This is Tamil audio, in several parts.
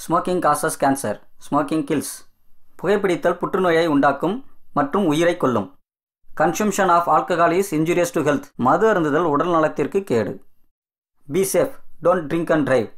Smoking causes cancer, smoking kills. புகைப்பிடித்தல் புற்றுநோயை உண்டாக்கும் மற்றும் உயிரை கொல்லும். Consumption of alcohol is injurious to health. மது அருந்துதல் உடல் நலத்திற்கு கேடு. Be safe, don't drink and drive.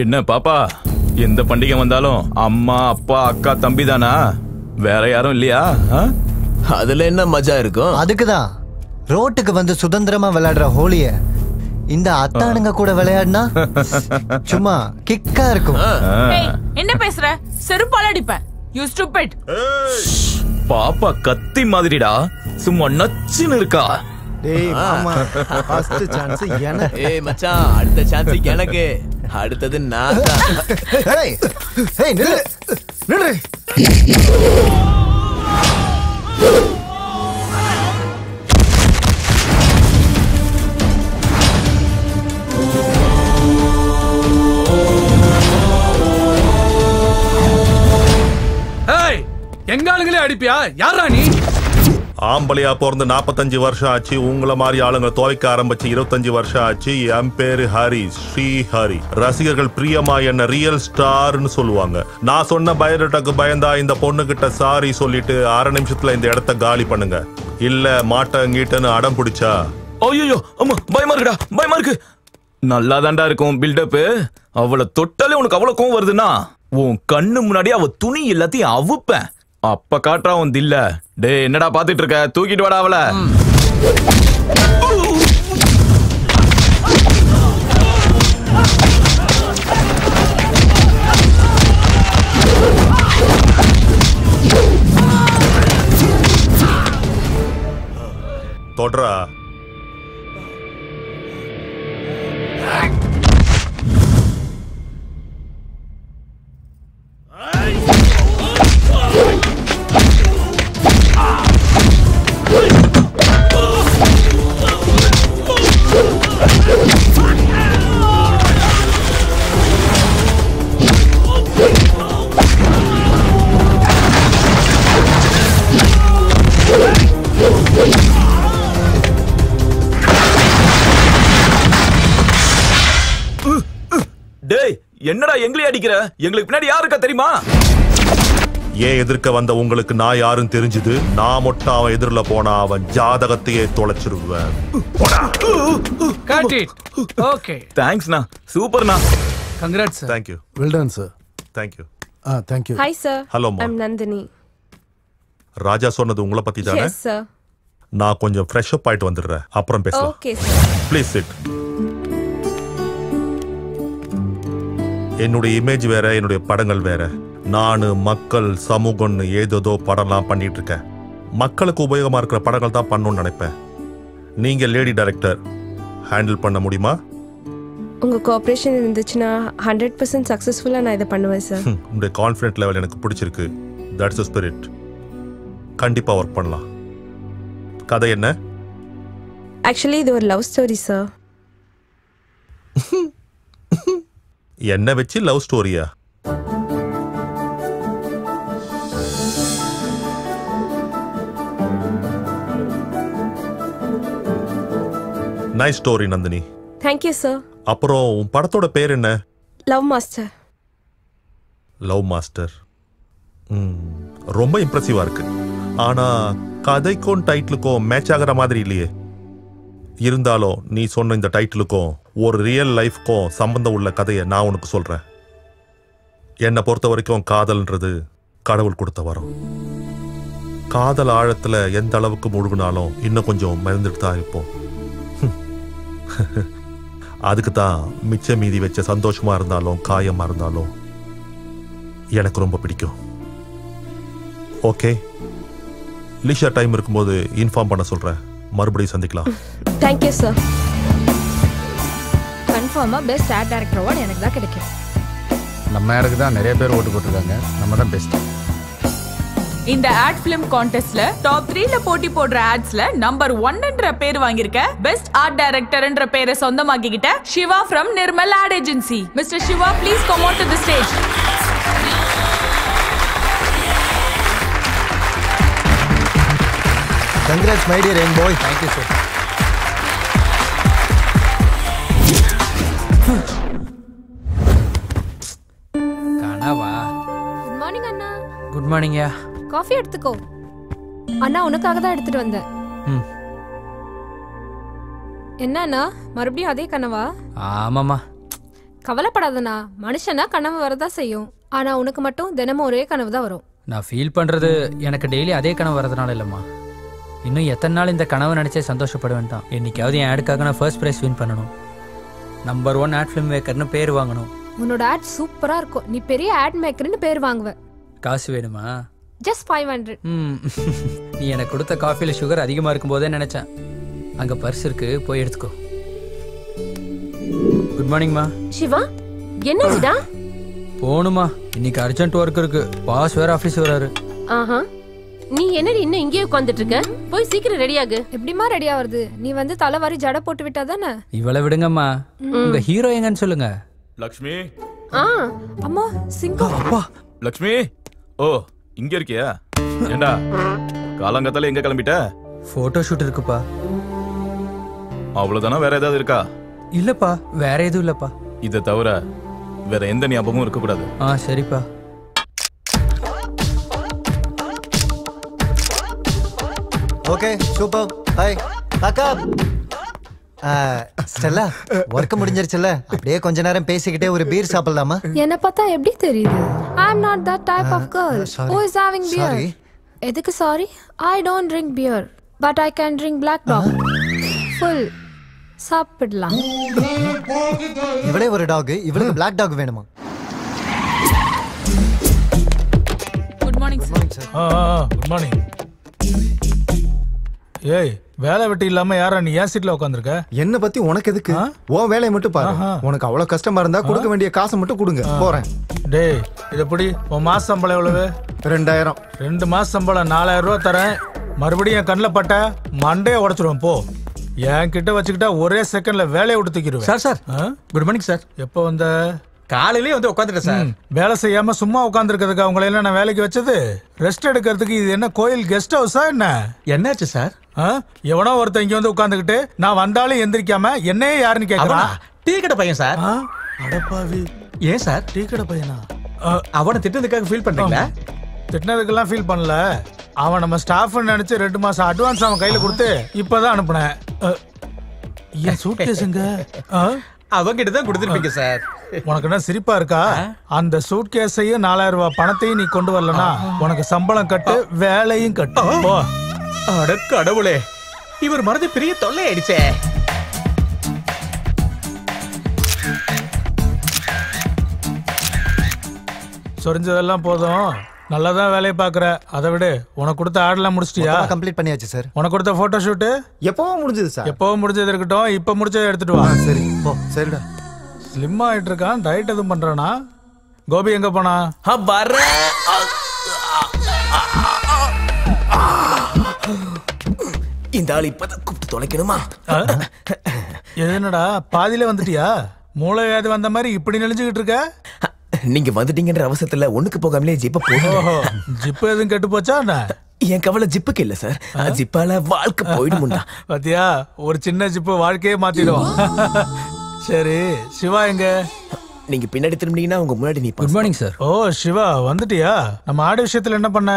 என்ன பாப்பா, எந்த பண்டிகை வந்தாலும் அம்மா அப்பா அக்கா தம்பி தானா? வேற யாரும் இல்லையா? அதுல என்ன மஜா இருக்கும்? அதுக்குதான் ரோட்டுக்கு வந்து சுதந்திரமா விளையாடுற ஹோலிய இந்த அத்தானுங்க கூட விளையாடினா சும்மா கிக்கா இருக்கும். என்ன பேசுற? செருப்பால அடிப்பேன். You stupid. பாப்பா கத்தி மாதிரிடா, சும்மா நச்சுன்னு இருக்கா. டேய் மாமா, ஃபர்ஸ்ட் சான்ஸ் எனக்கு. ஏய் மச்சான், அடுத்த சான்ஸ் எனக்கு. அடுத்தது நான் தான். ஏய் ஏய் நில்லு நில்லு. ஏய், எங்க ஆளுங்களே அடிப்பியா? யாரா நீ? ஆம்பளையா பிறந்து 45 வருஷம் ஆச்சு. உங்களை மாதிரி ஆளுங்களை துவைக்க ஆரம்பிச்சு 25 வருஷம் ஆச்சு. என் பேரு ஹரி, ஸ்ரீ ஹரி. ரசிகர்கள் பிரியமா என்ன ரியல் ஸ்டார்னு சொல்லுவாங்க. நான் சொன்ன பயோடேட்டாக்கு பயந்தா இந்த பொண்ணு கிட்ட சாரி சொல்லிட்டு 1/2 நிமிஷத்துல இந்த இடத்த காலி பண்ணுங்க. இல்ல மாட்டங்கீட்டன்னு அடம் பிடிச்சா. ஐயோ அம்மா, பயமா இருக்குடா, பயமா இருக்கு. நல்லா தாண்டா இருக்கும் பில்டப். அவளை தொட்டாலே உனக்கு அவ்வளவு கோவம் வருதுன்னா உன் கண்ணு முன்னாடி அவ துணி எல்லாத்தையும் அவுப்பேன். அப்ப காட்டுறா உன் தில்ல. டே என்னடா பாத்துட்டு இருக்க? தூக்கிட்டு வாடா அவளை. தொட்றா. டேய் என்னடா எங்களே அடிக்கிற? எங்களுக்கு பின்னாடி யாரு இருக்கா தெரியுமா? ஏன் எதிர்க்க வந்த உங்களுக்கு நான் யாரும் தெரிஞ்சது? நான் மட்டும் அவன் எதிரில போனா அவன் ஜாதகத்தையே தொலைச்சிருவேன். ஓகே தேங்க்ஸ்ண்ணா, சூப்பர்ண்ணா. Congrats sir. Thank you well done sir. Thank you. Thank you. Hi sir. Hello I'm Nandini. ராஜா சொன்னது உங்களை பத்தி தானே? Yes sir. நான் கொஞ்சம் ஃப்ரெஷ் அப் ஆயிட்டு வந்துடுறேன், அப்புறம் பேசலாம். Okay sir. Please sit. என்னுடைய இமேஜ் வேற, என்னுடைய படங்கள் வேற. நான் மக்கள் சமூகம்னு ஏதோ படம்லாம் பண்ணிட்டு இருக்கேன். மக்களுக்கு உபயோகமா இருக்கிற படங்கள் தான் பண்ணணும்னு நினைப்பேன். நீங்க லேடி டைரக்டர், ஹேண்டில் பண்ண முடியுமா? உங்க கோஆபரேஷன் இருந்துச்சுன்னா 100% சக்சஸ்ஃபுல்லா நான் இதை பண்ணுவேன் சார். உங்களுடைய கான்ஃபிடென்ட் லெவல் எனக்கு பிடிச்சிருக்கு. That's the spirit. கண்டிப்பா ஒர்க் பண்ணலாம். கதை என்ன? ஆக்சுவலி இது ஒரு லவ் ஸ்டோரி சார். என்ன வச்சு லவ் ஸ்டோரியா? Nice story Nandini. Thank you sir. அப்புறம் உன் படத்தோட பேர் என்ன? Love master. Love master. ரொம்ப இம்ப்ரெசிவா இருக்கு. ஆனா கதைக்கும் டைட்டிலுக்கும் மேட்ச் ஆகிற மாதிரி இல்லையே. இருந்தாலும் நீ சொன்ன இந்த டைட்டிலுக்கும் ஒரு ரியல் லைஃப்க்கும் சம்பந்தம் உள்ள கதையை நான் உனக்கு சொல்றேன். என்னை பொறுத்த வரைக்கும் காதல்ன்றது கடவுள் கொடுத்த வரம். காதல் ஆழத்துல எந்த அளவுக்கு முழுகினாலும் இன்னும் கொஞ்சம் மறந்துட்டு தான் இருப்போம். அதுக்கு தான் மிச்ச மீதி வச்ச சந்தோஷமா இருந்தாலும் காயமா இருந்தாலும் எனக்கு ரொம்ப பிடிக்கும். ஓகே, லீஷர் டைம் இருக்கும்போது இன்ஃபார்ம் பண்ண சொல்றேன். மறுபடியும் சந்திக்கலாம். Thank you sir. கன்ஃபார்மா பெஸ்ட் ஆர்ட் டைரக்டர் அவார்ட் எனக்கு தான் கிடைக்கும். நம்ம ஆடுக்கு தான் நிறைய பேர் ஓட்டு போட்டிருக்காங்க. நம்ம தான் பெஸ்ட். இந்த ஆட் ஃபிலிம் கான்டெஸ்ட்ல டாப் 3ல போட்டி போடுற ஆட்ஸ்ல நம்பர் 1ன்ற பேர் வாங்கியிருக்க பெஸ்ட் ஆர்ட் டைரக்டர்ன்ற பேரை சொந்தமாக்கிக்கிட்ட Siva from Nirmal ad agency. Mister Siva, please come on to the stage. Congrats my dear young boy. Thank you sir. கனவா? குட் மார்னிங் அண்ணா. குட் மார்னிங்யா. காஃபி எடுத்துக்கோ. அண்ணா உனக்காக தான் எடுத்துட்டு வந்தேன். என்னண்ணா மறுபடியும் அதே கனவா? ஆமாம்மா. கவலைப்படாதண்ணா, மனுஷனா கனவு வரதா செய்யும். ஆனா உனக்கு மட்டும் தினமும் ஒரே கனவு தான் வரும். நான் ஃபீல் பண்றது எனக்கு டெய்லி அதே கனவு வரதுனால இல்லைம்மா. இன்னும் எத்தனை நாள் இந்த கனவை நினைச்சே சந்தோஷப்படுவேன் தான். என்னைக்காவது என் ஆடுக்காக நான் ஃபர்ஸ்ட் ப்ரைஸ் வின் பண்ணணும். நம்பர் 1 ஆட் ஃபிலிம் மேக்கர்னு பேர் வாங்கணும். உன்னோட ஆட் சூப்பரா இருக்கும். நீ பெரிய ஆட் மேக்கர்னு பேர் வாங்குவ. காசு வேணுமா? ஜஸ்ட் 500. நீ எனக்கு கொடுத்த காஃபில சுகர் அதிகமா இருக்கும் போதே நினைச்சேன். அங்க பர்ஸ் இருக்கு, போய் எடுத்துக்கோ. குட் மார்னிங்மா. சிவா, என்னடா? போணுமா, இன்னைக்கு அர்ஜென்ட் ஒர்க் இருக்கு. பாஸ் வேற ஆபீஸ் வராரு. ஆஹா, நீ என்னடி இன்னும் இங்கேயே உட்கார்ந்துட்டு இருக்க? போய் சீக்கிரம் ரெடி ஆகு. எப்படிமா ரெடி ஆவறது? நீ வந்து தலைவாரி ஜடை போட்டு விட்டா தானே? இவளை விடுங்கம்மா. உங்க ஹீரோ எங்கன்னு சொல்லுங்க. லக்ஷ்மி. அம்மா சிங்கம். அப்பா லக்ஷ்மி. ஓ, இங்க இருக்கியா? ஏண்டா காலங்கத்தால எங்க கிளம்பிட்ட? போட்டோ ஷூட் இருக்குப்பா. அவ்வளவுதானா? வேற ஏதாவது இருக்கா? இல்லப்பா, வேற எதுவும் இல்லப்பா. இதை தவிர வேற எந்த ஞாபகமும் இருக்க கூடாது. சரிப்பா. Okay, super. ஹாய் காக்கா. ஸ்டெல்லா, வர்க் முடிஞ்சிருச்சுல, அப்படியே கொஞ்ச நேரம் பேசிக்கிட்டே ஒரு பீர் சாப்பிடலாமா? என்ன பார்த்தா எப்படி தெரியுது? I am not that type of girl who is having beer. எதுக்கு sorry? I don't drink beer, but I can drink black dog. Full. சாப்பிடலாம். இவளே ஒரு டாக், இவளுக்கு பிளாக் டாக் வேணுமா? Good morning sir. Good morning. ஏய், வேலை வெட்டி இல்லாம யாரா நீ ஏன் சீட்ல உட்கார்ந்திருக்க? என்ன பத்தி உனக்கு எதுக்கு? உன் வேலையை மட்டும் பாரு. உனக்கு அவ்வளவு கஷ்டமா இருந்தா கொடுக்க வேண்டிய காசை மட்டும் கொடுங்க. போறேன். டேய், இது எப்படி? உன் மாச சம்பளம் எவ்வளவு? 2000. 2 மாச சம்பளம் 4000 ரூபாய் தரேன். மறுபடியும் என் கண்ணில் பட்ட மண்டையை உடைச்சிருவேன். போ. என் கிட்ட வச்சுக்கிட்டா ஒரே செகண்ட்ல வேலையை விட்டு தூக்கிடுவேன். Sir good morning sir. எப்போ வந்த? காலையிலே வந்து உட்காந்துட்டேன் சார். வேலை செய்யாம சும்மா உட்காந்துருக்கிறதுக்கு அவங்களை எல்லாம் நான் வேலைக்கு வச்சது? ரெஸ்ட் எடுக்கிறதுக்கு இது என்ன கோயில் கெஸ்ட் ஹவுஸா என்ன? என்னாச்சு சார்? எவனோ ஒருத்தன் இங்க வந்து உட்காந்துக்கிட்டு நான் வந்தாலும் எந்திரிக்காம என்னையே யாருன்னு கேட்கறான். டீ கடை பையன் சார். அடப்பாவி. ஏன் சார்? டீ கடை பையனா? அவனை திட்டதுக்காக ஃபீல் பண்றீங்களா? திட்டினதுக்கெல்லாம் ஃபீல் பண்ணல. அவன் நம்ம ஸ்டாஃப் நினைச்சு 2 மாசம் அட்வான்ஸ் அவன் கையில கொடுத்து இப்பதான் அனுப்புனேன். என் சூட்கேஸுங்க அவங்கிட்ட தான் கொடுத்துருப்பீங்க சார். உனக்கு என்ன சிரிப்பா இருக்கா? அந்த சூட் கேஸையும் 4000 ரூபாய் பணத்தையும் நீ கொண்டு வரலனா உனக்கு சம்பளம் கட்டு, வேலையும் கட்டு. போ. அட கடவுளே, இவர் மனது பெரிய தொல்லை ஆயிடுச்சே. சொரிஞ்சதெல்லாம் போதும், நல்லாதான் வேலையை பாக்குற. அதை விட உனக்கு கொடுத்த ஆர்டர்லாம் முடிச்சிட்டியா? கம்ப்ளீட் பண்ணியாச்சு சார். உனக்கு கொடுத்த போட்டோ ஷூட் எப்பவும் முடிஞ்சது சார். எப்பவும் முடிஞ்சது இருக்கட்டும், இப்ப முடிச்சதை எடுத்துட்டு வா. சரி போ. சரிடா. ஸ்லிம் ஆயிட்டு இருக்கான், டயட் எதுவும் பண்றானா? கோபி எங்க போனா? இந்த ஆள் இப்பதான் கூப்பிட்டு தொலைக்கணுமா? என்னடா பாதியில வந்துட்டியா? மூளை வியாதி வந்த மாதிரி இப்படி நெளிஞ்சுக்கிட்டு இருக்க? நீங்க வந்துட்டீங்கன்ற அவசரத்துல ஒண்ணுக்கு போகாமலே ஜிப்ப போடுங்க. ஜிப்பு எதுவும் கெட்டு போச்சா என்ன? என் கவலை ஜிப்புக்கு இல்ல சார், ஜிப்பால வாழ்க்கை போயிடுமுண்டா. பாத்தியா, ஒரு சின்ன ஜிப்பு வாழ்க்கையே மாத்திடும். சரி, சிவா எங்க? நீங்க பின்னாடி திரும்பினீங்கன்னா உங்க முன்னாடி நீ. Good morning sir. ஓ சிவா வந்துட்டியா? நம்ம ஆடு விஷயத்துல என்ன பண்ண?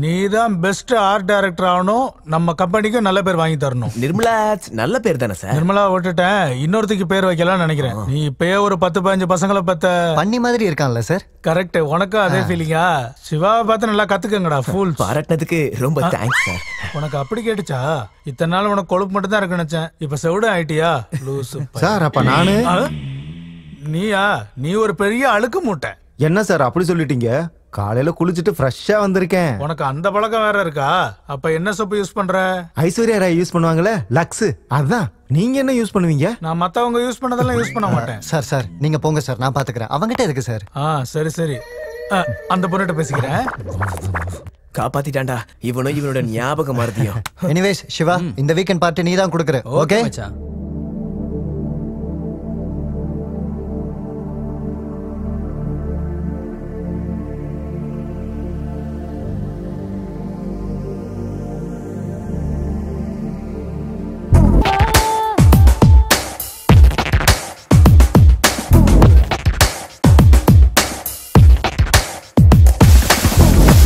நீ தான் பெஸ்ட் ஆர்ட் டைரக்டர் ஆகணும், நம்ம கம்பெனிக்கும் நல்ல பேர் வாங்கி தரணும். நிர்மலா நல்ல பேர் தானே சார்? நிர்மலா விட்டுட்டேன், இன்னொருத்திக்கு பேர் வைக்கலாம்னு நினைக்கிறேன். நீ இப்பயே ஒரு 10-15 பசங்களை பத்த பண்ணி மாதிரி இருக்கான்ல சார்? கரெக்ட், உனக்கும் அதே ஃபீலிங்கா? சிவாவை பார்த்து நல்லா கத்துக்கங்கடா. ஃபுல் பாராட்டினதுக்கு ரொம்ப தேங்க்ஸ் சார். உனக்கு அப்படி கேட்டுச்சா? இத்தனை நாள் உனக்கு கொழுப்பு மட்டும் தான் இருக்கு நினைச்சேன், இப்ப செவிட ஆயிட்டியா? லூசு சார் அப்ப நானு நீயா? நீ ஒரு பெரிய அழுக்கு மூட்டை. என்ன சார் அப்படி சொல்லிட்டீங்க? காலையில குளிச்சிட்டு ஃப்ரெஷ்ஷா வந்திருக்கேன். உனக்கு அந்த பழக்கம் வேற இருக்கா? அப்ப என்ன சோப்பு யூஸ் பண்ற? ஐஸ்வர்யா ராய் யூஸ் பண்ணுவாங்களே, லக்ஸ். அதான். நீங்க என்ன யூஸ் பண்ணுவீங்க? நான் மத்தவங்க யூஸ் பண்ணதெல்லாம் யூஸ் பண்ண மாட்டேன். சார் நீங்க போங்க சார், நான் பாத்துக்கிறேன். அவங்கிட்ட இருக்கு சார். சரி அந்த பொண்ணுகிட்ட பேசிக்கிறேன். காப்பாத்திட்டான்டா இவனும் இவனோட ஞாபகம் மறதியும். எனிவேஸ் சிவா, இந்த வீக்கெண்ட் பார்ட்டி நீ தான் கொடுக்குற. ஓகே மச்சான்.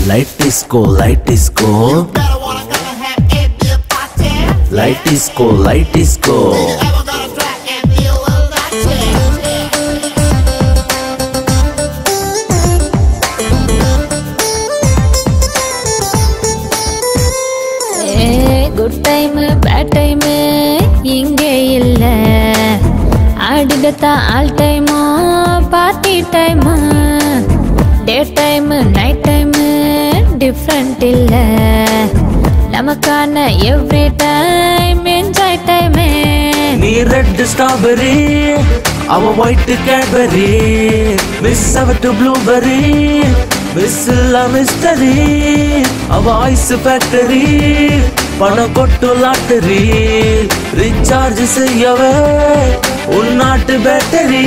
Light disco, light disco. You better wanna come and have it be a party. Light disco, light disco. You ever gonna try and feel good time bad time இங்கே இல்ல, ஆடிடத்தான் ஆல் டைமோ பார்ட்டி டைமோ. Day time night time different இல்ல, நமக்கான எவ்ரி டைம் என்ஜாய் டைம். நீ ரெட் ஸ்ட்ராபெரி, அவ ஒயிட் கேட்பரி, மிஸ் அவட்டு ப்ளூபெரி, மிஸ் இல்ல மிஸ்டரி, அவ ஐஸ் ஃபேக்டரி, பணம் கொட்டு லாட்டரி, ரீசார்ஜ் செய்யவே உள்நாட்டு battery.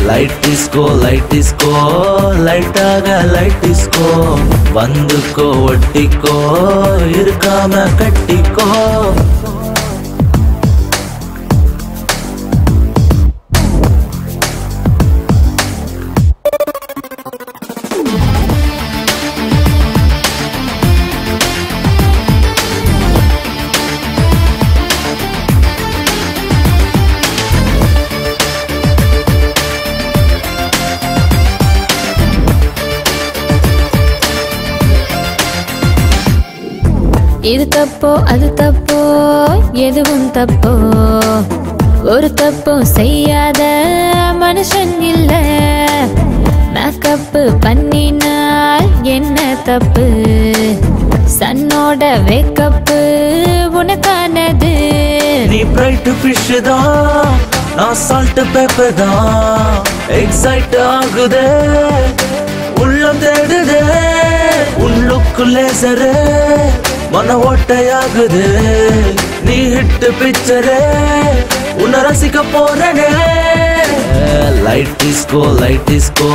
Light disco, light disco, லைட்டாக லைட் டிஸ்கோ, வந்துக்கோ ஒட்டிக்கோ, இருக்காம கட்டிக்கோ. இது தப்போ அது தப்போ எதுவும் தப்போ, ஒரு தப்பும் செய்யாத மனுஷன் இல்ல. மேக்கப் பண்ணினால் என்ன தப்பு, சன்னோட வேக்கப்பு உனக்கானது. நீ பிரைட் ஃபிஷ் தான், நான் சால்ட் பேப்பர் தான், எக்ஸைட் ஆகுதே உள்ளம் தேடுதே, உள்ளுக்கு லேசரு மன ஓட்டையாகுது. நீ ஹிட் பிக்சரே உன்னை ரசிக்க போறனே. லைட் டிஸ்கோ, லைட் டிஸ்கோ,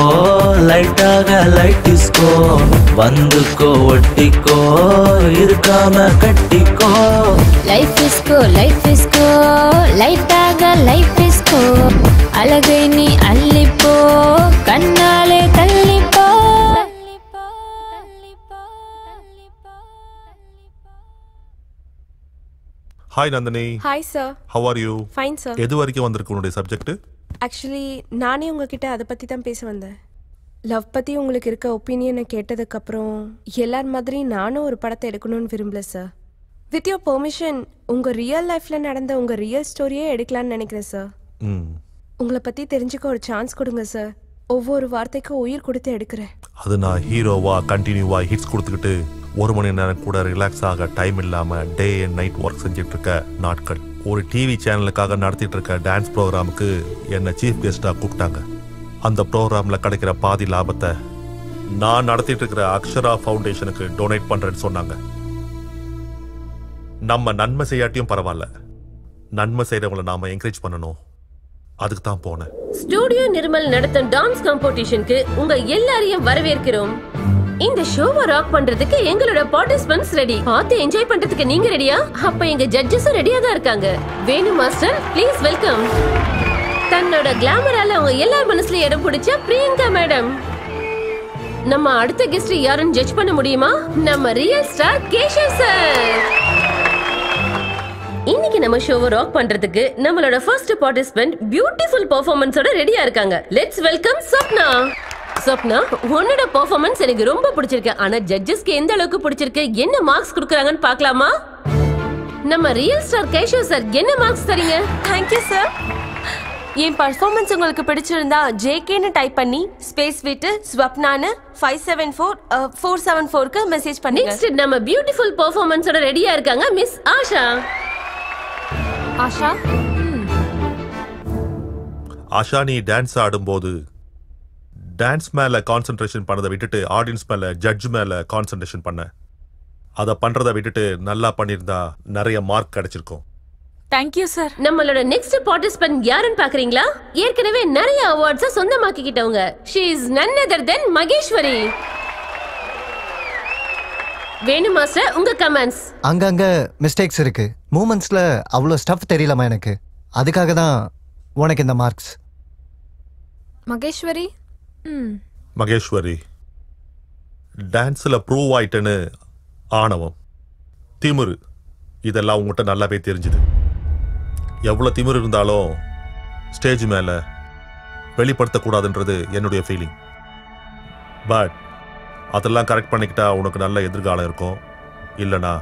லைட்டாக லைட் டிஸ்கோ, வந்துக்கோ ஒட்டிக்கோ, இருக்காம கட்டிக்கோ. லைஃப் இஸ்கோ, லைஃப் இஸ்கோ, லைட்டாக லைஃப் இஸ்கோ, அழகை நீ அள்ளிப்போ, கண்ணாலே தள்ளிப்போ. Hi Nandini. Hi sir. How are you? Fine sir. எது வரைக்கும் வந்திருக்கு உன்னுடைய சப்ஜெக்ட்? ஆக்சுவலி நானே உங்ககிட்ட அதை பற்றி தான் பேச வந்தேன். லவ் பற்றி உங்களுக்கு இருக்க ஒப்பீனியனை கேட்டதுக்கப்புறம் எல்லார் மாதிரி நானும் ஒரு படத்தை எடுக்கணும்னு விரும்பல சார். வித் யோர் பெர்மிஷன் உங்கள் ரியல் லைஃப்பில் நடந்த உங்கள் ரியல் ஸ்டோரியே எடுக்கலான்னு நினைக்கிறேன் சார். உங்களை பற்றி தெரிஞ்சுக்க ஒரு சான்ஸ் கொடுங்க சார். ஒவ்வொரு வார்த்தைக்கும் உயிர் கொடுத்து எடுக்கிறேன். அது நான் ஹீரோவா கண்டினியூவா ஹிட்ஸ் கொடுத்துக்கிட்டு 1 மணி நேரம் கூட ரிலாக்ஸ் ஆக டைம் இல்லாம டே அண்ட் நைட் ஒர்க் செஞ்சுட்டு இருக்க நாட்கள். ஒரு டிவி சேனலுக்காக நடத்திட்டு இருக்க டான்ஸ் ப்ரோக்ராமுக்கு என்னை சீஃப் கெஸ்டா கூப்பிட்டாங்க. அந்த ப்ரோக்ராம்ல கிடைக்கிற பாதி லாபத்தை நான் நடத்திட்டு இருக்கிற அக்ஷரா ஃபவுண்டேஷனுக்கு டொனேட் பண்றேன்னு சொன்னாங்க. நம்ம நன்மை செய்யாட்டியும் பரவாயில்ல, நன்மை செய்யறவங்களை நாம என்கரேஜ் பண்ணணும். அதுக்கு தான் போனேன். ஸ்டூடியோ நிர்மல் நடத்தும் டான்ஸ் காம்படிஷனுக்கு உங்க எல்லாரையும் வரவேற்கிறோம். இந்த ஷோவை ராக் பண்றதுக்கு எங்களோட பார்ட்டிசிபென்ட்ஸ் ரெடி. பார்த்து என்ஜாய் பண்றதுக்கு நீங்க ரெடியா? அப்ப எங்க ஜட்ஜஸும் ரெடியா தான் இருக்காங்க. வேணு மாஸ்டர் ப்ளீஸ் வெல்கம். தன்னோட கிளாமரால அவங்க எல்லார் மனசுலயும் இடம் பிடிச்ச பிரியங்கா மேடம். நம்ம அடுத்த கெஸ்ட் யாருன்னு ஜட்ஜ் பண்ண முடியுமா? நம்ம ரியல் ஸ்டார் கேஷவ் சார். இன்னைக்கு நம்ம ஷோவை ராக் பண்றதுக்கு நம்மளோட ஃபர்ஸ்ட் பார்ட்டிசிபென்ட் பியூட்டிஃபுல் பெர்ஃபார்மன்ஸோட ரெடியா இருக்காங்க. Let's welcome Sapna. சப்னா, உன்னோட பெர்ஃபார்மன்ஸ் எனக்கு ரொம்ப பிடிச்சிருக்கு. ஆனா ஜட்ஜஸ்க்கு எந்த அளவுக்கு பிடிச்சிருக்கு, என்ன மார்க்ஸ் கொடுக்கறாங்கன்னு பார்க்கலாமா? நம்ம ரியல் ஸ்டார் கேஷவ் சார் என்ன மார்க்ஸ் தரீங்க? Thank you sir. என் பர்ஃபார்மன்ஸ் உங்களுக்கு பிடிச்சிருந்தா ஜேகேன்னு டைப் பண்ணி ஸ்பேஸ் விட்டு ஸ்வப்னான்னு 574-474க்கு மெசேஜ் பண்ணுங்க. நெக்ஸ்ட் நம்ம பியூட்டிஃபுல் பெர்ஃபார்மன்ஸோட ரெடியா இருக்காங்க மிஸ் ஆஷா. ஆஷா, ஆஷா, நீ டான்ஸ் ஆடும்போது டான்ஸ் மேல கான்சென்ட்ரேஷன் பண்ணதை விட்டுட்டு ஆடியன்ஸ் மேல ஜட்ஜ் மேல கான்சென்ட்ரேஷன் பண்ண. அதை பண்றதை விட்டுட்டு நல்லா பண்ணியிருந்தா நிறைய மார்க் கிடைச்சிருக்கும். Thank you sir. நம்மளோட நெக்ஸ்ட் பார்ட்டிசிபென்ட் யாருன்னு பாக்குறீங்களா? ஏற்கனவே நிறைய அவார்ட்ஸை சொந்தமாக்கிக்கிட்டவங்க. She is none other than Maheswari. Venu master, உங்க கமெண்ட்ஸ். அங்கங்க மிஸ்டேக்ஸ் இருக்கு. மூமெண்ட்ஸ்ல அவ்வளோ ஸ்டஃப் தெரியலமா எனக்கு. அதுக்காக தான் உனக்கு இந்த மார்க்ஸ். மகேஸ்வரி, மகேஸ்வரி, டான்ஸ்ல ப்ரூவ் ஆயிட்டேன்னு ஆணவம், திமிரு, இதெல்லாம் உங்ககிட்ட நல்லாவே தெரிஞ்சுது. எவ்வளவு திமிரு இருந்தாலும் ஸ்டேஜ் மேல வெளிப்படுத்தக்கூடாதுன்றது என்னுடைய ஃபீலிங். பட் அதெல்லாம் கரெக்ட் பண்ணிக்கிட்டா உனக்கு நல்ல எதிர்காலம் இருக்கும். இல்லைனா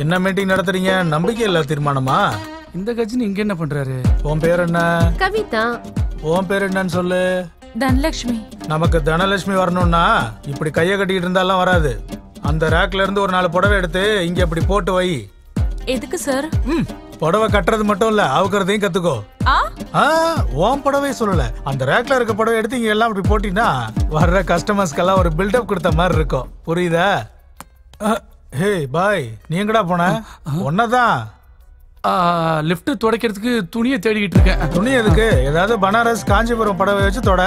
என்ன மீட்டிங் நடத்துறீங்க? நம்பிக்கை இல்ல தீர்மானமா? இந்த கட்சி இங்க என்ன பண்றாரு? உன் பேர் என்ன? கவிதா. உன் பேர் என்னன்னு சொல்லு. தனலட்சுமி. நமக்கு தனலட்சுமி வரணும்னா இப்படி கைய கட்டிக்கிட்டு இருந்தாலாம் வராது. அந்த ரேக்ல இருந்து ஒரு 4 புடவை எடுத்து இங்க இப்படி போட்டு வை. எதுக்கு சார்? புடவை கட்டுறது மட்டும் இல்ல, அவுக்கிறதையும் கத்துக்கோ. உன் புடவை சொல்லல, அந்த ரேக்ல இருக்க புடவை எடுத்து இங்க எல்லாம் இப்படி போட்டீங்கன்னா வர்ற கஸ்டமர்ஸ்க்கெல்லாம் ஒரு பில்டப் கொடுத்த மாதிரி இருக்கும். புரியுதா? ஹே பாய், நீ எங்கடா போன? ஒன்னதான் லிஃப்ட் துடைக்கிறதுக்கு துணியை தேடிக்கிட்டு இருக்கேன். துணி எதுக்கு? ஏதாவது பனாரஸ் காஞ்சிபுரம் புடவை வச்சு தொட.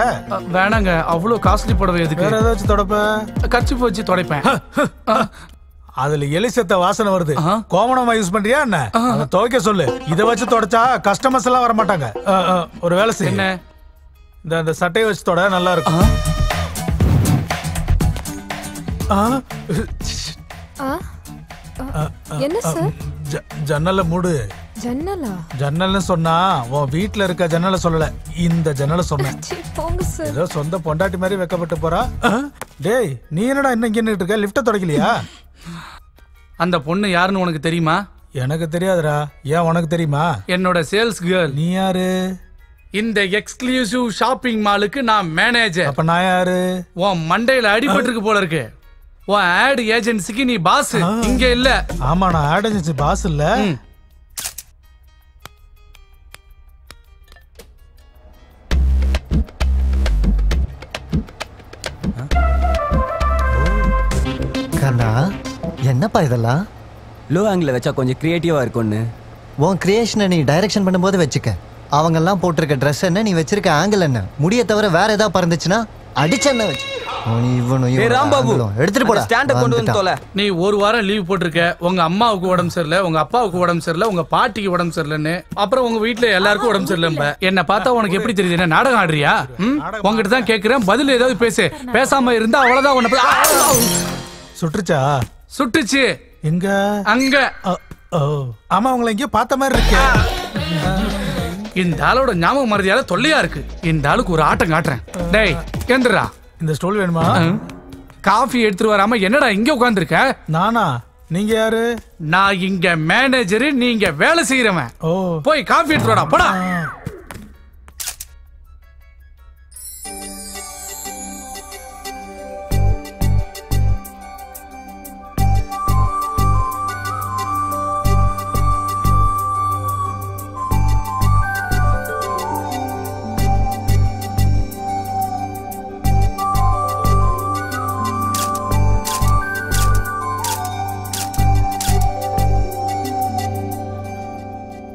வேணாங்க, அவ்வளோ காஸ்ட்லி புடவை எதுக்கு? வேற ஏதாவது வச்சு தொடப்ப? கர்ச்சீப் வச்சு துடைப்பேன். அதுல எலிசத்த வாசனை வருது. கோமணமா யூஸ் பண்றியா என்ன? அதை துவைக்க சொல்லு. இதை வச்சு தொடச்சா கஸ்டமர்ஸ் எல்லாம் வர மாட்டாங்க. ஒரு வேலை செய்ய, என்ன இந்த சட்டையை வச்சு தொட, நல்லா இருக்கும். என்ன சார்? ஜன்னல மூடு. ஜன்னலா? ஜன்னல்னு சொன்னா உன் வீட்டுல இருக்க ஜன்னல சொல்லல, இந்த ஜன்னல சொன்னேன். போங்க சார். ஏதோ சொந்த பொண்டாட்டி மாதிரி வெக்கப்பட்டு போறா. டேய், நீ என்னடா இன்னும் இங்க நின்னுட்டு இருக்க? லிஃப்ட தொடக்கலையா? அந்த பொண்ணு யாருன்னு உனக்கு தெரியுமா? எனக்கு தெரியாதுடா. ஏன், உனக்கு தெரியுமா? என்னோட சேல்ஸ் கேர்ள். நீ யாரு? இந்த எக்ஸ்க்ளூசிவ் ஷாப்பிங் மாலுக்கு நான் மேனேஜர். அப்ப நான் யாரு? உன் மண்டையில அடிபட்டிருக்கு போல இருக்கு. உன் ஆட் ஏஜென்சிக்கு நீ பாஸ், இங்க இல்ல. ஆமா, நான் ஆட் ஏஜென்சி பாஸ் இல்ல. கண்ணா, என்னப்பா இதெல்லாம்? லோ ஆங்கிள் வச்சா கொஞ்சம் கிரியேட்டிவா இருக்கும்னு. உன் கிரியேஷனை நீ டைரக்ஷன் பண்ணும்போது வச்சுக்க. அவங்கெல்லாம் போட்டிருக்க ட்ரெஸ் என்ன, நீ வச்சிருக்க ஆங்கிள் என்ன, முடிய தவிர வேற ஏதாவது பறந்துச்சுன்னா அடிச்சென்ன வச்சு ராம்பாபு எடுத்துட்டு போடா ஸ்டாண்ட கொண்டு வந்து தோல. நீ ஒரு வாரம் லீவ் போட்டிருக்க. உங்க அம்மாவுக்கு உடம்பு சரியில்லை, உங்க அப்பாவுக்கு உடம்பு சரியில்லை, உங்க பாட்டிக்கு உடம்பு சரியில்லைன்னு, அப்புறம் உங்க வீட்டுல எல்லாருக்கும் உடம்பு சரியில்லை. என்ன பார்த்தா உனக்கு எப்படி தெரியுது? என்ன நாடகம் ஆடுறியா? உங்ககிட்ட தான் கேக்குறேன், பதில் ஏதாவது பேசு. பேசாம இருந்தா அவ்வளவுதான். உன்னை சுட்டுச்சா? சுட்டுச்சு. எங்க? அங்க. ஆமா, உங்களை எங்கேயோ பார்த்த மாதிரி இருக்கு. இந்த ஆளோட ஞாபக மறதியால தொல்லையா இருக்கு. இந்த ஆளுக்கு ஒரு ஆட்டம் காட்டுறேன். டேய் கேந்துடா. இந்த ஸ்டோல் வேணுமா? காஃபி எடுத்துட்டு வராம என்னடா இங்க உட்கார்ந்துருக்க? நானா? நீங்க யாரு? நான் இங்க மேனேஜரு, நீங்க வேலை செய்யறவன். போய் காஃபி எடுத்துட்டு வாடா, போடா.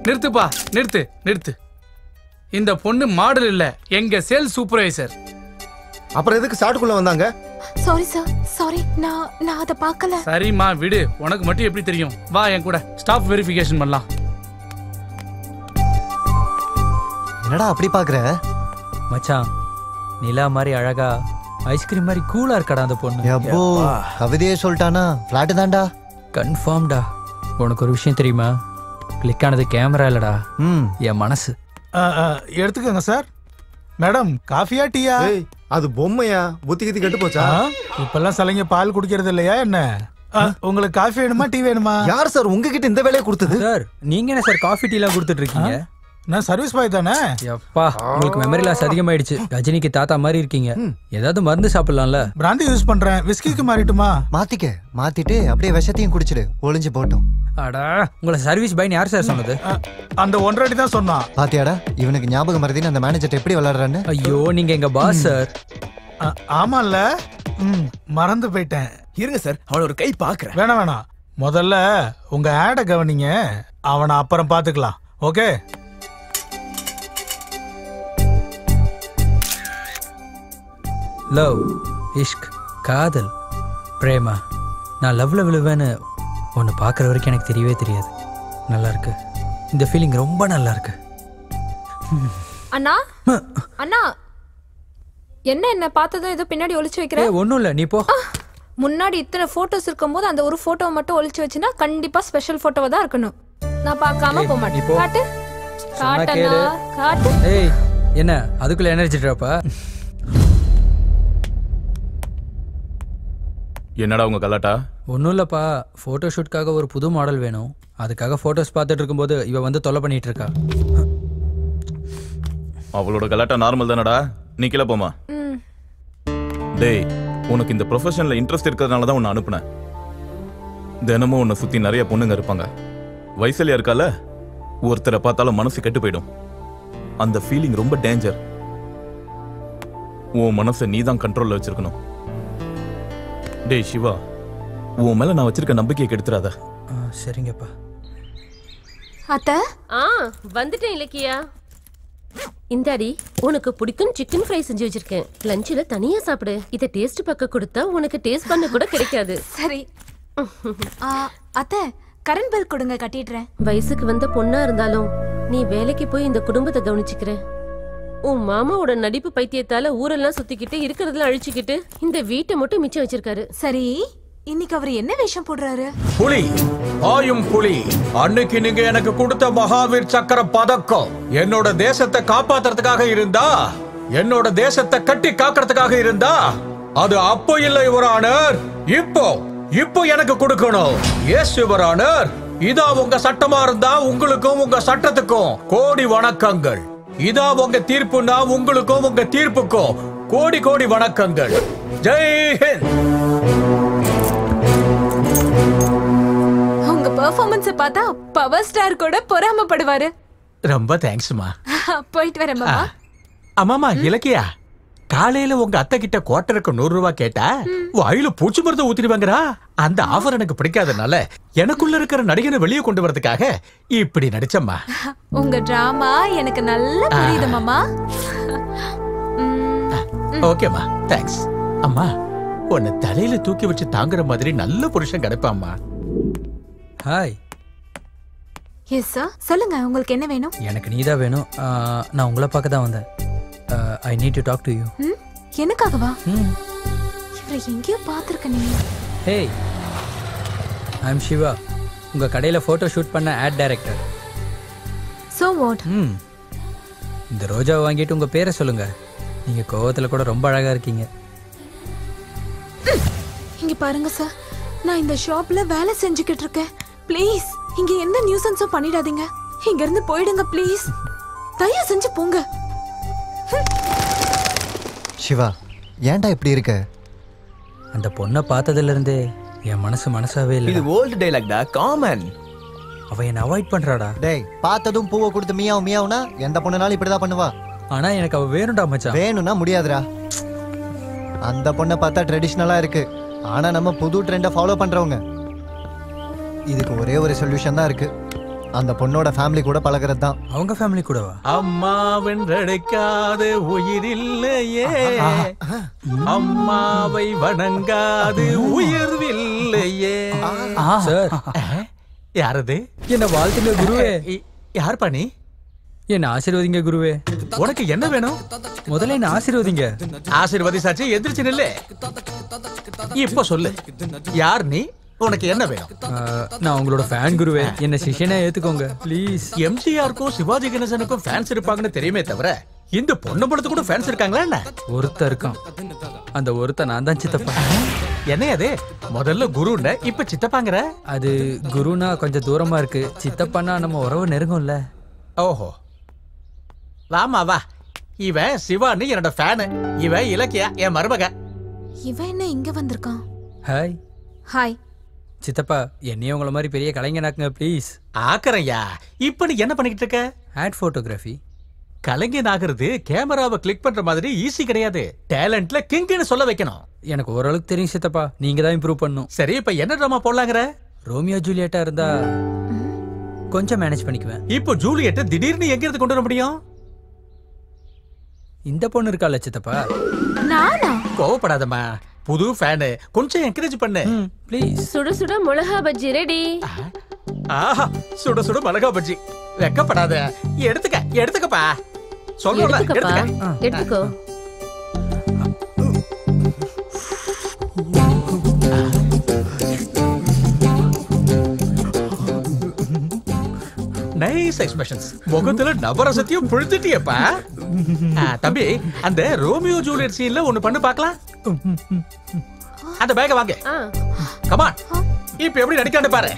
நிறுத்துப்பா, நிறுத்து. இந்த பொண்ணு மாடல் இல்ல, எங்க சேல்ஸ் சூப்பர்வைசர். அப்புறம் எதுக்கு சாட்டுக்குள்ள வந்தாங்க? Sorry sir, sorry. நான் அத பார்க்கல. சரிம்மா விடு, உனக்கு மட்டும் எப்படி தெரியும்? வா என் கூட ஸ்டாஃப் வெரிஃபிகேஷன் பண்ணலாம். என்னடா அப்படி பாக்குற? மச்சான், நிலா மாதிரி அழகா, ஐஸ்கிரீம் மாதிரி கூலா இருக்கடா அந்த பொண்ணு. அப்போ கவிதையே சொல்லிட்டானா? பிளாட் தான்டா. கன்ஃபார்ம்டா. உனக்கு ஒரு விஷயம் தெரியுமா? கிளிக் ஆனது கேமரா இல்லடா, என் மனசு. எடுத்துக்கோங்க சார். மேடம், காஃபியா டீயா? அது பொம்மையா? புத்தி கித்தி கெட்டு போச்சா? இப்பெல்லாம் சிலைங்க பால் குடிக்கிறது இல்லையா என்ன? உங்களுக்கு காஃபி வேணுமா டீ வேணுமா? யார் சார் உங்ககிட்ட இந்த வேலையை கொடுத்தது? சார் நீங்க என்ன சார் காஃபி டீ எல்லாம் கொடுத்துட்டு இருக்கீங்க? நான் சர்வீஸ் பாய் தானே. எப்பா, உங்களுக்கு மெமரி லாஸ் அதிகமாயிடுச்சு. ரஜினிக்கு தாத்தா மாதிரி இருக்கீங்க. ஏதாவது மருந்து சாப்பிடலாம்ல? பிராந்தி யூஸ் பண்றேன். விஸ்கிக்கு மாறிட்டுமா? மாத்திட்டு அப்படியே விஷத்தையும் குடிச்சிடு, ஒளிஞ்சு போட்டும். அடா, உங்களை சர்வீஸ் பாய்னு யார் சார் சொன்னது? அந்த ஒன்றரை தான் சொன்னான். பாத்தியாடா, இவனுக்கு ஞாபகம் மறதின்னு அந்த மேனேஜர் எப்படி விளையாடுறான்னு. ஐயோ, நீங்க எங்க பாஸ் சார். ஆமால, மறந்து போயிட்டேன். இருங்க சார், அவள ஒரு கை பாக்குறேன். வேணாம், முதல்ல உங்க ஆட கவனிங்க, அவனை அப்புறம் பாத்துக்கலாம். ஓகே? லவ், இஷ்க், காதல், பிரேமா. நான் லவ்ல விழுவேன்னு ஒன்று பார்க்குற வரைக்கும் எனக்கு தெரியவே தெரியாது. நல்லா இருக்கு, இந்த ஃபீலிங் ரொம்ப நல்லா இருக்கு. அண்ணா, அண்ணா, என்ன பார்த்ததும் ஏதோ பின்னாடி ஒளிச்சு வைக்கிற? ஒன்றும் இல்லை, நீ போ. முன்னாடி இத்தனை போட்டோஸ் இருக்கும்போது அந்த ஒரு போட்டோவை மட்டும் ஒளிச்சு வச்சுன்னா கண்டிப்பா ஸ்பெஷல் போட்டோவா தான் இருக்கணும். நான் பார்க்காம போக மாட்டேன். காட்டு காட்டனா, காட்டு. ஏய், என்ன அதுக்குள்ள எனர்ஜி ட்ராப்பா? என்னடா உங்க கலாட்டா? ஒன்றும் இல்லைப்பா, ஃபோட்டோ ஷூட்காக ஒரு புது மாடல் வேணும். அதுக்காக ஃபோட்டோஸ் பார்த்துட்டு இருக்கும்போது இவ வந்து தொலை பண்ணிட்டு இருக்கா. அவளோட கலாட்டா நார்மல் தானடா, நீ கீழே போமா. டேய், உனக்கு இந்த ப்ரொஃபஷனில் இன்ட்ரெஸ்ட் இருக்கிறதுனால தான் உன்னை அனுப்புனேன். தினமும் உன்னை சுற்றி நிறைய பொண்ணுங்க இருப்பாங்க. வயசுலையா இருக்கால, ஒருத்தரை பார்த்தாலும் மனசு கெட்டு போயிடும். அந்த ஃபீலிங் ரொம்ப டேஞ்சர். உன் மனசை நீ தான் கண்ட்ரோலில் வச்சிருக்கணும். டேய் சிவா, உன் மேல நான் வச்சிருக்க நம்பிக்கையை கெடுத்துறாத. சரிங்கப்பா. அத்தை, வந்துட்டேன் இலக்கியா. இந்தாடி, உனக்கு பிடிக்கும் சிக்கன் ஃப்ரை செஞ்சு வச்சிருக்கேன். லஞ்சில தனியா சாப்பிடு. இதை டேஸ்ட் பக்கம் கொடுத்தா உனக்கு டேஸ்ட் பண்ண கூட கிடைக்காது. சரி அத்தை, கரண்ட் பில் கொடுங்க, கட்டிடுறேன். வயசுக்கு வந்த பொண்ணா இருந்தாலும் நீ வேலைக்கு போய் இந்த குடும்பத்தை கவனிச்சுக்கிற. உன் மாமாவோட நடிப்பு பைத்தியத்தால ஊரெல்லாம் சுத்திக்கிட்டு இருக்கிறதுல அழிச்சுக்கிட்டு இந்த வீட்டை மட்டும் மிச்சம் வச்சிருக்காரு. சரி, இன்னைக்கு அவர் என்ன வேஷம் போடுறாரு? புலி, ஆயும் புலி. அன்னைக்கு நீங்க எனக்கு கொடுத்த மகாவீர் சக்கர பதக்கம் என்னோட தேசத்தை காப்பாத்துறதுக்காக இருந்தா, என்னோட தேசத்தை கட்டி காக்கிறதுக்காக இருந்தா, அது அப்போ இல்லை யுவர் ஆனர், இப்போ எனக்கு கொடுக்கணும். எஸ் யுவர் ஆனர், இதா உங்க சட்டமா இருந்தா உங்களுக்கும் உங்க சட்டத்துக்கும் கோடி வணக்கங்கள். இதா உங்க தீர்ப்புனா உங்களுக்கும் உங்க தீர்ப்புக்கும் கோடி கோடி வணக்கங்கள். ஜெய் ஹிந்த். உங்க பெர்ஃபார்மன்ஸ் பார்த்தா பவர் ஸ்டார் கூட பொறாமப்படுவாரு. ரொம்ப தேங்க்ஸ்மா. போயிட்டு வரேன் மாமா. அம்மாமா இலக்கியா, காலையில உங்க அத்தை கிட்ட குவார்டருக்கு 100 ரூபாய் கேட்டா வாயில பூச்சி மருந்து ஊத்திடுவாங்கடா. அந்த ஆஃபர் எனக்கு பிடிக்காதனால எனக்குள்ள இருக்கிற நடிகனை வெளியே கொண்டு வரதுக்காக இப்படி நடிச்சம்மா. உங்க டிராமா எனக்கு நல்லா புரியுது மாமா. ஓகேமா, தேங்க்ஸ். அம்மா உன்னை தலையில தூக்கி வச்சு தாங்குற மாதிரி நல்ல புருஷன் கிடைப்பாம்மா. ஹாய். எஸ் சார், சொல்லுங்க உங்களுக்கு என்ன வேணும்? எனக்கு நீதான் வேணும். நான் உங்களை பார்க்க தான் வந்தேன். I need to talk to you. எனக்காகவா? இவரை எங்கேயோ பார்த்துருக்க நீங்க. ஹே, ஐ அம் சிவா. உங்க கடையில போட்டோ ஷூட் பண்ண ஆட் டைரக்டர். So what? இந்த ரோஜாவை வாங்கிட்டு உங்க பேரை சொல்லுங்க. நீங்க கோவத்துல கூட ரொம்ப அழகா இருக்கீங்க. இங்க பாருங்க சார், நான் இந்த ஷாப்ல வேலை செஞ்சுக்கிட்டு இருக்கேன். ப்ளீஸ் இங்க எந்த நியூசன்ஸும் பண்ணிடாதீங்க. இங்க இருந்து போயிடுங்க ப்ளீஸ். தயவு செஞ்சு போங்க. சிவா, ஏன்டா இப்படி இருக்க? அந்த பொண்ணை பார்த்ததுல இருந்தே என் மனசாவே இல்லை. இது ஓல்ட் டைலாக்டா, காமன். அவ என்ன அவாய்ட் பண்றாடா. டேய், பார்த்ததும் பூவை கொடுத்து மியாவும் மியாவுனா எந்த பொண்ணுனாலும் இப்படிதான் பண்ணுவா. ஆனா எனக்கு அவ வேணும்டா மச்சான். வேணும்னா முடியாதுடா. அந்த பொண்ணை பார்த்தா ட்ரெடிஷ்னலா இருக்கு, ஆனா நம்ம புது ட்ரெண்டை ஃபாலோ பண்றவங்க. இதுக்கு ஒரே ஒரு சொல்யூஷன் தான் இருக்கு, அந்த பொண்ணோட ஃபேமிலி கூட பழகிறது தான். அவங்க ஃபேமிலி கூடவா? அம்மாவென்றழைக்காத உயிரில்லையே, அம்மாவை வணங்காது உயர்வில்லையே. சார், யாரது? என்ன வாழ்த்துங்க குருவே. யார் பண்ணி? என்ன ஆசீர்வதிங்க குருவே. உனக்கு என்ன வேணும்? முதல்ல என்ன ஆசீர்வதிங்க. ஆசீர்வதிச்சாச்சு, எந்திரிச்சு நில்லு. இப்ப சொல்லு, யார் நீ? உனக்கு என்ன வேணும்? நான் உங்களோட ஃபேன் குருவே, என்ன சிஷ்யனா ஏத்துக்கோங்க ப்ளீஸ். எம்ஜிஆருக்கும் சிவாஜி கணேசனுக்கும் ஃபேன்ஸ் இருப்பாங்கன்னு தெரியுமே தவிர இந்த பொண்ணு படத்து கூட ஃபேன்ஸ் இருக்காங்களா என்ன? ஒருத்தர் இருக்கான், அந்த ஒருத்தன் நான் தான் சித்தப்பா. என்ன அது? முதல்ல குருன்னு இப்ப சித்தப்பாங்கற? அது குருனா கொஞ்சம் தூரமா இருக்கு, சித்தப்பானா நம்ம உறவு நெருங்கும்ல. ஓஹோ, வாமா வா. இவன் சிவானி என்னோட ஃபேனு, இவன் இலக்கியா என் மருமக. இவன் என்ன இங்க வந்திருக்கான்? ஹாய். ஹாய் சித்தப்பா, என்னையும் உங்களை மாதிரி பெரிய கலைஞனாக்குங்க ப்ளீஸ். ஆக்கறையா, இப்ப நீ என்ன பண்ணிக்கிட்டு இருக்க? Ad photography. கலைஞன் ஆகிறது கேமராவை கிளிக் பண்ற மாதிரி ஈஸி கிடையாது. டேலண்ட்ல கிங்னு சொல்ல வைக்கணும். எனக்கு ஓரளவுக்கு தெரியும் சித்தப்பா, நீங்க தான் இம்ப்ரூவ் பண்ணணும். சரி, இப்ப என்ன ட்ராமா போடலாங்கற? ரோமியோ ஜூலியட்டா இருந்தா கொஞ்சம் மேனேஜ் பண்ணிக்குவேன். இப்போ ஜூலியட்டை திடீர்னு எங்க இருந்து கொண்டு வர முடியும்? இந்த பொண்ணு இருக்கால சித்தப்பா. நானா? கோவப்படாதம்மா, புது ஃபேனு, கொஞ்சம் என்கரேஜ் பண்ணு ப்ளீஸ். சுட சுட மிளகா பஜ்ஜி ரெடி. ஆஹா, சுட சுட மிளகா பஜ்ஜி. வெக்கப்படாத, எடுத்துக்கப்பா. சொல்றல, எடுத்துக்கோ. Nice expressions. முகத்துல நவரசத்தையும் புழுத்திட்டியப்பா. தம்பி, அந்த ரோமியோ ஜூலியட் சீன்ல ஒன்னு பண்ணு பார்க்கலாம். அந்த பேக்க வாங்க. Come on. இப்போ எப்படி நடிக்கான்னு பாரு.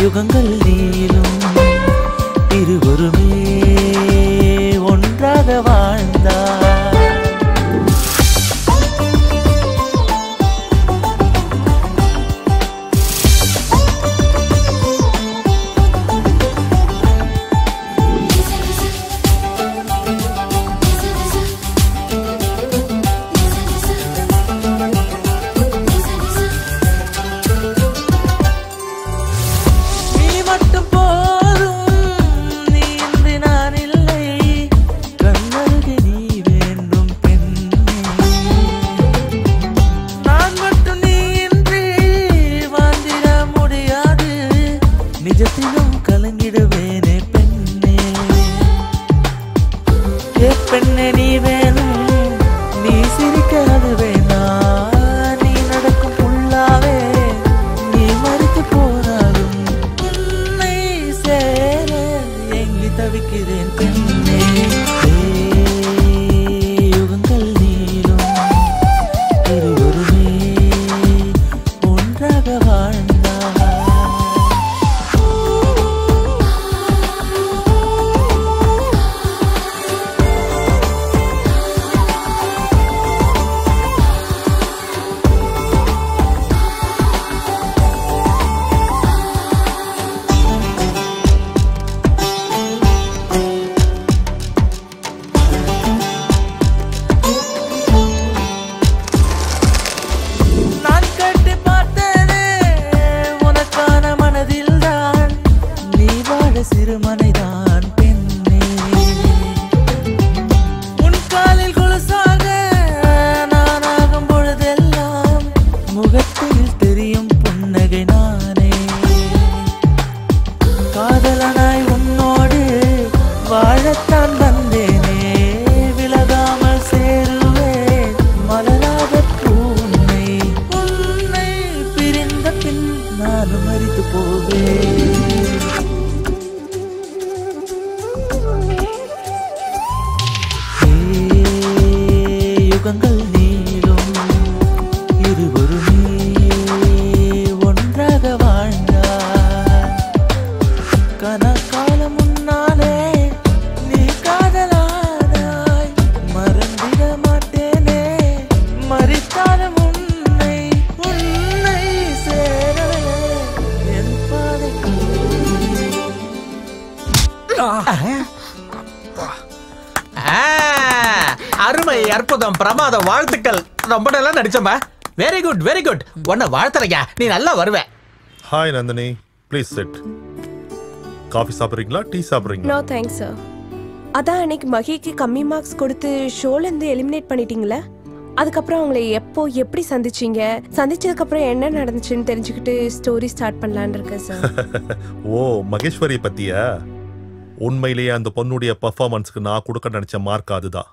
யுகங்கள் நீளும் இருவருமே ஒன்றாக வாழ்ந்தார். நீ பிரமாதம் வாழ்த்துக்கள். ரொம்ப நல்லா நடிச்சமா. Very good very good. உன்னை வாழ்த்துறேங்க, நீ நல்லா வருவ. Hi Nandini, please sit. Coffee சாப்பிட்றீங்களா, டீ சாப்பிட்றீங்களா? No thanks sir. அதான் அன்னைக்கு மகிக்கு கம்மி மார்க்ஸ் கொடுத்து ஷோலேருந்து எலிமினேட் பண்ணிட்டீங்களே, அதுக்கப்புறம் அவங்களை எப்போ எப்படி சந்திச்சீங்க, சந்திச்சதுக்கப்புறம் என்ன நடந்துச்சுன்னு தெரிஞ்சுக்கிட்டு ஸ்டோரி ஸ்டார்ட் பண்ணலான்னு இருக்கேன் சார். ஓ, மகேஸ்வரி பத்தியா? உண்மையிலேயே அந்த பொண்ணுடைய பர்ஃபார்மன்ஸ்க்கு நான் கொடுக்க நினைச்ச மார்க் அதுதான்.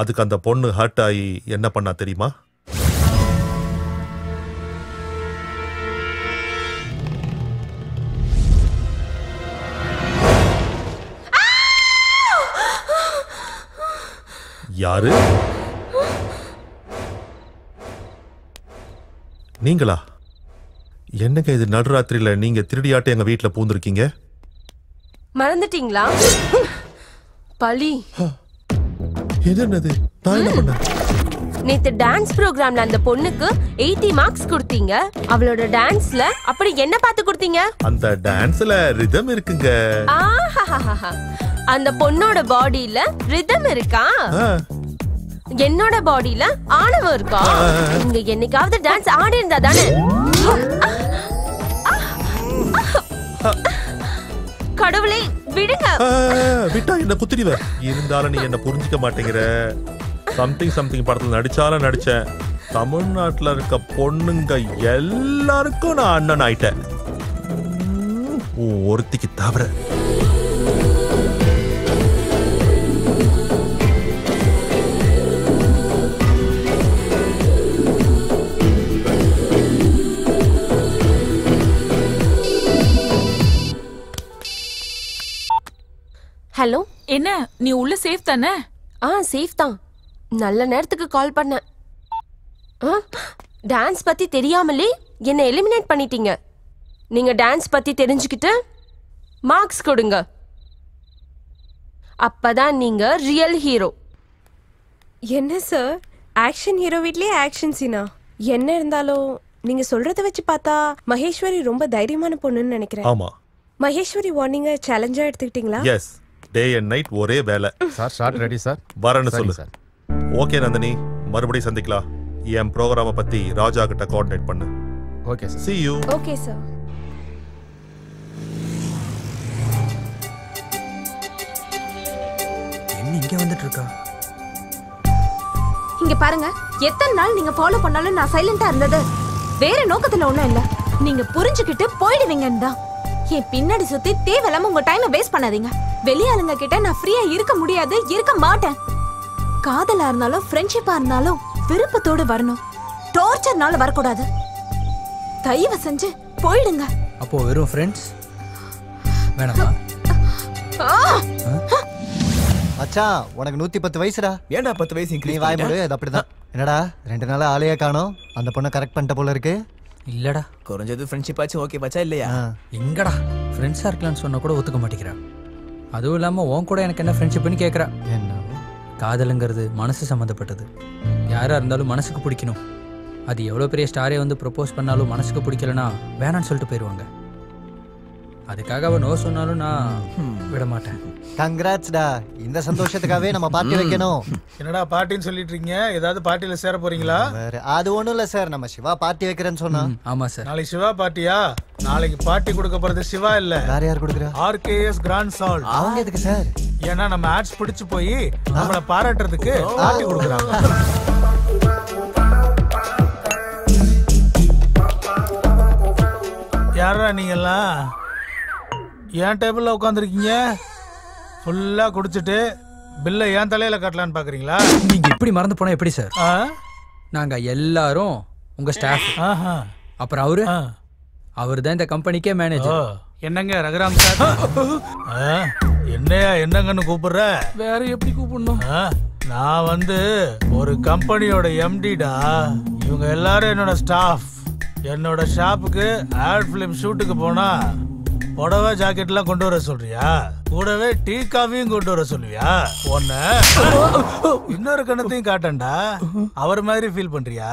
அதுக்கு அந்த பொண்ணு ஹர்ட் ஆகி என்ன பண்ணா தெரியுமா? யாரு? நீங்களா? என்னங்க இது நடுராத்திரியில நீங்க திருடியாட்ட எங்க வீட்டுல பூந்திருக்கீங்க? மறந்துட்டீங்களா? பலி. என்னது? நான் என்ன பண்ணேன்? நேத்து டான்ஸ் ப்ரோக்ராம்ல அந்த பொண்ணுக்கு 80 மார்க்ஸ் கொடுத்தீங்க. அவளோட டான்ஸ்ல அப்படி என்ன பார்த்து கொடுத்தீங்க? அந்த டான்ஸ்ல ரிதம் இருக்குங்க. ஆஹாஹாஹா. அந்த பொண்ணோட பாடியில ரிதம் இருக்கா? என்னோட பாடியில ஆணவம் இருக்கா? நீங்க என்னைக்காவது டான்ஸ் ஆடி இருந்தா தானே? கடவுளே விடுங்க. விட்டா என்ன குத்திடுவ. இருந்தாலும் நீ என்ன புரிஞ்சுக்க மாட்டேங்கிற. சம்திங் படத்துல நடிச்சாலும் நடிச்சேன். தமிழ்நாட்டுல இருக்க பொண்ணுங்க எல்லாருக்கும் நான் அண்ணன் ஆயிட்டேன், ஒருத்திக்கு தவிர. ஹலோ, என்ன நீ உள்ள சேஃப் தானே? சேஃப் தான். நல்ல நேரத்துக்கு கால் பண்ணேன். டான்ஸ் பத்தி தெரியாமலே என்ன எலிமினேட் பண்ணிட்டீங்க. நீங்க டான்ஸ் பத்தி தெரிஞ்சுக்கிட்டு மார்க்ஸ் கொடுங்க. அப்பதான் நீங்க ரியல் ஹீரோ. என்ன சார், ஆக்ஷன் ஹீரோ வீட்லயே ஆக்ஷன் சீனா? என்ன இருந்தாலும் நீங்க சொல்றத வச்சு பார்த்தா மகேஸ்வரி ரொம்ப தைரியமான பொண்ணுன்னு நினைக்கிறேன். ஆமா. மகேஸ்வரி வார்னிங்க சேலஞ்சா எடுத்துக்கிட்டீங்களா? எஸ், டே அண்ட் நைட் ஒரே வேலை. Sir shot ready sir. வரேன்னு சொல்லு சார். ஓகே நந்தினி, மறுபடியும் சந்திக்கலாம். என் ப்ரோக்ராமை பத்தி ராஜா கிட்ட கோஆர்டினேட் பண்ணு. Okay sir. See you. Okay sir. என்ன இங்க வந்துட்டு இருக்கா? இங்க பாருங்க, எத்தனை நாள் நீங்க ஃபாலோ பண்ணாலும் நான் சைலண்டா இருந்தது வேற நோக்கத்துல ஒண்ணும் இல்ல. நீங்க புரிஞ்சுக்கிட்டு போயிடுவீங்கன்னு தான். என் பின்னாடி சுத்தி தேவையில்லாம உங்க டைமை வேஸ்ட் பண்ணாதீங்க. வெளியாளுங்க கிட்ட நான் ஃப்ரீயா இருக்க முடியாது, இருக்க மாட்டேன். காதலா இருந்தாலும் ஃப்ரெண்ட்ஷிப்பா இருந்தாலும் விருப்பத்தோடு வரணும், டார்ச்சர்னால வரக்கூடாது. தயவு செஞ்சு போயிடுங்க. அப்போ வெறும் ஃப்ரெண்ட்ஸ் வேணாமா? மச்சான், உனக்கு 110 வயசுடா. ஏன்டா 10 வயசு நீ இன்க்ரீஸ் வாய் மூடு. அது அப்படிதான். என்னடா 2 நாளா ஆளையே காணோம்? அந்த பொண்ணை கரெக்ட் பண்ணிட்ட போல இருக்கு. இல்லடா, குறைஞ்சது ஃப்ரெண்ட்ஷிப் ஆச்சு ஓகே பச்சா இல்லையா? எங்கடா ஃப்ரெண்ட்ஸா இருக்கலாம்னு சொன்னா கூட ஒத்துக்க மாட்டேங்கிறா. அதுவும் இல்லாம உன் கூட எனக்கு என்ன ஃப்ரெண்ட்ஷிப்னு கேட்குறா. என்ன காதலுங்கிறது மனசு சம்மந்தப்பட்டது. யாரா இருந்தாலும் மனசுக்கு பிடிக்கணும். அது எவ்வளோ பெரிய ஸ்டாரே வந்து ப்ரப்போஸ் பண்ணாலும் மனசுக்கு பிடிக்கலனா வேணான்னு சொல்லிட்டு போயிடுவாங்க. அதுக்காக அவ நோ சொன்னாலும் நான் விட மாட்டேன். கங்க்ராட்ஸ்டா. இந்த சந்தோஷத்துக்காகவே நம்ம பார்ட்டி வைக்கணும். என்னடா பார்ட்டின்னு சொல்லிட்டு இருக்கீங்க? ஏதாவது பார்ட்டில சேர போறீங்களா? வேற அது ஒண்ணும் இல்ல சார், நம்ம சிவா பார்ட்டி வைக்கிறேன்னு சொன்னா. ஆமா சார். நாளைக்கு சிவா பார்ட்டியா? நாளைக்கு பார்ட்டி கொடுக்க போறது சிவா இல்ல, வேற யார் கொடுக்குறா? RKS grand salt. அவங்க எதுக்கு சார்? ஏன்னா நம்ம ஆட்ஸ் பிடிச்சு போய் நம்மள பாராட்டுறதுக்கு பார்ட்டி கொடுக்குறாங்க. யாரா நீங்க எல்லாம் ஏன் டேபிள்ல உட்காந்துருக்கீங்க? ஃபுல்லா குடிச்சிட்டு பில்லை ஏன் தலையில கட்டலான்னு பாக்குறீங்களா? நீங்க இப்படி மறந்து போனா எப்படி சார்? நாங்க எல்லாரும் உங்க ஸ்டாஃப். அப்புறம் அவரு தான் இந்த கம்பெனிக்கே மேனேஜர். என்னங்க ரகுராம் சார்? என்னங்கன்னு கூப்பிடுற? வேற எப்படி கூப்பிடணும்? நான் ஒரு கம்பெனியோட MDடா. இவங்க எல்லாரும் என்னோட ஸ்டாஃப். என்னோட ஷாப்புக்கு ஆட் ஃபிலிம் ஷூட்டுக்கு போனா புடவை ஜாக்கெட்லாம் கொண்டு வர சொல்றியா? கூடவே டீ காஃபியும் கொண்டு வர சொல்லுவியா? ஒன்ன இன்னொரு கணத்தையும் காட்டண்டா. அவர் மாதிரி ஃபீல் பண்றியா?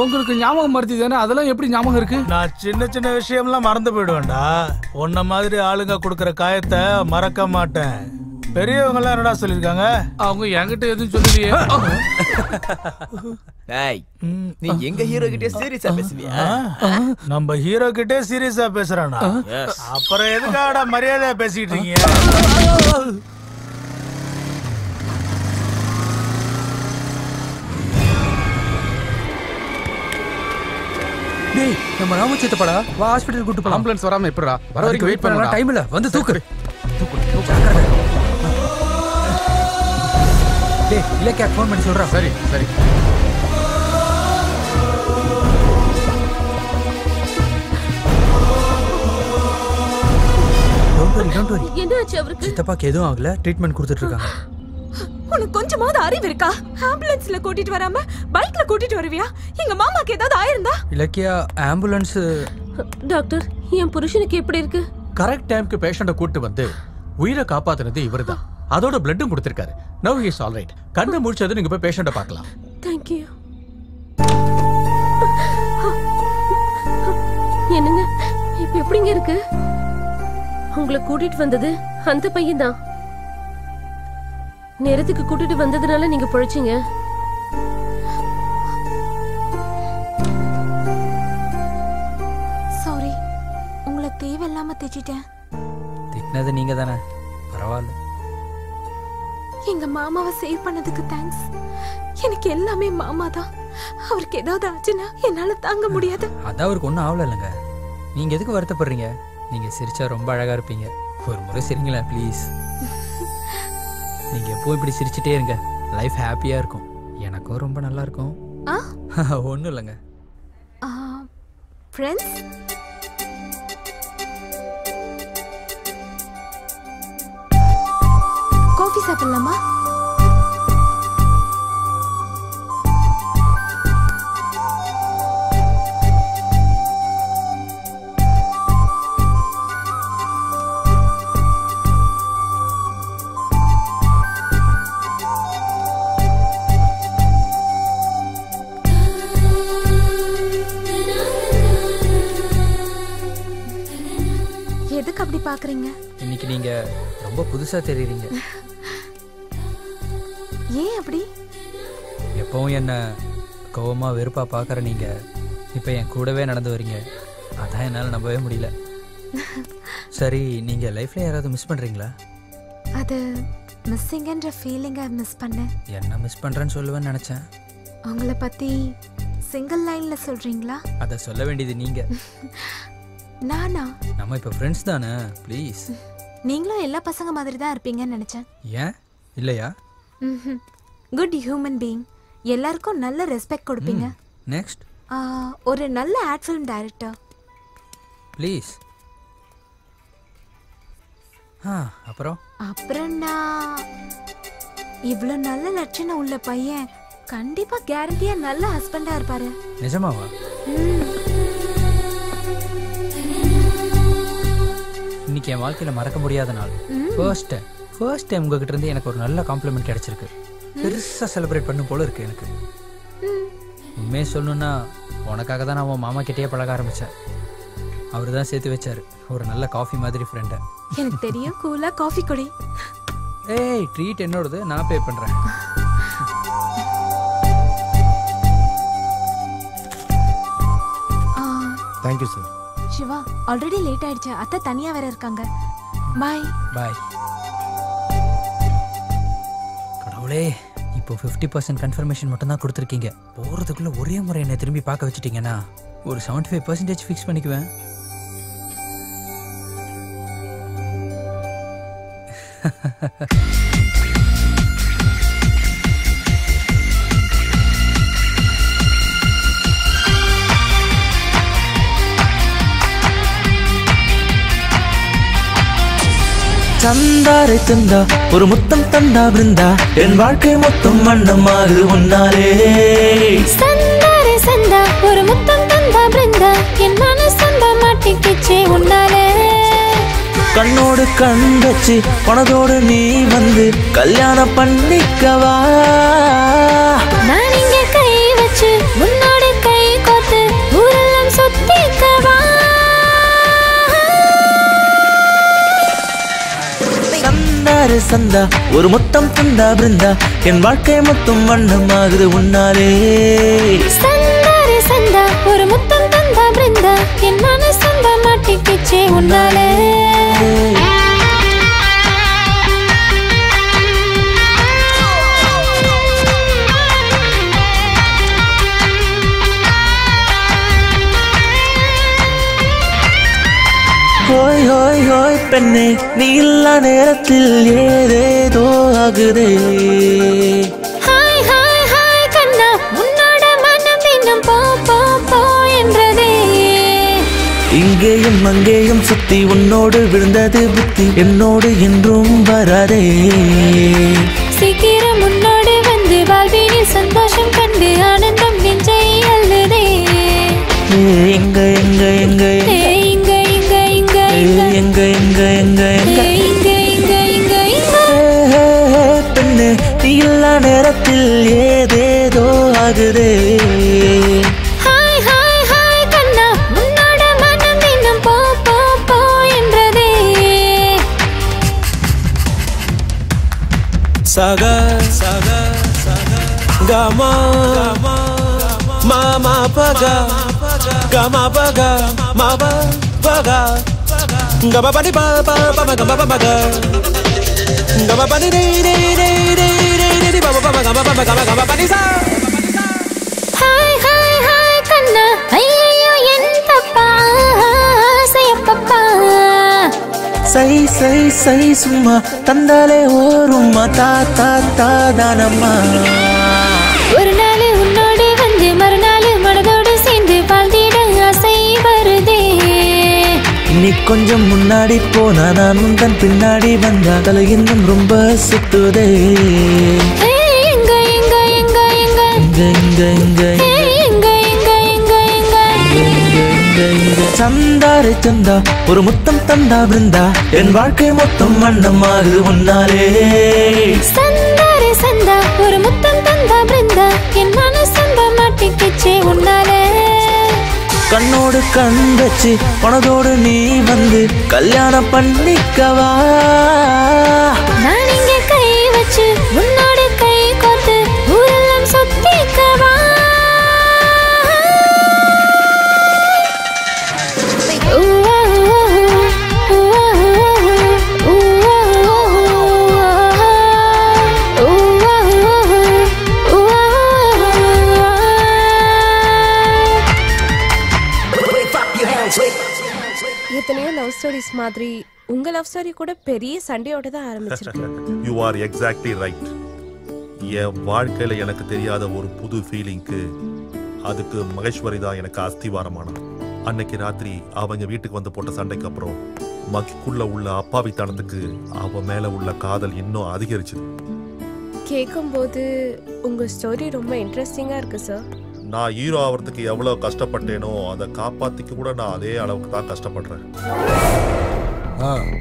உங்களுக்கு ஞாபகம் மறதி தானே, அதெல்லாம் எப்படி ஞாபகம் இருக்கு? நான் சின்ன சின்ன விஷயம்லாம் மறந்து போயிடுவேன்டா. உன்ன மாதிரி ஆளுங்க கொடுக்கற காயத்தை மறக்க மாட்டேன். பெரியவங்க எல்லாம் என்னடா சொல்லிருக்காங்க? அவங்க என்கிட்ட எதுவும் சொல்லலையே. டேய், நீ எங்க ஹீரோ கிட்ட சீரியஸா பேசுவியா? நம்ம ஹீரோ கிட்ட சீரியஸா பேசுறானா? அப்புறம் எதுக்காடா மரியாதையா பேசிட்டு இருக்கீங்க? டேய், நம்ம ராமச்சேத்தப்படா வா ஹாஸ்பிடல் கூட்டி போலாம். ஆம்புலன்ஸ் வராம எப்படிடா? வர வரைக்கும் வெயிட் பண்ணலாம். டைம் இல்ல, வந்து தூக்கு. டேய், இலக்கியா ஃபோன் பண்ணி சொல்றா. சரி சரி. Don't worry. என்னாச்சு அவருக்கு? சித்தப்பாக்கு எதுவும் ஆகல, ட்ரீட்மெண்ட் கொடுத்துட்டு இருக்காங்க. உனக்கு கொஞ்சமாவது அறிவு இருக்கா? ஆம்புலன்ஸ்ல கூட்டிட்டு வராம பைக்ல கூட்டிட்டு வருவியா? எங்க மாமாக்கு ஏதாவது ஆயிருந்தா? இலக்கியா, ஆம்புலன்ஸ். டாக்டர், என் புருஷனுக்கு எப்படி இருக்கு? கரெக்ட் டைம்க்கு பேஷண்ட கூட்டி வந்து உயிரை காப்பாத்துனது இவர்தான். அதோட பிளட்டும் கொடுத்திருக்காரு. நவ ஹி இஸ் ஆல் ரைட். கண்ணை முடிச்சது நீங்க போய் பேஷண்ட பார்க்கலாம். Thank you. என்னங்க இப்ப எப்படிங்க இருக்கு? உங்களை கூட்டிட்டு வந்தது அந்த பையன் தான். நேரத்துக்கு கூட்டிட்டு வந்ததுனால நீங்க பொழைச்சீங்க. சாரி, உங்களை தேவையில்லாம திட்டிட்டேன். திட்டினது நீங்க தானே, பரவாயில்ல. எங்க மாமாவை சேவ் பண்ணதுக்கு தேங்க்ஸ். எனக்கு எல்லாமே மாமா தான். அவருக்கு ஏதாவது ஆச்சுன்னா என்னால தாங்க முடியாது. அதான் அவருக்கு ஒன்றும் ஆகல இல்லைங்க. நீங்க எதுக்கு வருத்தப்படுறீங்க? நீங்க சிரிச்சா ரொம்ப அழகா இருப்பீங்க. ஒரு முறை சிரிங்களேன் ப்ளீஸ். நீங்க எப்பவும் இப்படி சிரிச்சுட்டே இருங்க, லைஃப் ஹாப்பியா இருக்கும். எனக்கும் ரொம்ப நல்லா இருக்கும். ஒன்றும் இல்லைங்க. ஃப்ரெண்ட்ஸ், காஃபி சாப்பிடலாமா? எதுக்கு அப்படி பாக்குறீங்க? இன்னைக்கு நீங்க ரொம்ப புதுசா தெரியுறீங்க. ஏன் அப்படி? எப்பவும் என்ன கோவமா வெறுப்பா பார்க்குற நீங்க இப்போ என் கூடவே நடந்து வரீங்க. அதான் என்னால் நம்பவே முடியல. சரி, நீங்க லைஃப்ல யாராவது மிஸ் பண்றீங்களா? அது மிஸ்ஸிங்கன்ற ஃபீலிங்கை மிஸ் பண்ணேன். என்ன மிஸ் பண்றேன்னு சொல்லுவேன்னு நினைச்சேன். உங்களை பத்தி சிங்கிள் லைன்ல சொல்றீங்களா? அதை சொல்ல வேண்டியது நீங்க. நானா? நம்ம இப்போ ஃப்ரெண்ட்ஸ் தானே, ப்ளீஸ். நீங்களும் எல்லா பசங்க மாதிரி தான் இருப்பீங்கன்னு நினைச்சேன். ஏன் இல்லையா? Good human being. எல்லாருக்கும் நல்ல ரெஸ்பெக்ட் கொடுப்பீங்க. நெக்ஸ்ட், ஒரு நல்ல ஆட் ஃபிலிம் டைரக்டர். ப்ளீஸ். அப்புறம் நான் இவ்வளோ நல்ல லட்சணம் உள்ள பையன் கண்டிப்பா கேரண்டியா நல்ல ஹஸ்பண்டா இருப்பாரு. நிஜமாவா? இன்னைக்கு என் வாழ்க்கையில மறக்க முடியாத நாள். ஃபர்ஸ்ட் டைம் உங்ககிட்ட இருந்து எனக்கு ஒரு நல்ல காம்ப்ளிமெண்ட் கிடைச்சிருக்கு. பெருசா செலிப்ரேட் பண்ணும் போல இருக்கு எனக்கு. உண்மையை சொல்லணும்னா உனக்காக தான் நான் உன் மாமா கிட்டேயே பழக ஆரம்பிச்சேன். அவர் தான் சேர்த்து வச்சாரு ஒரு நல்ல காஃபி மாதிரி ஃப்ரெண்டை. எனக்கு தெரியும், கூலா காஃபி குடி. ஏய், ட்ரீட் என்னோடது, நான் பே பண்றேன். Thank you sir. Shiva, already late ஆயிடுச்சு. அத்தை தனியா வேற இருக்காங்க. பாய். பாய். கடவுளே, இப்போ 50% கன்ஃபர்மேஷன் மட்டும் தான் கொடுத்துருக்கீங்க. போறதுக்குள்ள ஒரே முறை என்னை திரும்பி பார்க்க வச்சுட்டீங்கன்னா ஒரு 75% ஃபிக்ஸ் பண்ணிக்குவேன். சந்தாரை தந்தா ஒரு முத்தம் தந்தா பிருந்தா, என் வாழ்க்கை மொத்தம் வண்ணமாறு உன்னாலே. சந்தாரை சந்தா ஒரு முத்தம் தந்தா பிருந்தா, என் மனசந்த மாட்டிக்கிச்சே உன்னாலே. கண்ணோடு கண் வச்சு பணத்தோடு நீ வந்து கல்யாணம் பண்ணிக்கவா. நான் இங்க கை வச்சு உன்னோட கை கோத்து ஊரெல்லாம் சுத்திக்கவா. சந்தா ஒரு மொத்தம் தந்தா பிருந்தா என் வாழ்க்கை மொத்தம் வண்ணமாகுது உன்னாலே சந்தாரே சந்தா ஒரு முத்தம் தந்தா பிருந்தா என் மனசந்த மாட்டிக்கிச்சே உன்னாலே ஹோய் ஹோய் ஹோய் பெண்ணே நீ இல்லா நேரத்தில் ஏதேதோ ஆகுதே ஹாய் ஹாய் ஹாய் கண்ணா உன்னோட மனம் இன்னும் போ போ போ என்றதே இங்கேயும் அங்கேயும் சுத்தி உன்னோடு விழுந்தது புத்தி என்னோடு என்றும் வராதே சீக்கிரம் உன்னோடு வந்து வாழ்வினில் சந்தோஷம் கண்டு ஆனந்தம் நெஞ்சை அள்ளுதே எங்க எங்க எங்க பெண்ணே நீ இல்லா நேரத்தில் ஏதேதோ ஆகுதே ஹாய் ஹாய் ஹாய் கண்ணா உன்னோட மனம் இன்னும் போ போ போ என்றதே சகா சகா கமா மாமா பகா கமா பகா மாமா பகா gama bani ba ba ba ba gama ba ba ga gama bani re re re re re re ba ba ba gama ba ba gama bani sa hi hi hi கண்ணா ஐயோ என் தப்பா செய்யப்பப்பா சை சை சை சும்மா தந்தாலே ஓரும்மா தா தா தா தானம்மா ஒரு நாள் உன்னோடு வந்து மறுநாள் மனதோடு சேர்ந்து வாழ்ந்திட ஆசை வருதே நீ கொஞ்சம் முன்னாடி போனா நான் உந்தன் பின்னாடி வந்தா தலை இன்னும் ரொம்ப சுத்துதே எங்க எங்க எங்க எங்க எங்க எங்க எங்க எங்க எங்க எங்க சந்தாரே சந்தா ஒரு முத்தம் தந்தா பிருந்தா என் வாழ்க்கை மொத்தம் வண்ணமாகுது உன்னாலே சந்தாரே சந்தா ஒரு முத்தம் தந்தா பிருந்தா என் மனசந்த மாட்டிக்கிச்சே உன்னாலே கண்ணோடு கண் வச்சு மனதோடு நீ வந்து கல்யாணம் பண்ணிக்கவா நான் இங்கே கை வச்சு உன்னோடு கை கோர்த்து ஊரெல்லாம் சுத்திக்கவா எத்தனையோ லவ் ஸ்டோரிஸ் மாதிரி உங்க லவ் ஸ்டோரி கூட பெரிய சண்டையோட தான் ஆரம்பிச்சிருக்கு. You are exactly right. என் வாழ்க்கையில எனக்கு தெரியாத ஒரு புது ஃபீலிங்க்கு அதுக்கு மகேஸ்வரி தான் எனக்கு அஸ்திவாரமானா. அன்னைக்கு ராத்திரி அவங்க வீட்டுக்கு வந்து போட்ட சண்டைக்கு அப்புறம் மகிக்குள்ள உள்ள அப்பாவித்தனத்துக்கு அவ மேல உள்ள காதல் இன்னும் அதிகரிச்சுது. கேட்கும்போது உங்க ஸ்டோரி ரொம்ப இன்ட்ரெஸ்டிங்கா இருக்கு சார். நான் ஹீரோ ஆகிறதுக்கு எவ்வளவு கஷ்டப்பட்டேனோ அதை காப்பாத்திக்க கூட நான் அதே அளவுக்கு தான் கஷ்டப்படுறேன்.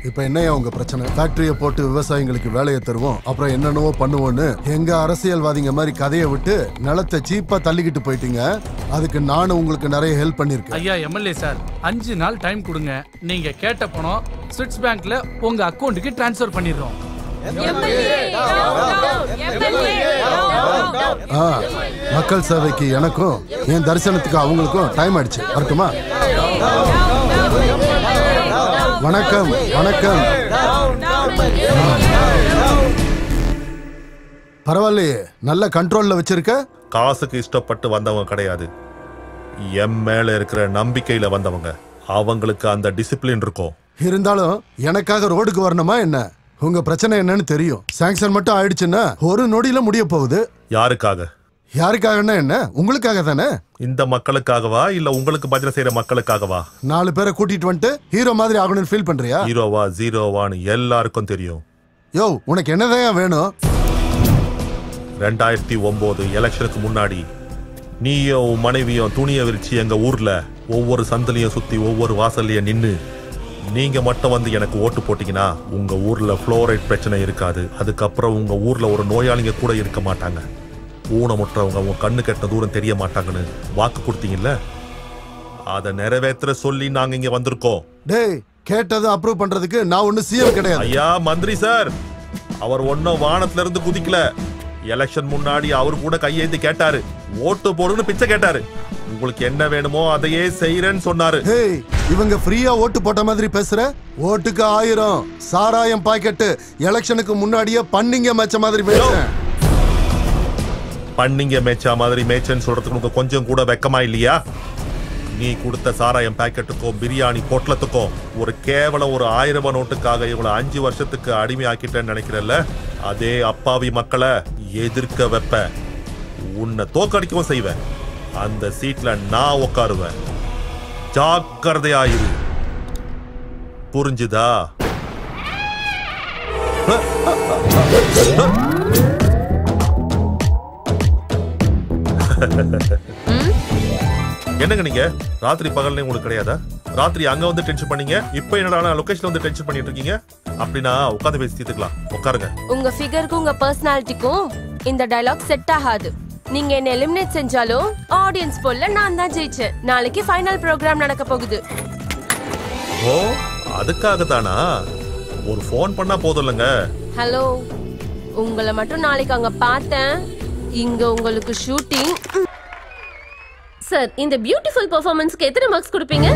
இப்ப என்னையா உங்க பிரச்சனை? ஃபேக்டரியை போட்டு விவசாயிகளுக்கு வேலையை தருவோம், அப்புறம் என்னென்னவோ பண்ணுவோன்னு எங்க அரசியல்வாதிங்க மாதிரி கதையை விட்டு நிலத்தை சீப்பா தள்ளிக்கிட்டு போயிட்டீங்க. அதுக்கு நானும் உங்களுக்கு நிறைய ஹெல்ப் பண்ணிருக்கேன். ஐயா எம்எல்ஏ சார், 5 நாள் டைம் கொடுங்க. நீங்க கேட்ட பணம் ஸ்விட்ச் பேங்க்ல உங்க அக்கவுண்ட்டுக்கு டிரான்ஸ்ஃபர் பண்ணிடுறோம். மக்கள் சேவைக்கு எனக்கும் என் தரிசனத்துக்கு அவங்களுக்கும் டைம் ஆயிடுச்சு. வரட்டுமா? வணக்கம் வணக்கம். பரவாயில்லையே, நல்ல கண்ட்ரோல்ல வச்சிருக்க. காசுக்கு இஷ்டப்பட்டு வந்தவங்க கிடையாது, என் மேல இருக்கிற நம்பிக்கையில வந்தவங்க. அவங்களுக்கு அந்த டிசிப்ளின் இருக்கும். இருந்தாலும் எனக்காக ரோடுக்கு வரணுமா என்ன? உங்க பிரச்சனை என்னன்னு தெரியும். சாங்ஷன் மட்டும் ஆயிடுச்சுன்னா ஒரு நொடியில முடிய போகுது. யாருக்காக? யாருக்காகன்னா என்ன? உங்களுக்காக தானே. இந்த மக்களுக்காகவா இல்ல உங்களுக்கு பஜனை செய்யற மக்களுக்காகவா? 4 பேரை கூட்டிட்டு வந்துட்டு ஹீரோ மாதிரி ஆகணும்னு ஃபீல் பண்றியா? ஹீரோவா ஜீரோவான்னு எல்லாருக்கும் தெரியும். யோ, உனக்கு என்னதான் வேணும்? 2009 எலெக்ஷனுக்கு முன்னாடி நீயும் உன் மனைவியும் துணியை விரிச்சு எங்க ஊர்ல ஒவ்வொரு சந்தலையும் சுத்தி ஒவ்வொரு வாசல்லையும் நின்னு நீங்க மட்டும் வந்து எனக்கு ஓட்டு போட்டீங்கன்னா உங்க ஊர்ல புளோரைட் பிரச்சனை இருக்காது. அதுக்கப்புறம் உங்க ஊர்ல ஒரு நோயாளிங்க கூட இருக்க மாட்டாங்க. ஊனமுற்றவங்க உங்க கண்ணு கெட்ட தூரம் தெரிய மாட்டாங்கன்னு வாக்கு கொடுத்தீங்கல்ல, அதை நிறைவேற்ற சொல்லி நாங்க இங்க வந்திருக்கோம். டேய், கேட்டதை அப்ரூவ் பண்றதுக்கு நான் ஒண்ணு சிஎம் கிடையாது. ஐயா மந்திரி சார், அவர் ஒன்னும் வானத்துல இருந்து குதிக்கல. எலெக்ஷன் முன்னாடி அவரு கூட கையேந்தி கேட்டாரு, ஓட்டு போடுன்னு பிச்சை கேட்டாரு. உங்களுக்கு என்ன வேணுமோ அதையே செய்யறேன்னு சொன்னாரு. இவங்க ஃப்ரீயா ஓட்டு போட்ட மாதிரி பேசுற. ஓட்டுக்கு 1000 சாராயம் பாக்கெட்டு எலெக்ஷனுக்கு முன்னாடியே பண்ணிங்க மேட்ச மாதிரி பேசுறேன். பண்ணிங்க மேய்ச்சா மாதிரி மேய்ச்சன்னு சொல்றதுக்கு உங்களுக்கு கொஞ்சம் கூட வெக்கமா இல்லையா? நீ கொடுத்த சாராயம் பாக்கெட்டுக்கும் பிரியாணி பொட்டலத்துக்கும் ஒரு கேவலம் ஒரு 1000 நோட்டுக்காக இவங்களை 5 வருஷத்துக்கு அடிமை ஆக்கிட்டேன்னு நினைக்கிறல்ல? அதே அப்பாவி மக்களை எதிர்க்க வைப்ப, உன்னை தோக்கடிக்கவும் செய்வேன். அந்த சீட்ல நான் உட்காருவேன். ஜாக்கிரதையாயிரு. புரிஞ்சுதா? என்னங்க நீங்க ராத்திரி பகல்ல உங்களுக்கு கிடையாதா? ராத்திரி அங்க வந்து டென்ஷன் பண்ணீங்க, இப்போ என்னடா லொகேஷன்ல வந்து டென்ஷன் பண்ணிட்டு இருக்கீங்க? அப்படின்னா உட்கார்ந்து பேசி தீர்த்துக்கலாம். உட்காருங்க. உங்க ஃபிகருக்கும் உங்க பர்சனாலிட்டிக்கும் இந்த டயலாக் செட் ஆகாது. நீங்க என்ன எலிமினேட் செஞ்சாலும் ஆடியன்ஸ் போல்ல நான் தான் ஜெயிச்சேன். நாளைக்கு ஃபைனல் ப்ரோகிராம் நடக்க போகுது. ஓ, அதுக்காக தானா? ஒரு ஃபோன் பண்ணா போதும்லங்க. ஹலோ, உங்களை மட்டும் நாளைக்கு அங்க பார்த்தேன். இங்க உங்களுக்கு ஷூட்டிங். சார், இந்த பியூட்டிஃபுல் பெர்ஃபார்மன்ஸ்க்கு எத்தனை மார்க்ஸ் கொடுப்பீங்க?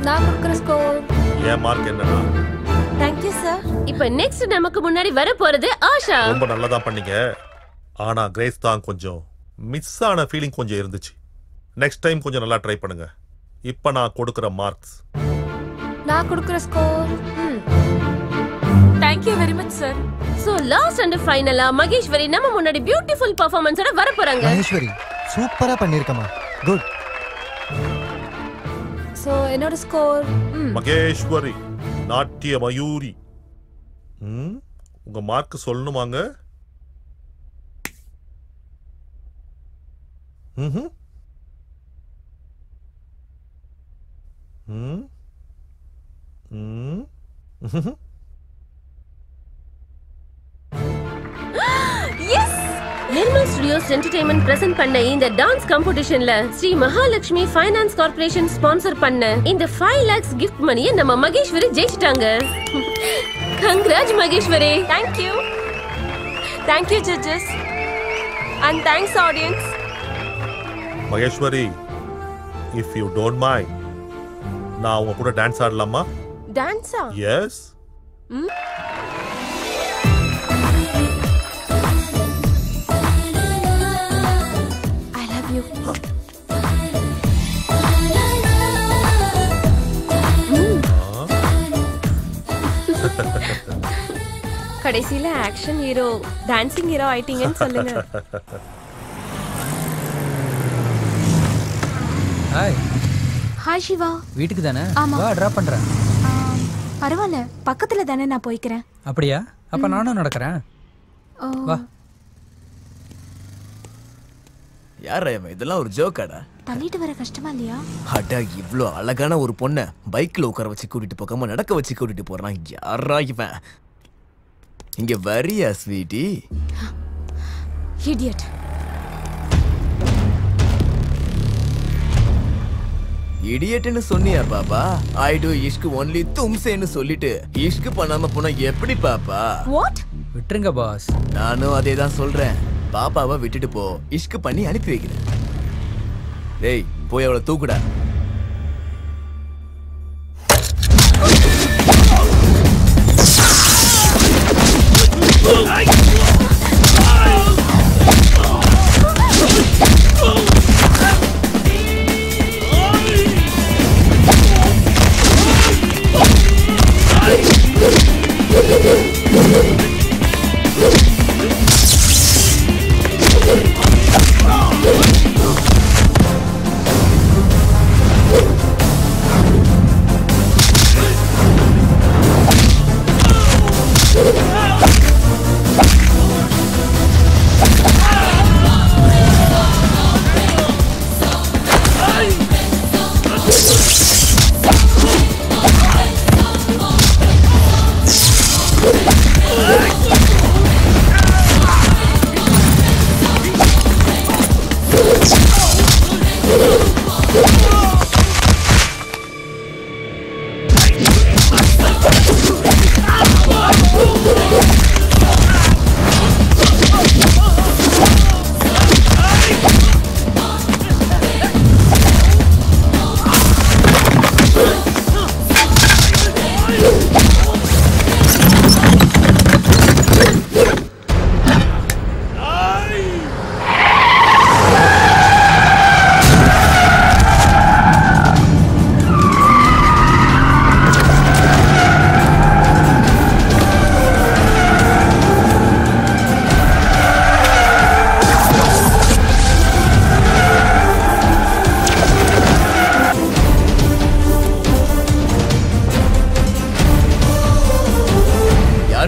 நான் கொடுக்குற ஸ்கோர். ஏன் மார்க் என்னன்னா? Thank you sir. இப்போ நெக்ஸ்ட் நமக்கு முன்னாடி வர போறது ஆஷா. ரொம்ப நல்லதா பண்ணீங்க. ஆனா கிரேஸ் தான் கொஞ்சம் மிஸ் ஆன ஃபீலிங் கொஞ்சம் இருந்துச்சு. நெக்ஸ்ட் டைம் கொஞ்சம் நல்லா ட்ரை பண்ணுங்க. இப்போ நான் கொடுக்கிற மார்க்ஸ். நான் கொடுக்குற score. Thank you very much sir. So last and final Maheswari நம்ம முன்னாடி பியூட்டிஃபுல் பெர்ஃபார்மன்ஸோட வர போறாங்க. மகேஸ்வரி சூப்பரா பண்ணிருக்கமா. குட். சோ என்னோட ஸ்கோர் மகேஸ்வரி நாட்டிய மயூரி. உங்க மார்க் சொல்லணுமாங்க? நிர்மல் ஸ்டுடியோஸ் என்டர்டெயின்மெண்ட் பிரசன்ட் பண்ண இந்த டான்ஸ் காம்படிஷன்ல Sri Mahalakshmi finance corporation sponsor பண்ண இந்த 5 lakhs gift மணியை நம்ம மகேஸ்வரி ஜெயிச்சிட்டாங்க. Congrats Maheswari. Thank you. Thank you judges. And thanks audience. Maheswari, if you don't mind, நான் உங்க கூட டான்ஸ் ஆடலாமா? டான்ஸா? Yes. கடைசில ஆக்ஷன் ஹீரோ டான்சிங் ஹீரோ ஆயிட்டீங்கன்னு சொல்லுங்க. ஹாய். ஹாய் சிவா. வீட்டுக்கு தானே? ஆமா. வா டிராப் பண்றேன். பரவாயில்ல, பக்கத்துல தானே நான் போய்க்கிறேன். அப்படியா? அப்ப நானும் நடக்கிறேன். வா. யாரா இதெல்லாம் ஒரு ஜோக்காடா? தள்ளிட்டு வர கஷ்டமா இல்லையா? அடா, இவ்ளோ அழகான ஒரு பொண்ணை பைக்ல உட்கார வச்சு கூட்டிட்டு போகாம நடக்க வச்சு கூட்டிட்டு போறான். யாரா இவன்? இங்க வரியா ஸ்வீட்டி? இடியட். இடியட்னு சொன்னியா பாப்பா? ஐ டு இஷ்க் ஒன்லி தும்சேன்னு சொல்லிட்டு இஷ்க் பண்ணாம போனா எப்படி பாப்பா? வாட்? விட்டுருங்க பாஸ். நானும் அதே தான் சொல்றேன். பாப்பாவை விட்டுட்டு போ, இஷ்க் பண்ணி அனுப்பி வைக்கிறேன். டேய், போய் அவளை தூக்குடா.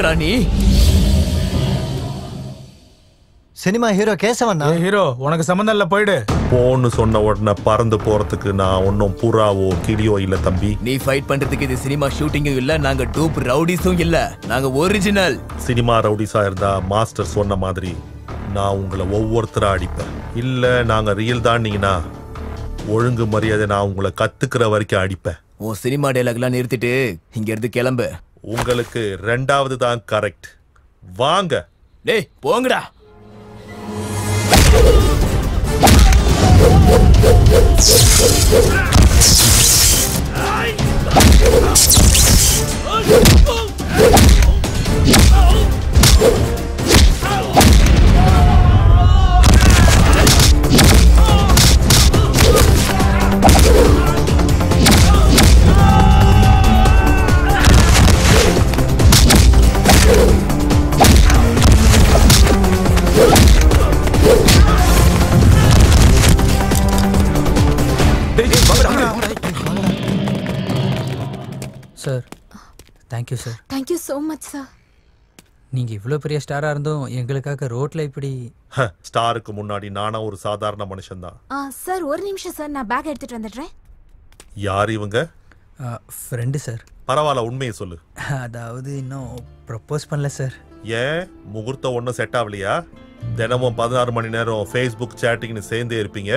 யாரா நீ? Cinema hero Kesavan. ஹீரோ உனக்கு சம்பந்தம் இல்ல, போயிடு. போன்னு சொன்ன உடனே பறந்து போறதுக்கு நான் ஒன்னும் புறாவோ கிளியோ இல்ல தம்பி. நீ ஃபைட் பண்றதுக்கு இது சினிமா ஷூட்டிங்கும் இல்ல, நாங்க டூப் ரவுடிஸும் இல்ல, நாங்க ஒரிஜினல். சினிமா ரவுடிஸா இருந்தா மாஸ்டர் சொன்ன மாதிரி நான் உங்களை ஒவ்வொருத்தரா அடிப்பேன். இல்ல நாங்க ரியல் தான்னீங்கன்னா ஒழுங்கு மரியாதை நான் உங்களை கத்துக்கிற வரைக்கும் அடிப்பேன். உன் சினிமா டைலாக்லாம் நிறுத்திட்டு இங்க இருந்து கிளம்பு. உங்களுக்கு 2வது தான் கரெக்ட். வாங்க. டேய் போங்கடா. Sir, thank you sir. Thank you so much sir. நீங்கள் இவ்வளோ பெரிய ஸ்டாராக இருந்தும் எங்களுக்காக ரோட்டில் இப்படி. ஸ்டாருக்கு முன்னாடி நானா ஒரு சாதாரண மனுஷன் தான். சார் ஒரு நிமிஷம் சார், நான் பேக் எடுத்துட்டு வந்துடுறேன். யார் இவங்க? Friend sir. பரவாயில்ல, உண்மையை சொல்லு. அதாவது இன்னும் ப்ரப்போஸ் பண்ணல சார். ஏன் முகூர்த்தம் ஒன்றும் செட் ஆகலையா? தினமும் 16 மணி நேரம் ஃபேஸ்புக் சேட்டிங்னு சேர்ந்தே இருப்பீங்க,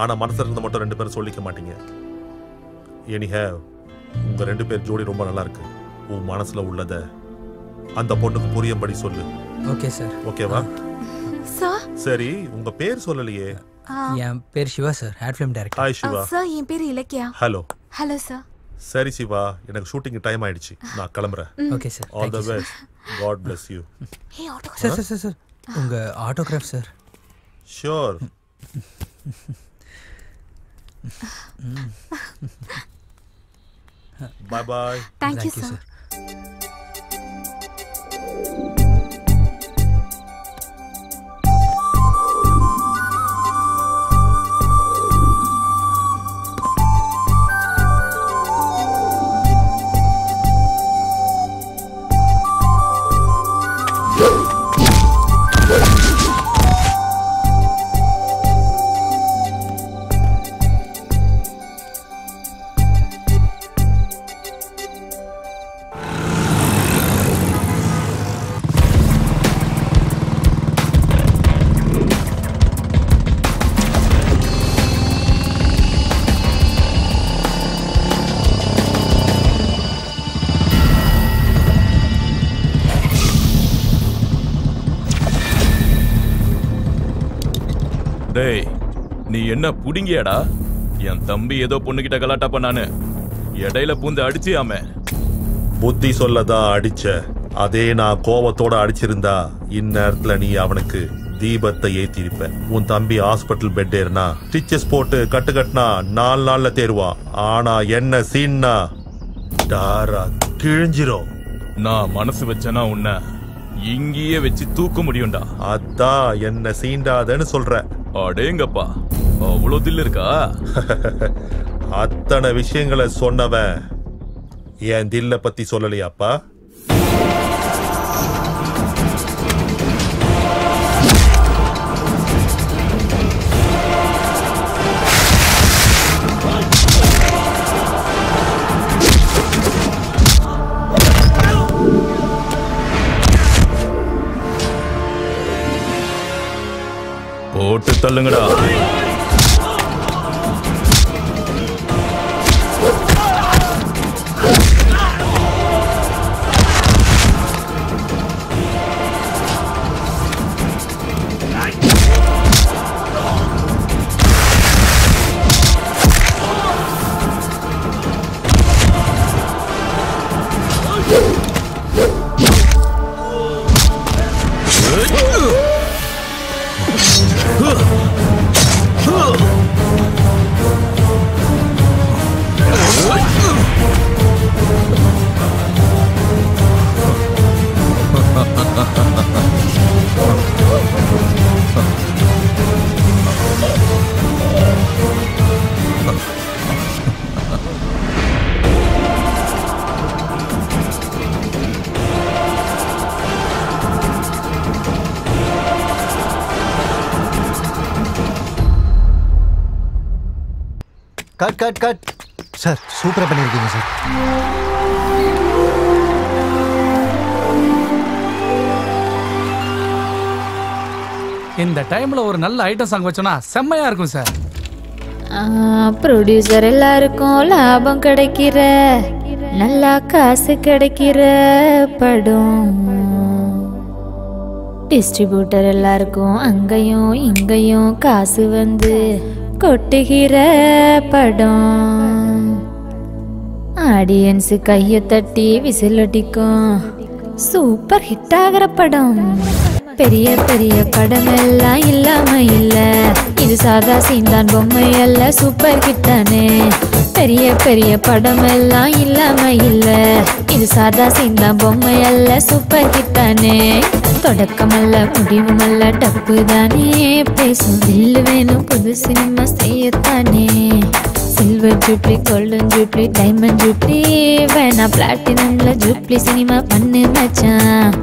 ஆனால் மனசில் இருந்து மட்டும் 2 பேரும் சொல்லிக்க மாட்டீங்க. எனிஹேவ், உங்க 2 பேர் ஜோடி ரொம்ப நல்லா இருக்கு. உன் மனசுல உள்ளத அந்த பொண்ணுக்கு புரியும்படி சொல்லு. Okay sir. ஓகேவா? சார் சரி, உங்க பேர் சொல்லலையே. என் பேர் Siva sir, ad film director. Hi Siva. Sir என் பேர் இலக்கியா. ஹலோ. Hello sir. சரி சிவா, எனக்கு ஷூட்டிங் டைம் ஆயிடுச்சு, நான் கிளம்புறேன். Okay sir. All the best. God bless you. Sir sir sir உங்க autograph sir. Sure. Bye bye. Thank you, sir. டேய், நீ என்ன புடிங்கியாடா? என் தம்பி ஏதோ பொண்ணுகிட்ட கலாட்டா பண்ணானு இடையில பூந்து அடிச்சியாமே. புத்தி சொல்லதான் அடிச்ச. அதே நான் கோவத்தோட அடிச்சிருந்தா இந்நேரத்துல நீ அவனுக்கு தீபத்தை ஏத்திருப்ப. உன் தம்பி ஹாஸ்பிட்டல் பெட் ஏறினா ஸ்டிச்சஸ் போட்டு கட்டுனா 4 நாள்ல தேருவான். ஆனா என்ன சீன்னா டாரா கிழிஞ்சிரும். நான் மனசு வச்சனா உன்னை இங்கேயே வச்சு தூக்க முடியும்டா. அதான் என்ன சீண்டாதன்னு சொல்ற. அடேங்கப்பா, அவ்வளோ தில் இருக்கா? அத்தனை விஷயங்களை சொன்னவன் என் தில்ல பத்தி சொல்லலையாப்பா? போட்டு தள்ளுங்கடா. கட் கட் கட் சார் சூப்பரா பண்ணிருக்கீங்க சார். இந்த டைம்ல ஒரு நல்ல ஐட்டம் சாங் வச்சோம்னா செம்மையா இருக்கும் சார். ப்ரொடியூசர் எல்லாருக்கும் லாபம் கிடைக்கிற நல்லா காசு கிடைக்கிற படம், டிஸ்ட்ரிபியூட்டர் எல்லாருக்கும் அங்கேயும் இங்கேயும் காசு வந்து கொட்டுகிற படம், ஆடியன்ஸ் கையை தட்டி விசில் அடிக்கும் சூப்பர் ஹிட் ஆகிற படம். பெரிய பெரிய படம் எல்லாம் இல்லாம இல்ல, இது சாதா சீந்தான் பொம்மை அல்ல சூப்பர் ஹிட்டானே. பெரிய பெரிய படம் எல்லாம் இல்லாம இல்ல, இது சாதா சீந்தான் பொம்மை அல்ல சூப்பர் ஹிட்டானே. தொடக்கமல்ல முடிவுமல்ல டப்பு தானே, பேசும் வில்லு வேணும் புது சினிமா செய்யத்தானே. Silver jubilee golden jubilee diamond jubilee வேணா பிளாட்டினம்ல ஜூப்ளி சினிமா பண்ணு மச்சான்.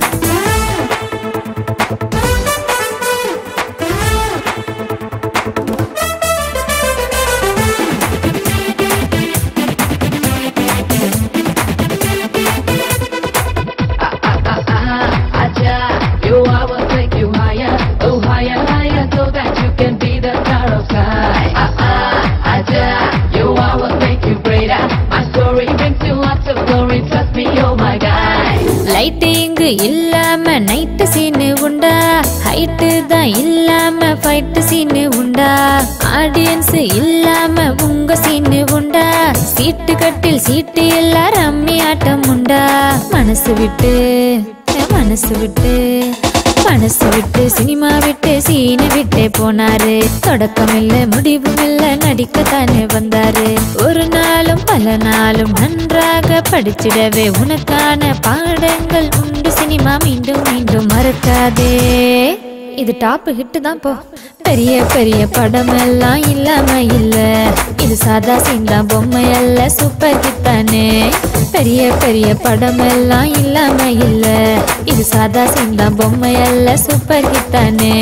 லைட்டிங்கு இல்லாம நைட்டு சீனு உண்டா, ஹைட்டு தான் இல்லாம ஃபைட்டு சீனு உண்டா, ஆடியன்ஸ் இல்லாம உங்க சீனு உண்டா, சீட்டு கட்டில் சீட்டு எல்லாம் ரம்மி ஆட்டம் உண்டா. மனசு விட்டு மனசு விட்டு மனசு விட்டு சினிமா விட்டு சீனை விட்டே போனாரு. தொடக்கம் இல்ல முடிவும் இல்ல நடிக்கத்தானே வந்தாரு. ஒரு நாளும் பல நாளும் நன்றாக படிச்சிடவே உனக்கான பாடங்கள் உண்டு சினிமா மீண்டும் மீண்டும் மறக்காதே. இது டாப் ஹிட் தான் போ. பெரிய பெரிய படம் எல்லாம் இல்லாம இல்ல, இது சாதா சீந்தா பொம்மை அல்ல சூப்பர் ஹிட் தானே. பெரிய பெரிய படம் எல்லாம் இல்லாம இல்ல, இது சாதா சீந்தா பொம்மை அல்ல சூப்பர் ஹிட் தானே.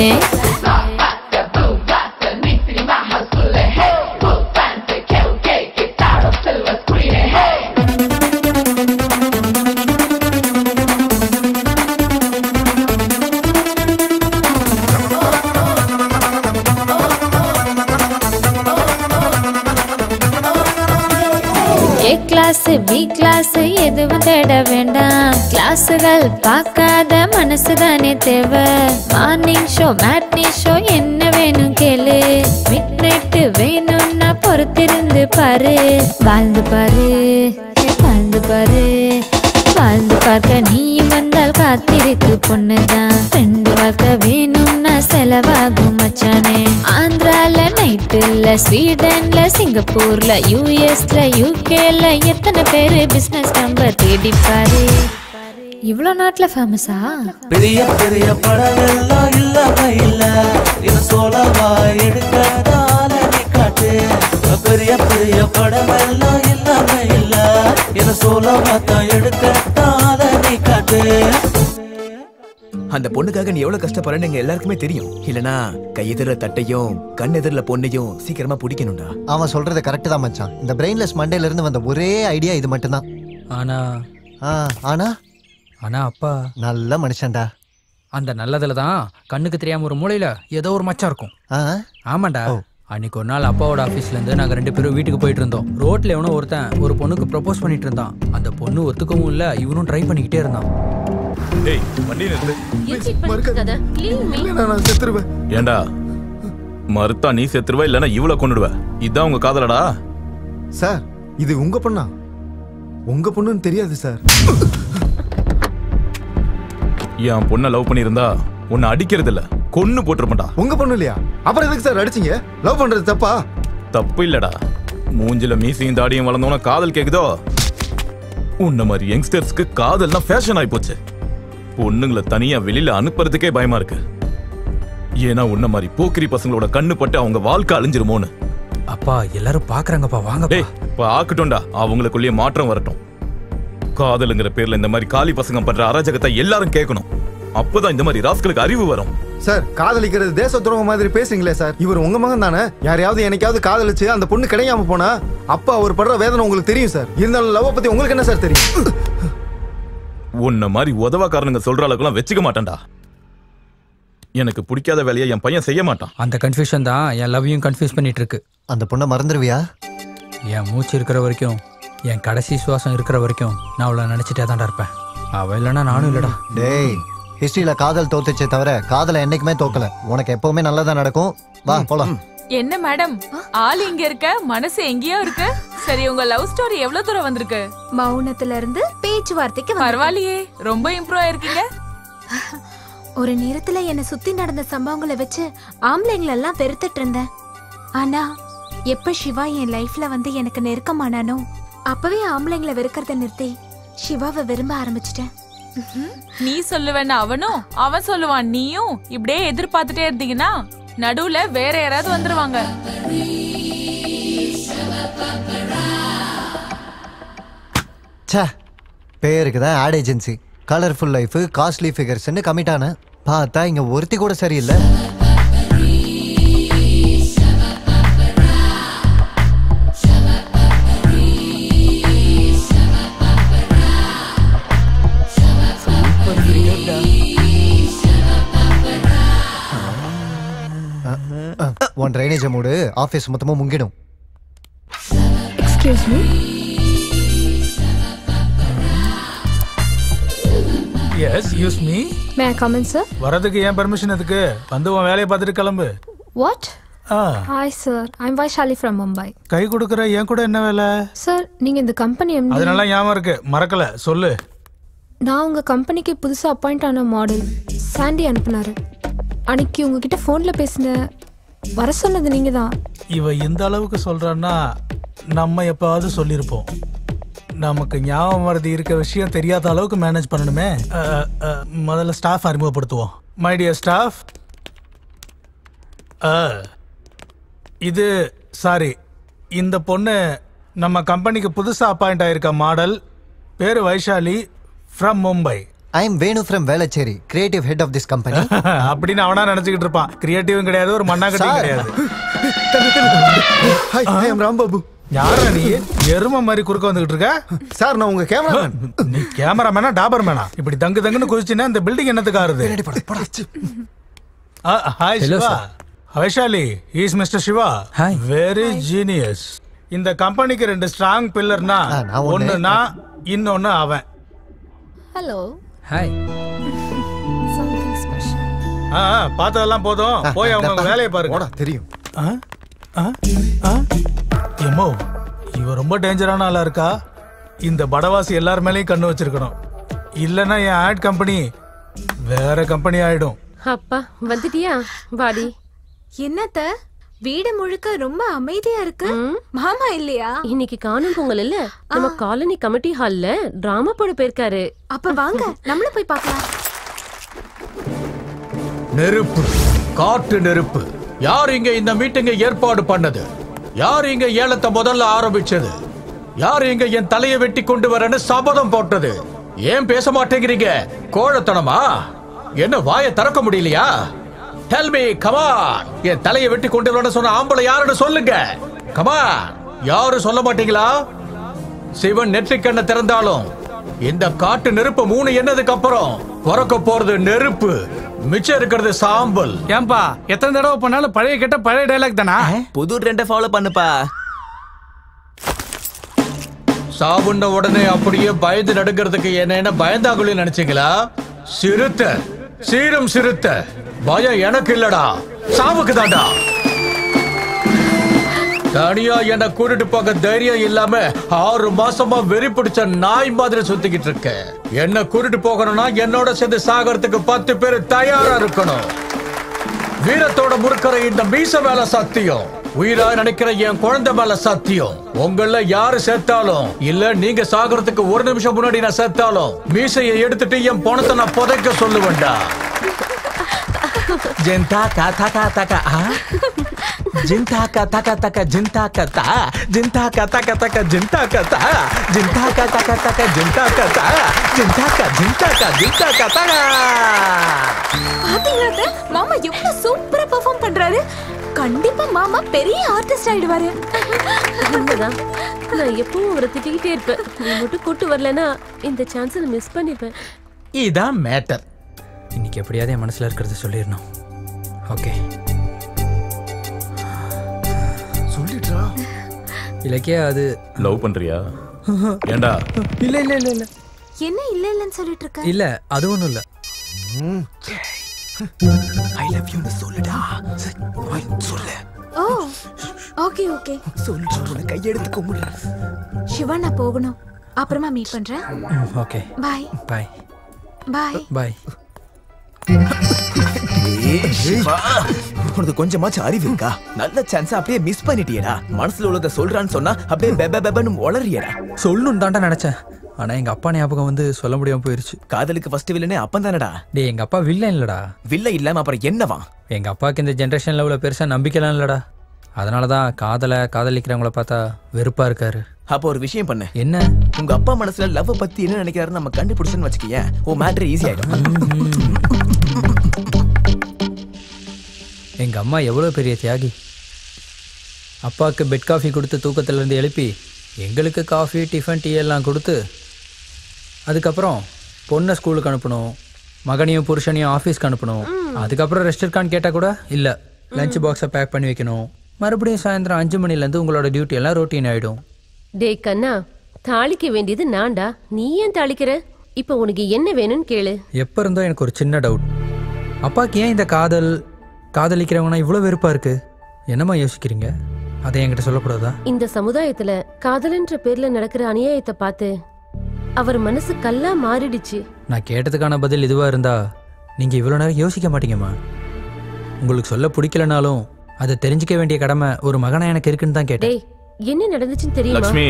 ஏ கிளாஸ் பி கிளாஸ் எதுவும் தேட வேண்டாம், கிளாஸுகள் பார்க்காத மனசு தானே தேவை. மார்னிங் ஷோ மேட்னி ஷோ என்ன வேணும் கேளு, மிட் நைட் வேணும்னா பொறுத்திருந்து பாரு. வாழ்ந்து பாரு வாழ்ந்து பாரு வாழ்ந்து பார்க்க நீ வந்தால் காத்திருக்கு பொண்ணுதான். ரெண்டு வாழ்க்கை வேணும்னா செலவாகும் மச்சானே. ஆந்திரால நைட்டுல ஸ்வீடன்ல சிங்கப்பூர்ல யூஎஸ்ல யூகேல எத்தனை பேரு பிசினஸ் நம்பர் தேடி பாரு. இவ்வளவு நாட்டுல ஃபேமஸா? பெரிய பெரிய படம் எல்லாம் இல்லாம இல்ல, இது சோழவா எடுக்கிறதால நீ காட்டு. பெரிய பெரிய படம் எல்லாம் இல்லாம இல்ல, இது சோழவா தான் எடுக்கிறதால நீ காட்டு. அந்த பொண்ணுக்காக நீ எவ்வளவு கஷ்டப்படுறன்னு எங்க எல்லாருக்குமே தெரியும். இல்லனா கையெதிர தட்டையும் கண் எதிரில பொண்ணையும் சீக்கிரமா பிடிக்கணும்டா. அவன் சொல்றது கரெக்ட் தான் மச்சான். இந்த பிரெயின்லெஸ் மண்டையில இருந்து வந்த ஒரே ஐடியா இது மட்டும்தான். ஆனா ஆனா ஆனா அப்பா நல்ல மனுஷன்டா. அந்த நல்லதுல தான் கண்ணுக்கு தெரியாம ஒரு மூலையில ஏதோ ஒரு மச்சம் இருக்கும். ஆமாண்டா. அன்னைக்கு ஒரு நாள் அப்பாவோட ஆபீஸ்ல இருந்து நாங்க 2 பேரும் வீட்டுக்கு போயிட்டு இருந்தோம். ரோட்ல எவனோ ஒருத்தன் ஒரு பொண்ணுக்கு ப்ரப்போஸ் பண்ணிட்டு இருந்தான். அந்த பொண்ணு ஒத்துக்கவும் இல்ல, இவனும் ட்ரை பண்ணிக்கிட்டே இருந்தான். டேய் வண்டி நிறுத்து. நான் செத்துருவேன். ஏண்டா மறுத்தா நீ செத்துருவ இல்லனா இவள கொன்னுடுவ. இதான் உங்க காதலடா? சார் இது உங்க பொண்ணா? உங்க பொண்ணுன்னு தெரியாது சார். என் பொண்ணை லவ் பண்ணியிருந்தா உன்னை அடிக்கிறது இல்ல கொன்னு போட்டுருப்பா. உங்க பொண்ணு இல்லையா? அப்புறம் எதுக்கு சார் அடிச்சீங்க? லவ் பண்றது தப்பா? தப்பு இல்லடா. மூஞ்சில மீசையும் தாடியும் வளர்ந்தோன்னா காதல் கேக்குதோ? உன்ன மாதிரி யங்ஸ்டர்ஸ்க்கு காதல்னா ஃபேஷன் ஆயி போச்சு. பொண்ணுங்களை தனியா வெளியில அனுப்புறதுக்கே பயமா இருக்கு. ஏன்னா உன்ன மாதிரி போக்கிரி பசங்களோட கண்ணு பட்டு அவங்க வாழ்க்கை அழிஞ்சிருமோன்னு. அப்பா எல்லாரும் பாக்குறாங்கப்பா, வாங்க. டேய் பாக்கட்டும்டா, அவங்களுக்குள்ளேயே மாற்றம் வரட்டும். காதலுங்கிற பேர்ல இந்த மாதிரி காலி பசங்க பண்ற அராஜகத்தை எல்லாரும் கேட்கணும். அப்பதான் இந்த மாதிரி ராஸ்களுக்கு அறிவு வரும். சார் காதலிக்கிறது தேச துரோகம் மாதிரி பேசுறீங்களே சார். இவர் உங்க மகன் தானே? யாரையாவது என்னைக்காவது காதலிச்சு அந்த பொண்ணு கிடைக்காம போனா அப்ப அவர் படுற வேதனை உங்களுக்கு தெரியும் சார். இருந்தாலும் லவ் பத்தி உங்களுக்கு என்ன சார் தெரியும்? உன்ன மாதிரி உதவாக்காரனுங்க சொல்ற அளவுக்குலாம் வச்சுக்க மாட்டேன்டா. எனக்கு பிடிக்காத வேலையை என் பையன் செய்ய மாட்டான். அந்த கன்ஃபியூஷன் தான் என் லவ்வையும் கன்ஃபியூஸ் பண்ணிட்டு இருக்கு. அந்த பொண்ணை மறந்துடுவியா? என் மூச்சு இருக்கிற வரைக்கும், என் கடைசி சுவாசம் இருக்கிற வரைக்கும் நான் அவளை நினைச்சிட்டே தான்டா இருப்பேன். அவ இல்லைன்னா நானும் இல்லடா. டேய், ஹிஸ்டரியில காதல் தோத்துச்சே தவிர காதலை என்னைக்குமே தோக்கல. உனக்கு எப்பவுமே நல்லதா நடக்கும். வா போலாம். என்ன மேடம், ஆள் இங்க இருக்க, மனசு எங்கேயோ இருக்கு. சரி, உங்க லவ் ஸ்டோரி எவ்வளவு தூரம் வந்திருக்கு? மௌனத்துல இருந்து பேச்சுவார்த்தைக்கு பரவாயில்லையே, ரொம்ப இம்ப்ரூவ் ஆயிருக்கீங்க. ஒரு நேரத்துல என்ன சுத்தி நடந்த சம்பவங்களை வச்சு ஆம்பளைங்களை எல்லாம் வெறுத்துட்டு இருந்தேன். ஆனா எப்ப சிவா என் லைஃப்ல வந்து எனக்கு நெருக்கமானானோ அப்பவே ஆம்பளைங்களை வெறுக்கிறத நிறுத்தி சிவாவை விரும்ப ஆரம்பிச்சிட்டேன். நீ சொல்லுவேன்னு அவனும், அவன் சொல்லுவான் நீயும். இப்படியே எதிர்பார்த்துட்டே இருந்தீங்கன்னா நடுவுல வேற யாராவது வந்துருவாங்க. பேருக்கு தான் ad agency, colourful life, costly ஃபிகர்ஸ்ன்னு கமிட் ஆன பார்த்தா இங்க ஒருத்தி கூட சரியில்லை. ஒன் ட்ரைனேஜ் மூடு, ஆஃபீஸ் மொத்தமா முங்கிடும். Excuse me. Yes, use me. May I come in sir? வரதுக்கு ஏன் பெர்மிஷன் எதுக்கு? வந்து உன் வேலையை பார்த்துட்டு கிளம்பு. What? Hi sir, I am Vaishali from Mumbai. கை கொடுக்குற என் கூட என்ன வேலை? சார், நீங்க இந்த கம்பெனி எம்டி. அதனால ஞாபகம் இருக்கு, மறக்கல, சொல்லு. நான் உங்க கம்பெனிக்கு புதுசா அப்பாயிண்ட் ஆன மாடல் சாண்டி அனுப்புனாரு. அன்னைக்கு உங்ககிட்ட போன்ல பேசின, வர சொன்னது நீங்க தான். இவ இந்த அளவுக்கு சொல்றான்னா நம்ம எப்பாவது சொல்லியிருப்போம். நமக்கு ஞாபகம் மறதி இருக்க விஷயம் தெரியாத அளவுக்கு மேனேஜ் பண்ணணுமே. முதல்ல ஸ்டாஃப் அறிமுகப்படுத்துவோம். மை டியர் ஸ்டாஃப், இது சாரி, இந்த பொண்ணு நம்ம கம்பெனிக்கு புதுசா அப்பாயிண்ட் ஆயிருக்க மாடல். பேரு Vaishali, from Mumbai. I am Venu from Velachery, creative head of this company. அப்படின்னு அவனா நினைச்சுக்கிட்டு இருப்பான். கிரியேட்டிவும் கிடையாது, ஒரு மண்ணாங்கட்டியும் கிடையாது. Hi, I am Rambabu. யாரா நீ? எருமை மாதிரி குறுக்க வந்துகிட்டு இருக்க? சார், நான் உங்க கேமராமேன். நீ கேமராமேனா டாபர் மேனா? இப்படி தங்கு தங்குன்னு குதிச்சுன்னா இந்த பில்டிங் என்னத்துக்கு ஆறுது? Hi Siva. Vaishali, he is mister Siva. Very genius. இந்த கம்பெனிக்கு 2 ஸ்ட்ராங் பில்லர்னா, ஒன்னு நான், இன்னொன்னு அவன். ஹலோ. ஹாய். Something special. பார்த்ததெல்லாம் போதும், போய் அவங்க வேலையை பாருங்க. தெரியும். எம்மோ, இவ ரொம்ப டேஞ்சரான ஆளா இருக்கா. இந்த படவாசி எல்லார் மேலேயும் கண்ணு வச்சிருக்கணும். இல்லன்னா என் ஆட் கம்பெனி வேற கம்பெனி ஆயிடும். அப்பா வந்துட்டியா? வாடி. என்னத்த வீடு முழுக்க ரொம்ப அமைதியா இருக்கு. மாமா இல்லையா? இன்னைக்கு காணும் பொங்கல் இல்ல, நம்ம காலனி கமிட்டி ஹால்ல டிராமா போட போயிருக்காரு. அப்ப வாங்க நம்மளும் போய் பார்க்கலாம். நெருப்பு, காட்டு நெருப்பு. யார் இங்க இந்த மீட்டிங்கை ஏற்பாடு பண்ணது? யார் இங்க ஏலத்தை முதல்ல ஆரம்பிச்சது? யார் இங்க என் தலையை வெட்டி கொண்டு வரேன்னு சபதம் போட்டது? ஏன் பேச மாட்டேங்கிறீங்க? கோழத்தனமா? என்ன வாயை திறக்க முடியலையா? Tell me, come on. என் தலையை வெட்டி கொண்டு வரேன்னு சொன்ன ஆம்பளை யாருன்னு சொல்லுங்க. Come on. யாரும் சொல்ல மாட்டீங்களா? சிவன் நெற்றிக்கண்ணை திறந்தாலும் இந்த காட்டு நெருப்பு 3 என்னதுக்கு அப்புறம் பிறக்க போறது நெருப்பு, மிச்சம் இருக்கிறது சாம்பல். ஏன்பா எத்தனை தடவை பண்ணாலும் பழைய கேட்ட பழைய டைலாக் தானா? புது ட்ரெண்டை ஃபாலோ பண்ணுப்பா. சாவுண்ட உடனே அப்படியே பயந்து நடுங்கிறதுக்கு என்ன பயந்தாங்குழி நினைச்சீங்களா? சிறுத்தை, சீரும் சிறுத்தை. பயம் எனக்கு இல்லடா, சாவுக்கு தாண்டா. தனியா என்ன கூட்டிட்டு போக தைரியம் இல்லாம 6 மாசமா வெறி பிடிச்ச நாய் மாதிரி சுத்திக்கிட்டு இருக்க. என்ன கூட்டிட்டு போகணும்னா என்னோட சேர்ந்து சாகறதுக்கு 10 பேர் தயாரா இருக்கணும். வீரத்தோட முறுக்கிற இந்த மீச மேல சத்தியம், உயிரா நினைக்கிற என் குழந்தை மேல சத்தியம். உங்கள யாரு செத்தாலும் இல்ல நீங்க சாகறதுக்கு 1 நிமிஷம் முன்னாடி நான் செத்தாலும் மீசையை எடுத்துட்டு என் பணத்தை நான் புதைக்க சொல்லுவேன்டா. ஜிந்தாக்கா தக்க தக்க ஜிந்தாக்கா தா ஜிந்தாக்கா தக்க தக்க ஜிந்தாக்கா தா ஜிந்தாக்கா தக்க தக்க ஜிந்தாக்கா தா ஜிந்தாக்கா ஜிந்தாக்கா ஜிந்தாக்கா தா. பாத்தீங்களா மாமா எவ்வளவு சூப்பரா பெர்ஃபார்ம் பண்றாரு. கண்டிப்பா மாமா பெரிய ஆர்டிஸ்ட் ஆயிடுவாரு. உண்மைதான். நான் எப்பவும் அவரை திட்டிக்கிட்டே இருப்பேன். நீ மட்டும் கூட்டு வரலன்னா இந்த சான்ஸை மிஸ் பண்ணிப்பேன். இதான் மேட்டர். இன்னைக்கு எப்படியாவது என் மனசுல இருக்கிறத சொல்லிடணும். ஓகே சொல்லிடுறா. இலக்கியா அது லவ் பண்றியா? ஏண்டா? இல்ல இல்ல இல்ல இல்ல என்ன இல்ல இல்லன்னு சொல்லிட்டு இருக்க? இல்ல அது ஒண்ணும் இல்ல. ஐ லவ் யூ னு சொல்லுடா. சொல்லு. ஓ ஓகே ஓகே சொல்லு. கையெடுத்து கும்பிடு. சிவா நான் போகணும். அப்புறமா மீட் பண்றேன். Okay bye bye bye bye. உனக்கு கொஞ்சமாச்சும் அறிவு இருக்கா? நல்ல சான்ஸ் அப்படியே மிஸ் பண்ணிட்டியடா. மனசுல உள்ளத சொல்றான்னு சொன்னா அப்படியே பெப பெபன்னு ஒளறியடா. சொல்லணும் தாண்டா நினைச்சேன். ஆனா எங்க அப்பா ஞாபகம் வந்து சொல்ல முடியாம போயிருச்சு. காதலுக்கு ஃபர்ஸ்ட் வில்லனே அப்பன் தானடா. டேய் எங்க அப்பா வில்லன் இல்லடா. வில்ல இல்லாம அப்புறம் என்னவா? எங்க அப்பாவுக்கு இந்த ஜெனரேஷன் லெவல பெருசா நம்பிக்கைலாம் இல்லடா. அதனாலதான் காதலிக்கிறவங்கள பார்த்தா வெறுப்பா இருக்காரு. அப்போ ஒரு விஷயம் பண்ணு. என்ன? உங்க அப்பா மனசுல லவ் பத்தி என்ன நினைக்கிறாரு நம்ம கண்டுபிடிச்சோன்னு வச்சுக்கீங்க. ஓ மேட்டர் ஈஸி ஆயிடும். எங்க அம்மா எவ்வளவு பெரிய தியாகி. அப்பாவுக்கு பெட் காஃபி கொடுத்து தூக்கத்துல இருந்து எழுப்பி எங்களுக்கு காஃபி டிஃபன் டீ எல்லாம் கொடுத்து அதுக்கப்புறம் பொண்ணை ஸ்கூலுக்கு அனுப்பணும், மகனையும் புருஷனையும் ஆஃபீஸ்க்கு அனுப்பணும். அதுக்கப்புறம் ரெஸ்ட் இருக்கான்னு கேட்டால் கூட இல்லை, லஞ்ச் பாக்ஸை பேக் பண்ணி வைக்கணும். மறுபடியும் சாயந்தரம் 5 மணிலேருந்து உங்களோட டியூட்டி எல்லாம் ரொட்டீன் ஆகிடும். டே கண்ணா, தாளிக்க வேண்டியது நான்டா, நீ ஏன் தாளிக்கிற? இப்போ உனக்கு என்ன வேணும்னு கேளு. எப்போ இருந்தோ எனக்கு ஒரு சின்ன டவுட். அப்பாவுக்கு ஏன் இந்த காதலிக்கிறவங்கன்னா இவ்வளோ வெறுப்பாக இருக்கு? என்னம்மா யோசிக்கிறீங்க? அதை என்கிட்ட சொல்லக்கூடாதா? இந்த சமுதாயத்துல காதல்ன்ற பேர்ல நடக்கிற அநியாயத்தை பார்த்து அவர் மனசு கல்லா மாறிடுச்சு. நான் கேட்டதுக்கான பதில் இதுவா இருந்தா நீங்க இவ்வளவு நேரம் யோசிக்க மாட்டீங்கம்மா. உங்களுக்கு சொல்ல பிடிக்கலனாலும் அதை தெரிஞ்சுக்க வேண்டிய கடமை ஒரு மகனா எனக்கு இருக்குன்னு தான் கேட்டேன். டேய், என்ன நடந்துச்சுன்னு தெரியுமா? லக்ஷ்மி,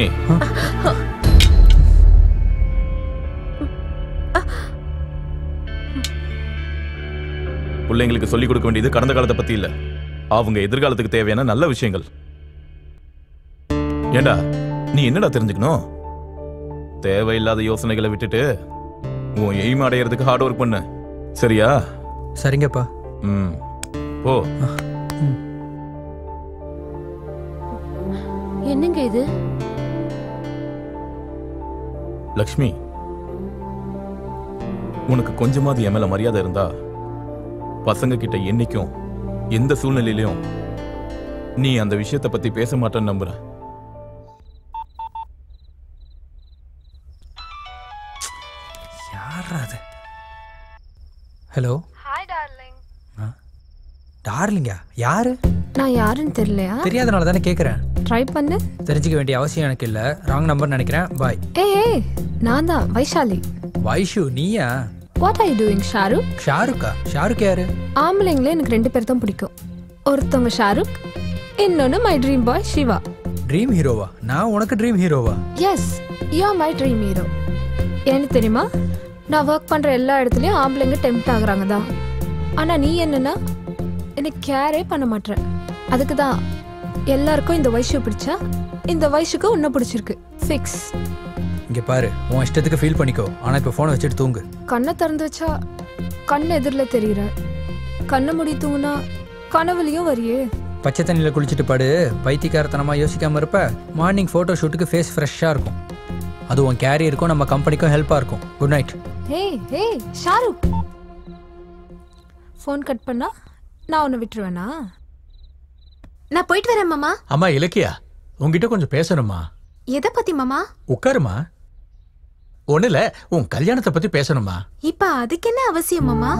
பிள்ளைங்களுக்கு சொல்லிக் கொடுக்க வேண்டியது கடந்த காலத்தை பத்தி இல்ல, அவங்க எதிர்காலத்துக்கு தேவையான நல்ல விஷயங்கள். ஏண்டா நீ என்னடா தெரிஞ்சுக்கணும்? தேவையில்லாத யோசனைகளை விட்டுட்டு உன் எய்ம் அடையிறதுக்கு ஹார்ட் ஒர்க் பண்ணு, சரியா? சரிங்கப்பா. ஓ. என்னங்க இது? லக்ஷ்மி, உனக்கு கொஞ்சமாவது என் மேல மரியாதை இருந்தா பசங்க கிட்ட என்னைக்கும் எந்த சூழ்நிலையிலும் நீ அந்த விஷயத்தை பத்தி பேச மாட்டேன்னு நம்புற. ஹலோ. Hi darling. டார்லிங்கா? யாரு? நான் யாருன்னு தெரியலையா? தெரியாதனால தானே கேட்குறேன். ட்ரை பண்ணு. தெரிஞ்சுக்க வேண்டிய அவசியம் எனக்கு இல்லை. ராங் நம்பர் நினைக்கிறேன். பாய். ஏய், நான் தான் வைஷாலி. வைஷு நீயா? What are you doing Shahrukh? ஷாருக்கா? ஷாருக் யாரு? ஆம்பளைங்களே எனக்கு 2 பேர் தான் பிடிக்கும். ஒருத்தவங்க ஷாருக், இன்னொன்னு my dream boy Shiva. Dream ஹீரோவா? நான் உனக்கு ட்ரீம் ஹீரோவா? Yes, you are my dream hero. ஏன்னு தெரியுமா? நான் ஒர்க் பண்ணுற எல்லா இடத்துலையும் ஆம்பளைங்க டெம்ப்ட் ஆகுறாங்க தான். ஆனால் நீ என்னன்னா எனக்கு கேரே பண்ண மாட்டேன். அதுக்கு தான் எல்லாருக்கும் இந்த வயசு பிடிச்சா இந்த வயசுக்கு உன்னை பிடிச்சிருக்கு. ஃபிக்ஸ். இங்கே பாரு, உன் இஷ்டத்துக்கு ஃபீல் பண்ணிக்கோ. ஆனால் இப்போ ஃபோனை வச்சுட்டு தூங்கு. கண்ணை திறந்து வச்சா கண் எதிரில் தெரியுற, கண்ணை முடி தூங்குனா கனவுலையும் வரியே. பச்சை தண்ணியில் குளிச்சுட்டு பாடு. பைத்தியக்காரத்தனமாக யோசிக்காமல் இருப்ப. மார்னிங் ஃபோட்டோ ஷூட்டுக்கு ஃபேஸ் ஃப்ரெஷ்ஷாக இருக்கும். அது உன் கேரியருக்கும் நம்ம கம்பெனிக்கும் ஹெல்ப்பாக இருக்கும். Good night. Hey Shahrukh, phone cut பண்ணா நான் உன்னை விட்டுருவேனா? நான் போயிட்டு வரேன் மாமா. அம்மா இலக்கியா, உங்ககிட்ட கொஞ்சம் பேசணுமா? எதை பத்தி மாமா? உட்காருமா. ஒண்ணுல உன் கல்யாணத்தை பத்தி பேசணுமா? இப்ப அதுக்கு என்ன அவசியம் மாமா?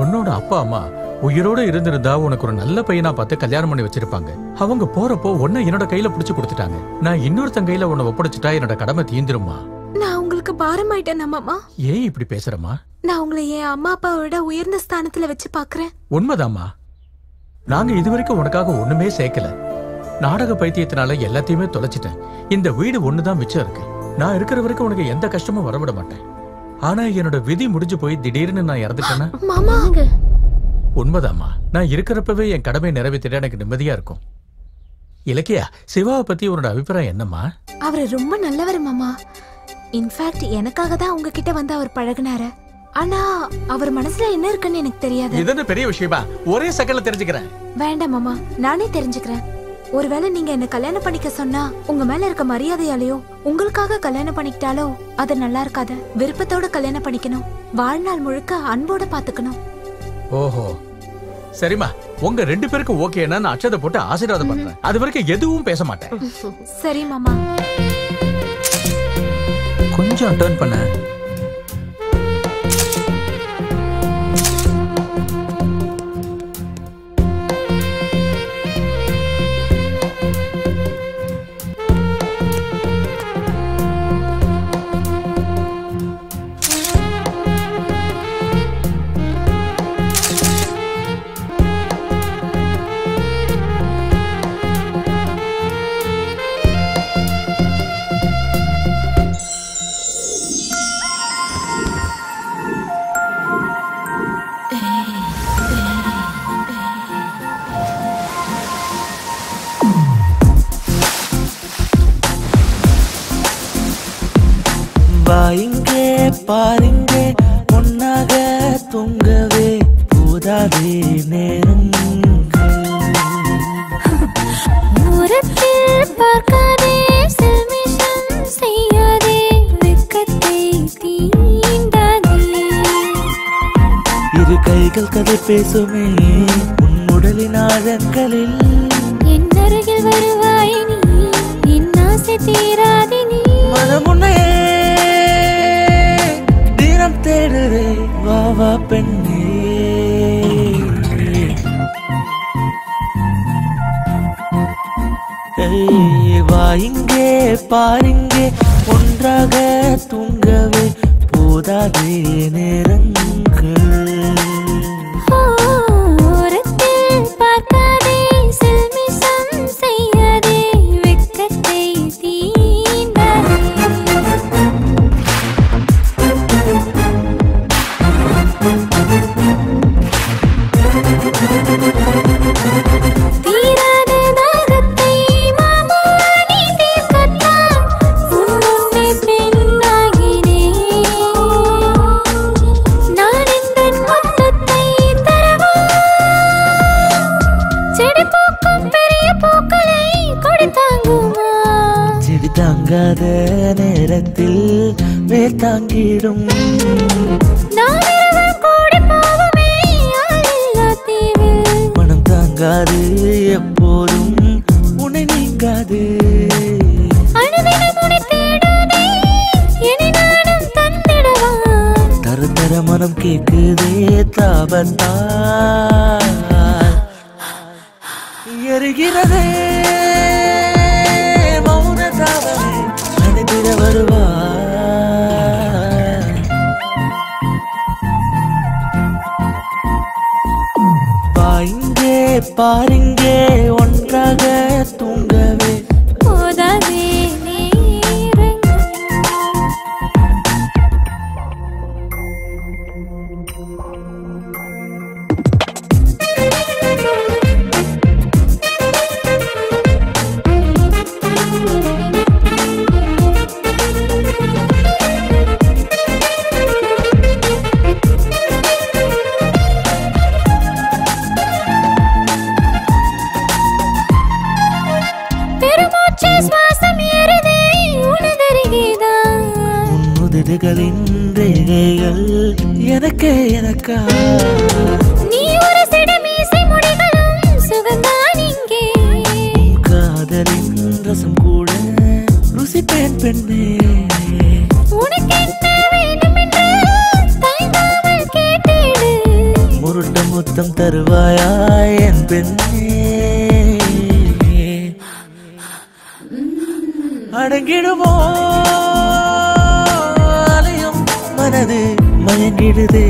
உன்னோட அப்பா அம்மா உயிரோட இருந்திருந்தா உனக்கு ஒரு நல்ல பையனா பார்த்து கல்யாணம் பண்ணி வச்சிருப்பாங்க. அவங்க போறப்போ உன்னை என்னோட கையில புடிச்சு கொடுத்துட்டாங்க. நான் இன்னொருத்தன் கையில உன்னை ஒப்படைச்சிட்டா என்னோட கடமை தீந்துருமா? நான் உங்களுக்கு பாரமாயிட்டேன் மாமா. ஏன் இப்படி பேசுறமா? நான் உங்களை என் அம்மா அப்பாவோட உயர்ந்த ஸ்தானத்துல வச்சு பாக்குறேன். உண்மைதாம்மா. நாங்க இதுவரைக்கும் உனக்காக ஒண்ணுமே சேர்க்கல. நாடக பைத்தியத்தினால எல்லாத்தையுமே தொலைச்சிட்டேன். இந்த வீடு ஒண்ணுதான் மிச்சம் இருக்கு. நான் இருக்கிற வரைக்கும் உனக்கு எந்த கஷ்டமும் வரவிட மாட்டேன். ஆனா என்னோட விதி முடிஞ்சு போய் திடீர்னு நான் இறந்துட்டேன்னா? மாமா, உண்மைதாம்மா. நான் இருக்கிறப்பவே என் கடமை நிறைவேற்றிட எனக்கு நிம்மதியா இருக்கும். இலக்கியா, சிவாவை பத்தி உன்னோட அபிப்பிராயம் என்னம்மா? அவரு ரொம்ப நல்லவர் மாமா. இன்ஃபேக்ட் எனக்காக தான் உங்ககிட்ட வந்து அவர் பழகுனாரு. ஆனா அவர் மனசுல என்ன இருக்குன்னு எனக்கு தெரியாது. இது என்ன பெரிய விஷயமா? ஒரே செகண்ட்ல தெரிஞ்சுக்கிறேன். வேண்டாம் மாமா, நானே தெரிஞ்சுக்கிறேன். ஒருவேளை நீங்க என்ன கல்யாணம் பண்ணிக்க சொன்னா உங்க மேல இருக்க மரியாதையாலையோ உங்களுக்காக கல்யாணம் பண்ணிக்கிட்டாலோ அது நல்லா இருக்காது. விருப்பத்தோட கல்யாணம் பண்ணிக்கணும். வாழ்நாள் முழுக்க அன்போட பாத்துக்கணும். ஓஹோ, சரிம்மா. உங்க 2 பேருக்கு ஓகேன்னா நான் அட்சதை போட்டு ஆசீர்வாதம் பண்றேன். அது வரைக்கும் எதுவும் பேச மாட்டேன். சரி மாமா. கொஞ்சம் டர்ன் பண்ண. இங்கே பாருங்க, ஒன்னாக தூங்கவே போதாதே நேரங்கள். தூரத்தில் பார்க்காதே, செல்மிஷம் செய்யாதே, வெட்கத்தை தீண்டாதே. இரு கைகள் கதை பேசுமே உன் உடலின் ஆழங்களில். என் அருகில் வருவாய் நீ, என் ஆசை தீராதே நீ. மனமுன்னே தினம் தேடுதே, வா வா பெண்ணே. வா இங்கே பாருங்கே, ஒன்றாக தூங்கவே போதாதே நேரங்கள். ஓரத்தில் பார்க்காதே, செல்மிஷம் செய்யாதே, வெட்கத்தை தீண்டாதே. தீராத தாகத்தை மாமா நீ தீர்க்கத்தான் உன் முன்னே பெண்ணாகினேன். நான் எந்தன் மொத்தத்தை தரவா, செடி பூக்கும் பெரிய பூக்களை கொடி தாங்குமா. செடி தாங்காத நேரத்தில் வேர் தாங்கிடும். நான் இரவல் கூடி போவோமே ஆளில்லா தீவில். மனம் தாங்காது எப்போதும் உன்னை நீங்காது. அணுதினம் உன்னை தேடுதே, இனி நானும் தந்திடவா. தர தர மனம் கேக்குதே தாபத்தால். எரிகிறதே மௌன தாவரை அனுப்பிட வருவா. இங்கே பாருங்கே, ஒன்றாக தூங்கவே போதாதே நேரங்கள். பெருமூச்சு சுவாசம் ஏறுதே உனதருகேதான். உன்னுதடுகளின் ரேகைகள் எனக்கே எனக்கா. நீ ஒரு சிடு மீசை முடிகளும் சுகந்தான் இங்கே. காதலின் ரசம் கூட ருசிப்பேன் பெண்ணே. உனக்கு என்ன வேண்டும் என்று தயங்காமல் கேட்டிடு. முருட்ட முத்தம் தருவாயா என் பெண்ணே. அடங்கிடுமோ அலையும் மனது மயங்கிடுதே.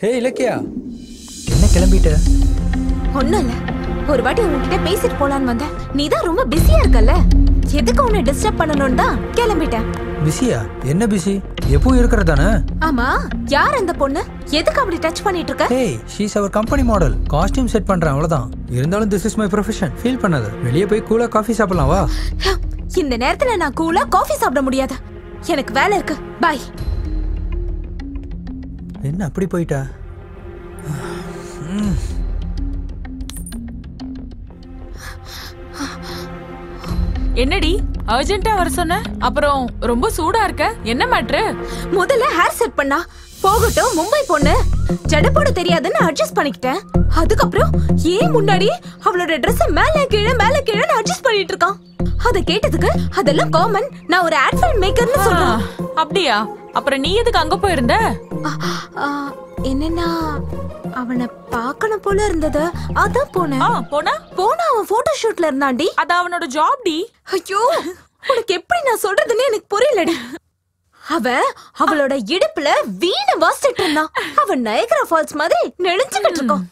ஹே இலக்கியா, கிளம்பிட்ட? ஒண்ணும் இல்ல, ஒரு வாட்டி உங்ககிட்ட பேசிட்டு போலான்னு வந்தேன். நீ தான் ரொம்ப பிஸியா இருக்கல்ல, எதுக்கு உன்னை டிஸ்டர்ப் பண்ணணும்னு தான் கிளம்பிட்டேன். பிஸியா? என்ன பிஸி? எப்பவும் இருக்கிறதானே? ஆமா, யார் அந்த பொண்ணு? எதுக்கு அப்படி டச் பண்ணிட்டு இருக்க? Hey, she's our company model. Costume set பண்றேன், அவ்வளவுதான். இருந்தாலும் this is my profession. Feel பண்ணாத. வெளியே போய் கூலா காஃபி சாப்பிடலாம் வா. இந்த நேரத்துல நான் கூலா காஃபி சாப்பிட முடியாது, எனக்கு வேலை இருக்கு. பை. என்ன அப்படி போயிட்டா? என்னடி அர்ஜென்ட்டா வர சொன்ன? அப்புறம் ரொம்ப சூடா இருக்க, என்ன மேட்ரு? முதல்ல ஹேர் செட் பண்ணா போகட்டும், மும்பை பொண்ணு ஜட போட தெரியாதுன்னு அட்ஜஸ்ட் பண்ணிக்கிட்டேன். அதுக்கப்புறம் ஏன் முன்னாடி அவளோட ட்ரெஸ் மேல கீழே அட்ஜஸ்ட் பண்ணிட்டு இருக்கான். அத கேட்டதுக்கு அதெல்லாம் காமன், நான் ஒரு ஆட் ஃபில்ம் மேக்கர்னு சொல்றேன். அப்படியா? அப்புறம் நீ எதுக்கு அங்க போயிருந்த? என்னன்னா அவனை பார்க்கணும் போல இருந்தது, அதான் போனேன். போனா அவன் போட்டோ ஷூட்ல இருந்தாண்டி. அது அவனோட ஜாப் டி. ஐயோ, உனக்கு எப்படி நான் சொல்றதுன்னு எனக்கு புரியலடி. அவளோட இடுப்புல வீண வாசிட்டு இருந்தான். அவன் நயகரா ஃபால்ஸ் மாதிரி நெளிஞ்சுக்கிட்டு இருக்கான்.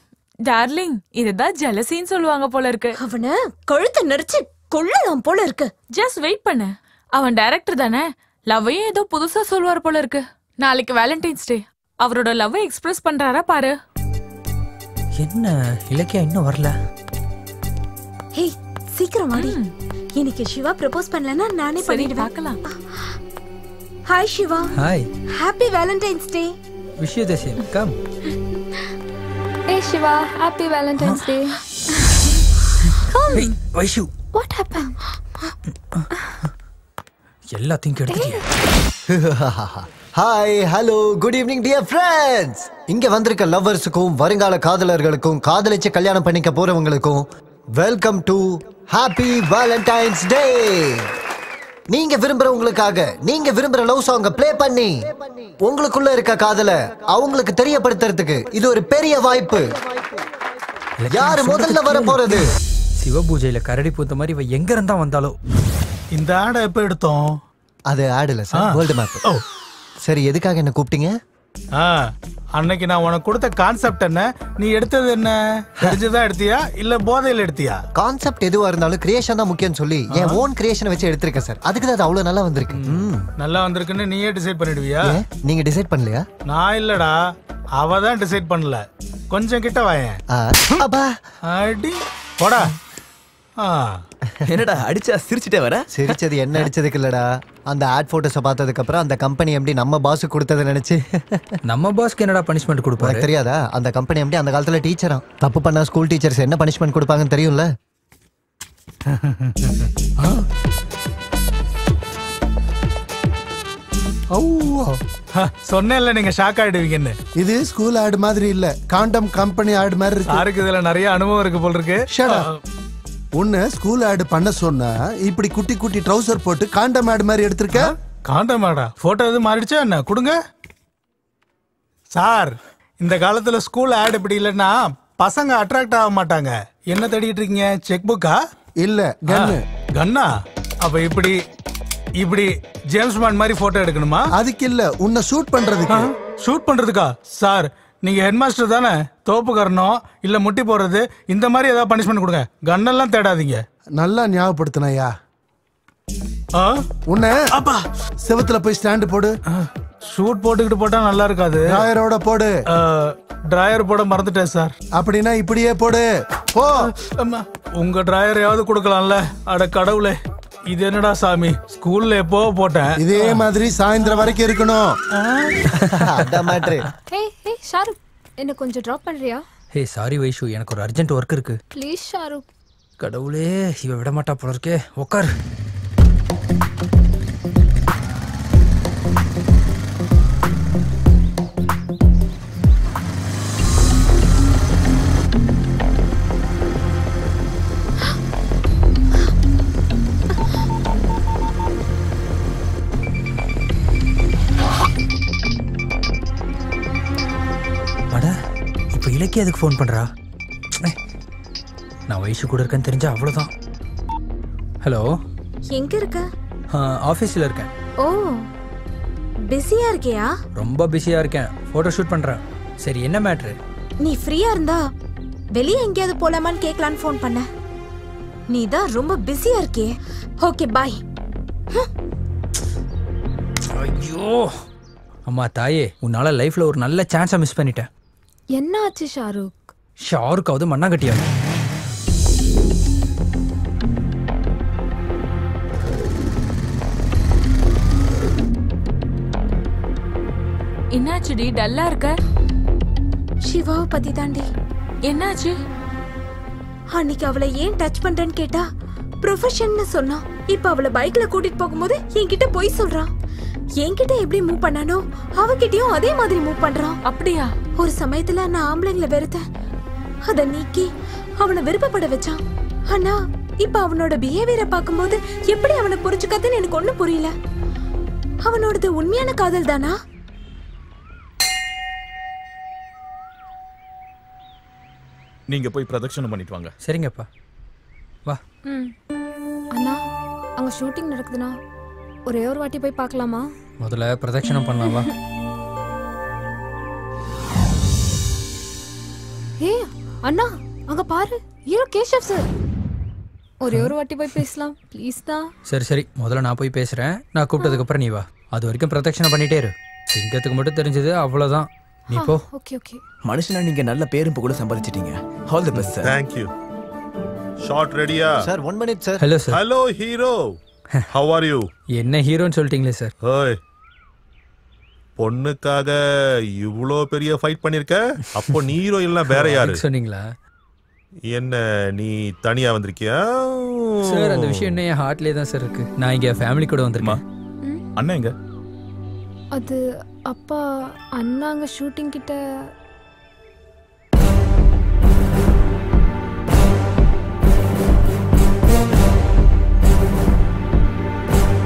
டார்லிங், இதுதான் ஜெலசின்னு சொல்லுவாங்க போல இருக்கு. அவனை கழுத்தை நெரிச்சு கொள்ளலாம் போல இருக்கு. ஜஸ்ட் வெயிட் பண்ணு, அவன் டைரக்டர் தானே, லவ்வையும் ஏதோ புதுசா சொல்வார் போல இருக்கு. நாளைக்கு வேலண்டைன்ஸ் டே, அவரோட லவ் எக்ஸ்பிரஸ் பண்றாரா பாரு. என்ன இலக்கியா இன்னும் வரல? ஹே, சீக்கிரம் வாடி. இன்னைக்கு சிவா ப்ரப்போஸ் பண்ணலனா நானே பண்ணிடுவேன். பார்க்கலாம். Hi Shiva. Hi. Happy Valentine's Day. Wish you the same. Come. Hey Shiva, happy Valentine's Day. Come. Hey, Vaishu. What happened? எல்லாத்தையும் கெடுத்துட்டியே. Hi, hello, good evening dear friends. இங்க வந்திருக்க லவ்வர்ஸுக்கும் வருங்கால காதலர்களுக்கும் காதலிச்சு கல்யாணம் பண்ணிக்க போறவங்களுக்கும் welcome to happy Valentine's Day. நீங்க விரும்புறவங்களுக்காக நீங்க விரும்புற லவ் சாங்க ப்ளே பண்ணி உங்களுக்குள்ள இருக்க காதல அவங்களுக்கு தெரியப்படுத்துறதுக்கு இது ஒரு பெரிய வாய்ப்பு. யாரு முதல்ல வர போறது? சிவபூஜையில கரடி பூத்த மாதிரி இவ எங்க இருந்தா வந்தாலோ. இந்த ஆடை எப்ப எடுத்தோம்? அது ஆட் இல்ல சார், வேர்ல்ட் மேப். சரி, எதுக்காக என்ன கூப்பிட்டீங்க? அன்னைக்கு நான் உனக்கு கொடுத்த கான்செப்ட் என்ன, நீ எடுத்தது என்ன? தெரிஞ்சுதான் எடுத்தியா இல்ல போதையில எடுத்தியா? கான்செப்ட் எதுவா இருந்தாலும் கிரியேஷன் தான் முக்கியம் சொல்லி என் ஓன் கிரியேஷனை வச்சு எடுத்திருக்கேன் சார். அதுக்கு தான் அது அவ்வளவு நல்லா வந்திருக்கு. நல்லா வந்திருக்குன்னு நீயே டிசைட் பண்ணிடுவியா? நீங்க டிசைட் பண்ணலையா? நான் இல்லடா, அவ தான் டிசைட் பண்ணல. கொஞ்சம் கிட்ட வாயேன். அடி போடா. என்னடா அடிச்சா சிரிச்சிட்டே வர? சிரிச்சது என்ன அடிச்சதுக்கு இல்லடா, அந்த ஆட் போட்டோஸை பார்த்ததுக்கு அப்புறம் அந்த கம்பெனி எப்படி நம்ம பாஸ் கொடுத்ததை நினைச்சு. நம்ம பாஸ்க்கு என்னடா பனிஷ்மெண்ட் கொடுப்பாரு? தெரியாதா? அந்த கம்பெனி எப்படி அந்த காலத்துல டீச்சரா தப்பு பண்ணா ஸ்கூல் டீச்சர்ஸ் என்ன பனிஷ்மெண்ட் கொடுப்பாங்கன்னு தெரியும்ல. சொன்னேன்ல நீங்க ஷாக் ஆயிடுவீங்கன்னு. இது ஸ்கூல் ஆட் மாதிரி இல்ல, காண்டம் கம்பெனி ஆட் மாதிரி இருக்கு. யாருக்கு இதுல நிறைய அனுபவம் இருக்கு போல இருக்கு. உன்னை ஸ்கூல் ஆட் பண்ண சொன்னா இப்படி குட்டி குட்டி ட்ரவுசர் போட்டு காண்டம் ஆட் மாதிரி எடுத்திருக்க. காண்டம் ஆடா? போட்டோ எதுவும் மாறிடுச்சா என்ன? கொடுங்க சார். இந்த காலத்துல ஸ்கூல் ஆட் இப்படி இல்லைன்னா பசங்க அட்ராக்ட் ஆக மாட்டாங்க. என்ன தேடிட்டு இருக்கீங்க? செக் புக்கா? இல்ல, கன்னு. கன்னா? அப்ப இப்படி இப்படி ஜேம்ஸ் பாண்ட் மாதிரி போட்டோ எடுக்கணுமா? அதுக்கு இல்ல, உன்னை ஷூட் பண்றதுக்கு. ஷூட் பண்றதுக்கா? சார், நீங்க ஹெட் மாஸ்டர் தானே? தோப்புக்கறணும் இல்ல முட்டி போடுறது இந்த மாதிரி ஏதாவது பனிஷ்மெண்ட் கொடுங்க. கன்னெல்லாம் தேடாதீங்க. நல்லா ஞாபகப்படுத்தினயா? உன்னை அப்பா செவத்துல போய் ஸ்டாண்ட் போடு. ஷூட் போட்டுக்கிட்டு போட்டா நல்லா இருக்காது. டிராயரோட போடு. டிராயர் போட மறந்துட்டேன் சார். அப்படின்னா இப்படியே போடு. போ. உங்க டிராயரையாவது கொடுக்கலாம்ல. அட கடவுளே, இது என்னடா சாமி? ஸ்கூல்ல எப்போ போட்டேன். இதே மாதிரி சாயந்தரம் வரைக்கும் இருக்கணும். ஹே ஹே ஷாருக், என்ன கொஞ்சம் டிராப் பண்றியா? ஹே சாரி வைஷு, எனக்கு ஒரு அர்ஜென்ட் ஒர்க் இருக்கு. ப்ளீஸ் ஷாருக். கடவுளே, இவ விட மாட்டா போல இருக்கே. உட்கார். இலக்கிய அதுக்கு ஃபோன் பண்றா? நான் வைஷு கூட இருக்கேன்னு தெரிஞ்சா அவ்வளவுதான். ஹலோ, எங்க இருக்க? ஆபீஸ்ல இருக்கேன். ஓ, பிஸியா இருக்கியா? ரொம்ப பிஸியா இருக்கேன், போட்டோ ஷூட் பண்றேன். சரி, என்ன மேட்ரு? நீ ஃப்ரீயா இருந்தா வெளியே எங்கேயாவது போலாமான்னு கேட்கலான்னு ஃபோன் பண்ண. நீ தான் ரொம்ப பிஸியா இருக்கே. Okay bye. ஐயோ அம்மா தாயே, உன்னால லைஃப்ல ஒரு நல்ல சான்ஸை மிஸ் பண்ணிட்டேன். என்ன ஆச்சு ஷாருக்? ஷாருக்காவது மண்ணாங்கட்டியாது. என்னாச்சுடி டல்லா இருக்க? சிவாவை பத்தி தாண்டி. என்னாச்சு? அன்னைக்கு அவளை ஏன் டச் பண்றேன்னு கேட்டா ப்ரொஃபஷன்னு சொன்னா. இப்ப அவளை பைக்ல கூட்டிட்டு போகும்போது என்கிட்ட போய் சொல்றான். என்கிட்ட எப்படி மூவ் பண்ணானோ அவகிட்டயும் அதே மாதிரி மூவ் பண்றான். அப்படியா? ஒரு சமயத்துல நான் ஆம்பளைங்களை வெறுத்தேன். அத நீக்கி அவனை விருப்பப்பட வச்சான். ஆனா இப்ப அவனோட பிஹேவியரை பார்க்கும்போது எப்படி அவனை புரிஞ்சுக்காதுன்னு எனக்கு ஒண்ணும் புரியல. அவனோடது உண்மையான காதல் தானா? நீங்க போய் பிரதட்சணம் பண்ணிட்டு வாங்க. சரிங்கப்பா, வா. அண்ணா, அங்க ஷூட்டிங் நடக்குதுண்ணா. ஒரே ஒரு வாட்டி போய் பார்க்கலாமா? முதல்ல பிரதட்சணம் பண்ணலாம், வா. ஏ அண்ணா, அங்க பாரு, ஹீரோ கேஷவ் சார். ஒரே ஒரு வாட்டி போய் பேசலாம் ப்ளீஸ் தான். சரி சரி, முதல்ல நான் போய் பேசுறேன். நான் கூப்பிட்டதுக்கு அப்புறம் நீ வா. அது வரைக்கும் பிரதட்சணம் பண்ணிட்டே இரு. சிங்கத்துக்கு மட்டும் தெரிஞ்சது அவ்வளவுதான். நீ போ. Okay okay. மனுஷனா நீங்க நல்ல பேரும் புகழும் சம்பாதிச்சிட்டீங்க. All the best sir. Thank you. Shot ரெடியா? Sir 1 minute sir. Hello sir. Hello hero. How are you? என்ன ஹீரோன்னு சொல்லிட்டீங்களே சார். ஹேய், பொண்ணுக்காக இவ்ளோ பெரிய ஃபைட் பண்ணிருக்க. அப்போ நீ ஹீரோ இல்ல வேற யாரு சொன்னீங்களா? என்ன நீ தனியா வந்திருக்கியா? சார் அந்த விஷயம் என்ன என் ஹார்ட்லயே தான் சார் இருக்கு. நான் இங்க ஃபேமிலி கூட வந்திருக்கேன். அண்ணா எங்க? அது அப்பா அண்ணாங்க ஷூட்டிங் கிட்ட.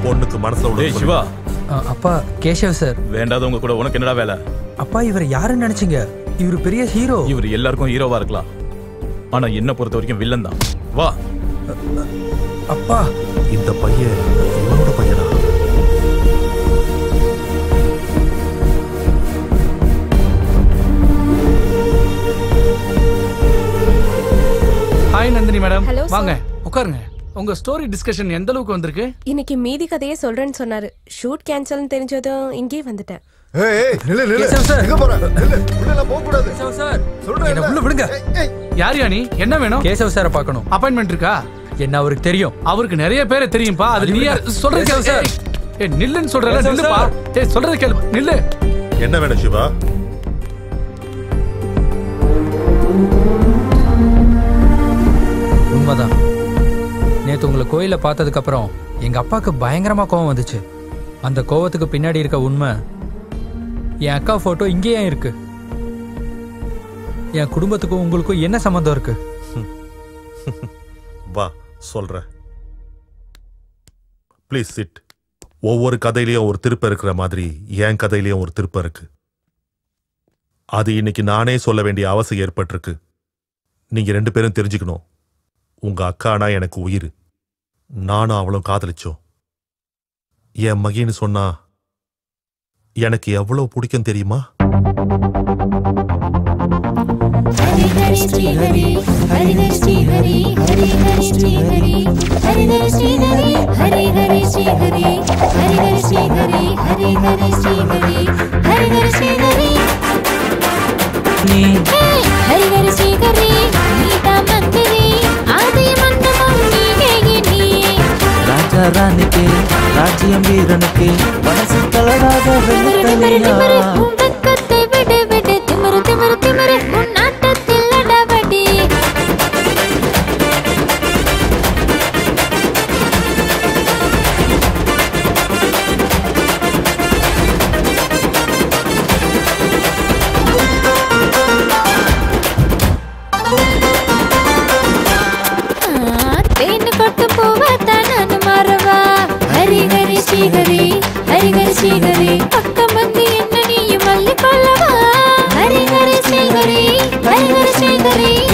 பொண்ணுக்கு மனசுல உள்ள சிவா. அப்பா கேஷவ் சார். வேண்டாதவங்க கூட உனக்கு என்னடா வேலை? அப்பா இவர் யாருன்னு நினைச்சீங்க? இவர் பெரிய ஹீரோ. இவர் எல்லாருக்கும் ஹீரோவா இருக்கலாம், ஆனா என்ன பொறுத்த வரைக்கும் வில்லன் தான். வா. அப்பா இந்த பையன் இவனோட பையனா? Hi Nandini madam, Hello, sir. வாங்க உட்காருங்க. உங்க ஸ்டோரி டிஸ்கஷன் எந்த அளவுக்கு வந்திருக்கு? இன்னைக்கு மீதி கதையே சொல்றேன்னு சொன்னாரு. ஷூட் கேன்சல்னு தெரிஞ்சதும் இங்கே வந்துட்டேன். ஏய் நில்லு நில்லு. கேசவ் சார். எங்க போற? நில்லு. உள்ள போக கூடாது. கேசவ் சார். சொல்றேன். என்ன உள்ள விடுங்க. யார் நீ? என்ன வேணும்? கேசவ் சாரை பார்க்கணும். அப்பாயின்மெண்ட் இருக்கா? என்ன அவருக்கு தெரியும்? அவருக்கு நிறைய பேரை தெரியும்பா. அது நீ சொல்றது கேளு சார். ஏய் நில்லுன்னு சொல்றல, கேசவ் நில்லுப்பா. ஏய் சொல்றது கேளு, நில்லு. என்ன வேணும் சிவா? உண்மைதான். நேத்து உங்களை கோயில பார்த்ததுக்கு அப்புறம் எங்க அப்பாவுக்கு பயங்கரமா கோவம் வந்துச்சு. அந்த கோவத்துக்கு பின்னாடி இருக்க உண்மை, என் அக்கா போட்டோ இங்கேயே இருக்கு. என் குடும்பத்துக்கும் உங்களுக்கும் என்ன சம்பந்தம் இருக்கு? வா சொல்றேன். Please sit. ஒவ்வொரு கதையிலயும் ஒரு திருப்பம் இருக்கிற மாதிரி என் கதையிலயும் ஒரு திருப்பம் இருக்கு. அது இன்னைக்கு நானே சொல்ல வேண்டிய அவசியம் ஏற்பட்டிருக்கு. நீங்க 2 பேரும் தெரிஞ்சுக்கணும். உங்க அக்கானா எனக்கு உயிர். நானும் அவளும் காதலிச்சோம். என் மகின்னு சொன்னா எனக்கு எவ்வளவு பிடிக்கும் தெரியுமா? ராஜாராணிக்கு ராஜ்யம் வீரனுக்கு மனசு தளராத வெள்ளத்தலையா.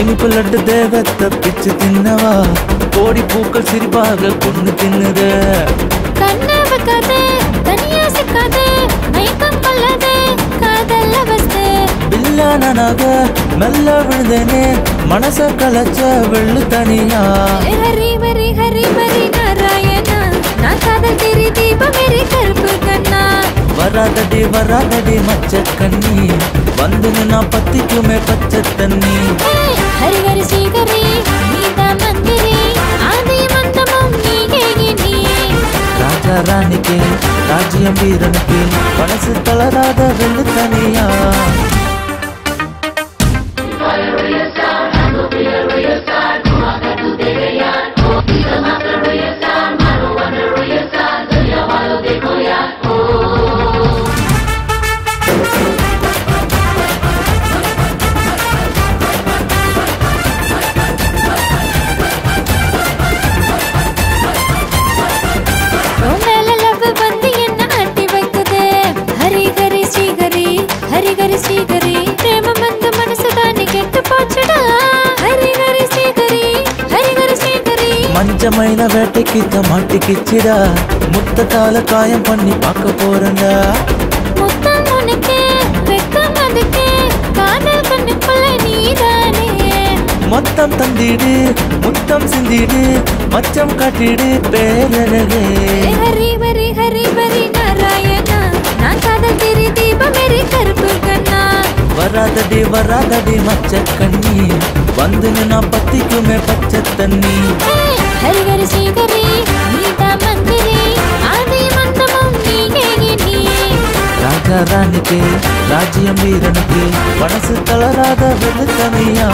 இனிப்பு லட்டு தேவத்தை பிச்சு தின்னவா, கோடி பூக்கள் சிரிப்பாக பொண்ணு தின்னுத. கல்யாண நக மெல்ல விழுந்தேனே மனச கலச்ச வெள்ளு தனியா ஹரி மரி ஹரி மரி நாராயணா நான் காதல் தெரி தீப மேரி கருப்பு கண்ணா வராதடி மச்ச கண்ணி வந்து நான் பத்திக்குமே பச்சை தண்ணி ஹரி ஹரி ஸ்ரீகரி நீதா மந்திரி ஆதி மந்தமும் நீயே நீ ராஜா ராணிக்கு ராஜ்யம் வீரனுக்கு மனசு தளராத வெள்ளு தனியா ஸ்ரீகரி பிரேம மந்த மனசு தானே கெட்டு போச்சுடா ஹரி ஹரி ஸ்ரீகரி ஹரி ஹரி ஸ்ரீகரி மஞ்ச மயில வேட்டைக்கு மாட்டிக்கிச்சிடா முத்தத்தால காயம் பண்ணி பார்க்க போறேன்டா முத்தம் உனக்கு வெக்கம் அதுக்கு காதல் கண்ணுக்குள்ள நீதானே மொத்தம் தந்திடு முத்தம் சிந்திடு மச்சம் காட்டிடு பேரழகே ஹரி ஹரி ஹரி ஹரி நாராயணா நான் காதல் தெரி தீப மேரி கருப்பு கண்ணா வராதடி மச்ச கண்ணி வந்து நான் பத்திக்குமே பச்சை தண்ணி ஹரி ஹரி ஸ்ரீகரி நீதா மந்திரி ஆதி மந்தமும் நீயே நீ ராஜா ராணிக்கு ராஜ்யம் வீரனுக்கு மனசு தளராத வெள்ளு தனியா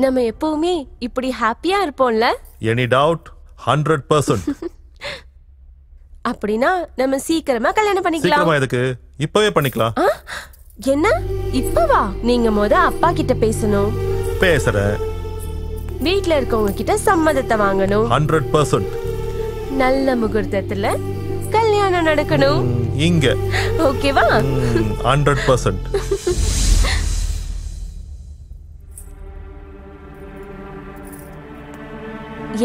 நம்ம எப்பவுமே இப்படி ஹாப்பியா இருப்போம்ல? Any doubt? 100%. அப்படினா நம்ம சீக்கிரமா கல்யாணம் பண்ணிக்கலாம். சீக்கிரமா எதுக்கு? இப்பவே பண்ணிக்கலாம். என்ன? இப்பவா? நீங்க அப்பா கிட்ட பேசணும். பேசுறேன். வீட்ல இருக்கவங்க கிட்ட சம்மதத்தை வாங்கணும். 100%. நல்ல முகூர்த்தத்துல கல்யாணம் நடக்கணும். இங்க. ஓகேவா? 100%.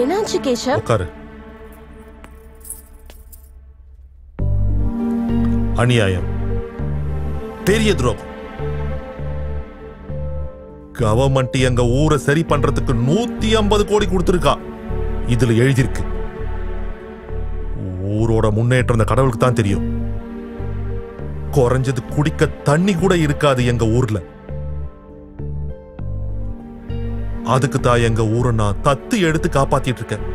என்னாச்சு கேஷவ்? உட்காரு. அநியாயம், பெரிய துரோகம். கவர்மெண்ட் எங்க ஊரை சரி பண்றதுக்கு 150 கோடி கொடுத்திருக்கா. இதுல எழுதிருக்கு. ஊரோட முன்னேற்றம் இந்த கடவுளுக்கு தான் தெரியும். குறைஞ்சது குடிக்க தண்ணி கூட இருக்காது எங்க ஊர்ல. அதுக்கு தான் எங்க ஊரை நான் தத்து எடுத்து காப்பாத்திட்டு இருக்கேன்.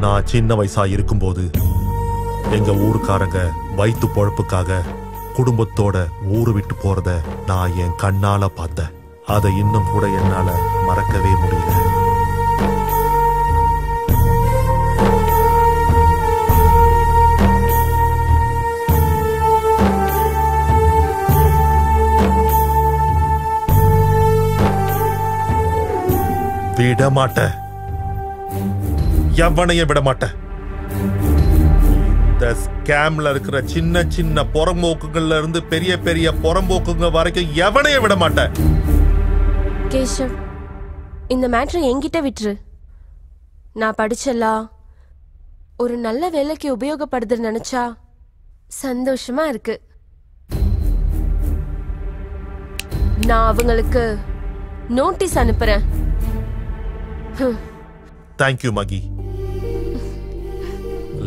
நான் சின்ன வயசா இருக்கும்போது எங்க ஊருக்காரங்க வயிற்று பொழப்புக்காக குடும்பத்தோட ஊரு விட்டு போறத நான் என் கண்ணால பார்த்தேன். அதை இன்னும் கூட என்னால மறக்கவே முடியல. விட மாட்டேன், எவனையும் விட மாட்டேன். இந்த ஸ்கேம்ல இருக்கிற சின்ன சின்ன புறம்போக்குகள்ல இருந்து பெரிய பெரிய புறம்போக்குங்க வரைக்கும் எவனையும் விட மாட்டேன். கேஷவ், இந்த மேட்டரை என்கிட்ட விட்டுரு. நான் படிச்சலா ஒரு நல்ல வேலைக்கு உபயோகப்படுதுன்னு நினைச்சா சந்தோஷமா இருக்கு. நான் அவங்களுக்கு நோட்டீஸ் அனுப்புறேன். தேங்க்யூ மகி.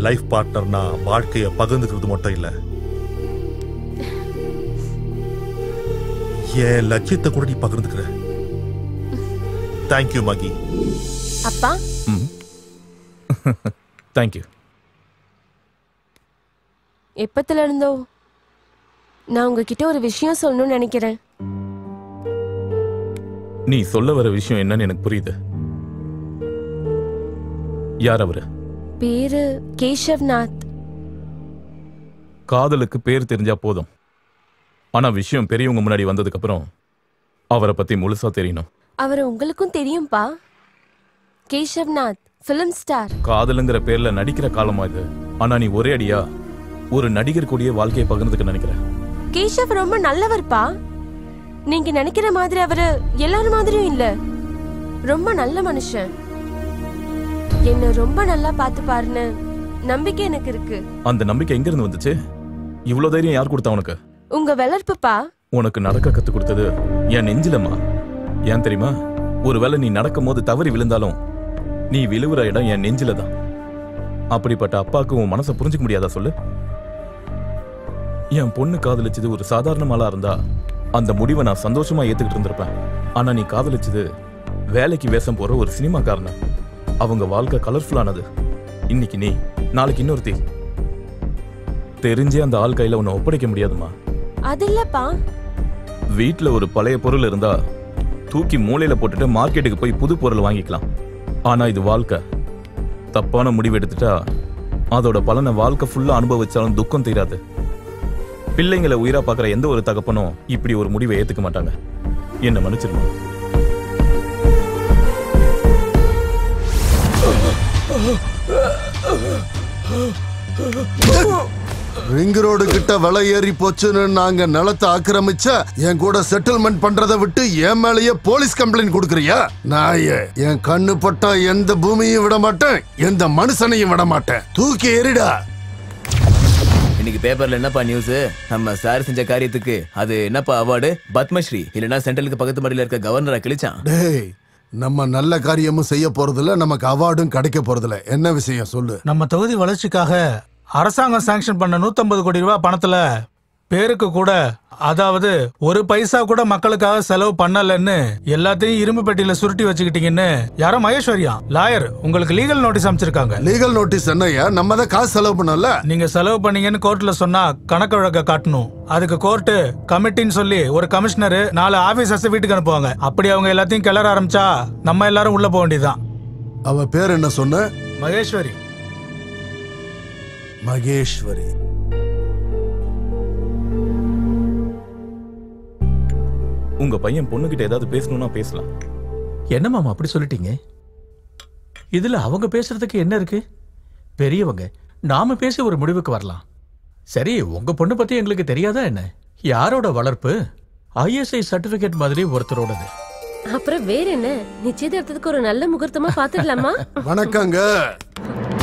லைஃப் பார்ட்னர்னா வாழ்க்கைய பகிர்ந்துக்கிறது மட்டும் இல்ல, என் லட்சியத்தை கூட நீ பகிர்ந்துக்கிற. தேங்க்யூ மகி. அப்பா, தேங்க்யூ. எப்பத்துல இருந்தோ நான் உங்ககிட்ட ஒரு விஷயம் சொல்லணும்னு நினைக்கிறேன். நீ சொல்ல வர விஷயம் என்னன்னு எனக்கு புரியுது. யார் அவரு? பேரு கேஷவ்நாத். காதலுக்கு பேர் தெரிஞ்சா போதும், ஆனா விஷயம் பெரியவங்க முன்னாடி வந்ததுக்கு அப்புறம் அவரை பத்தி முழுசா தெரியணும். அவர் உங்களுக்கும் தெரியும்பா. கேஷவ்நாத் பிலிம் ஸ்டார். காதலுங்கிற பேர்ல நடிக்கிற காலமா இது. ஆனா நீ ஒரே அடியா ஒரு நடிகர் கூடிய வாழ்க்கையை பகிர்ந்துக்க நினைக்கிற. கேஷவ் ரொம்ப நல்லவர்ப்பா. நீங்க நினைக்கிற மாதிரி அவரு எல்லாரும் மாதிரியும் இல்ல. ரொம்ப நல்ல மனுஷன். என்ன ரொம்ப நல்லா பார்த்து பாருன்னு நம்பிக்கை எனக்கு இருக்கு. அந்த நம்பிக்கை எங்க இருந்து வந்துச்சு? இவ்வளவு தைரியம் யார் கொடுத்தா உனக்கு? உங்க வளர்ப்புப்பா. உனக்கு நடக்க கத்து கொடுத்தது என் நெஞ்சிலம்மா. ஏன் தெரியுமா? ஒருவேளை நீ நடக்கும் போது தவறி விழுந்தாலும் நீ விழுவுற இடம் என் நெஞ்சில தான். அப்படிப்பட்ட அப்பாவுக்கு உன் மனசை புரிஞ்சுக்க முடியாதா சொல்லு? என் பொண்ணு காதலிச்சது ஒரு சாதாரண ஆளா இருந்தா அந்த முடிவை நான் சந்தோஷமா ஏத்துக்கிட்டு இருந்திருப்பேன். ஆனா நீ காதலிச்சது வேலைக்கு வேஷம் போற ஒரு சினிமாக்காரன. அவங்க வாழ்க்கை கலர்ஃபுல்லானது. இன்னைக்கு நீ, நாளைக்கு இன்னொருத்தி. தெரிஞ்சே அந்த ஆள் கையில உன்னை ஒப்படைக்க முடியாதுமா. அது இல்லப்பா. வீட்டுல ஒரு பழைய பொருள் இருந்தா தூக்கி மூலையில போட்டுட்டு மார்க்கெட்டுக்கு போய் புது பொருள் வாங்கிக்கலாம். ஆனா இது வாழ்க்கை. தப்பான முடிவு எடுத்துட்டா அதோட பலனை வாழ்க்கை ஃபுல்லா அனுபவிச்சாலும் துக்கம் தீராது. பிள்ளைங்களை உயிரா பாக்குற எந்த ஒரு தகப்பனும் இப்படி ஒரு முடிவை ஏத்துக்க மாட்டாங்க. என்ன மன்னிச்சிருமா. ரிங் ரோடு கிட்ட விலை ஏறி போச்சுன்னு நாங்க நிலத்தை ஆக்கிரமிச்சா என் கூட செட்டில்மெண்ட் பண்றதை விட்டு என் மேலேயே போலீஸ் கம்ப்ளைண்ட் கொடுக்கறியா? நாயே, என் கண்ணு பட்டா எந்த பூமியும் விட மாட்டேன், எந்த மனுஷனையும் விட மாட்டேன். தூக்கி எறிடா. இன்னைக்கு பேப்பர்ல என்னப்பா நியூஸ்? நம்ம சார் செஞ்ச காரியத்துக்கு அது என்னப்பா அவார்டு? பத்மஸ்ரீ இல்லனா சென்ட்ரலுக்கு பக்கத்து மடியில இருக்க கவர்னரா கிழிச்சான். டேய், நம்ம நல்ல காரியமும் செய்ய போறதில்ல, நமக்கு அவார்டும் கிடைக்க போறதில்ல. என்ன விஷயம் சொல்லு. நம்ம தொகுதி வளர்ச்சிக்காக அரசாங்கம் சாங்ஷன் பண்ண 150 கோடி ரூபாய் பணத்துல பேருக்கு கூட, அதாவது ஒரு பைசா கூட மக்களுக்காக செலவு பண்ணலன்னு எல்லாத்தையும் இரும்பு பெட்டியில சுருட்டி வச்சுக்கிட்டீங்கன்னு யாரோ மகேஸ்வரியா லாயர் உங்களுக்கு லீகல் நோட்டீஸ் அமைச்சிருக்காங்க. லீகல் நோட்டீஸ் என்னையா? நம்ம தான் காசு செலவு பண்ணல. நீங்க செலவு பண்ணீங்கன்னு கோர்ட்ல சொன்னா கணக்கு வழக்க காட்டணும். அதுக்கு கோர்ட்டு கமிட்டின்னு சொல்லி ஒரு கமிஷனர் 4 ஆபீசர்ஸ் வீட்டுக்கு அனுப்புவாங்க. அப்படி அவங்க எல்லாத்தையும் கிளற ஆரம்பிச்சா நம்ம எல்லாரும் உள்ள போக வேண்டியதுதான். அவ பேர் என்ன சொன்ன? மகேஸ்வரி. மகேஸ்வரி. உங்க பையன் பொண்ணுகிட்ட ஏதாவது பேசணும்னா பேசலாம். என்ன மாமா அப்படி சொல்லிட்டீங்க? இதுல அவங்க பேசுறதுக்கு என்ன இருக்கு? பெரியவங்க, நாம பேசி ஒரு முடிவுக்கு வரலாம். சரி, உங்க பொண்ணு பத்தி எங்களுக்கு தெரியாதா என்ன? யாரோட வளர்ப்பு? ISI சர்டிபிகேட் மாதிரி ஒருத்தரோடது. அப்புறம் வேற என்ன? நிச்சயதார்த்தத்துக்கு ஒரு நல்ல முகூர்த்தமா பாத்துடலாமா? வணக்கங்க.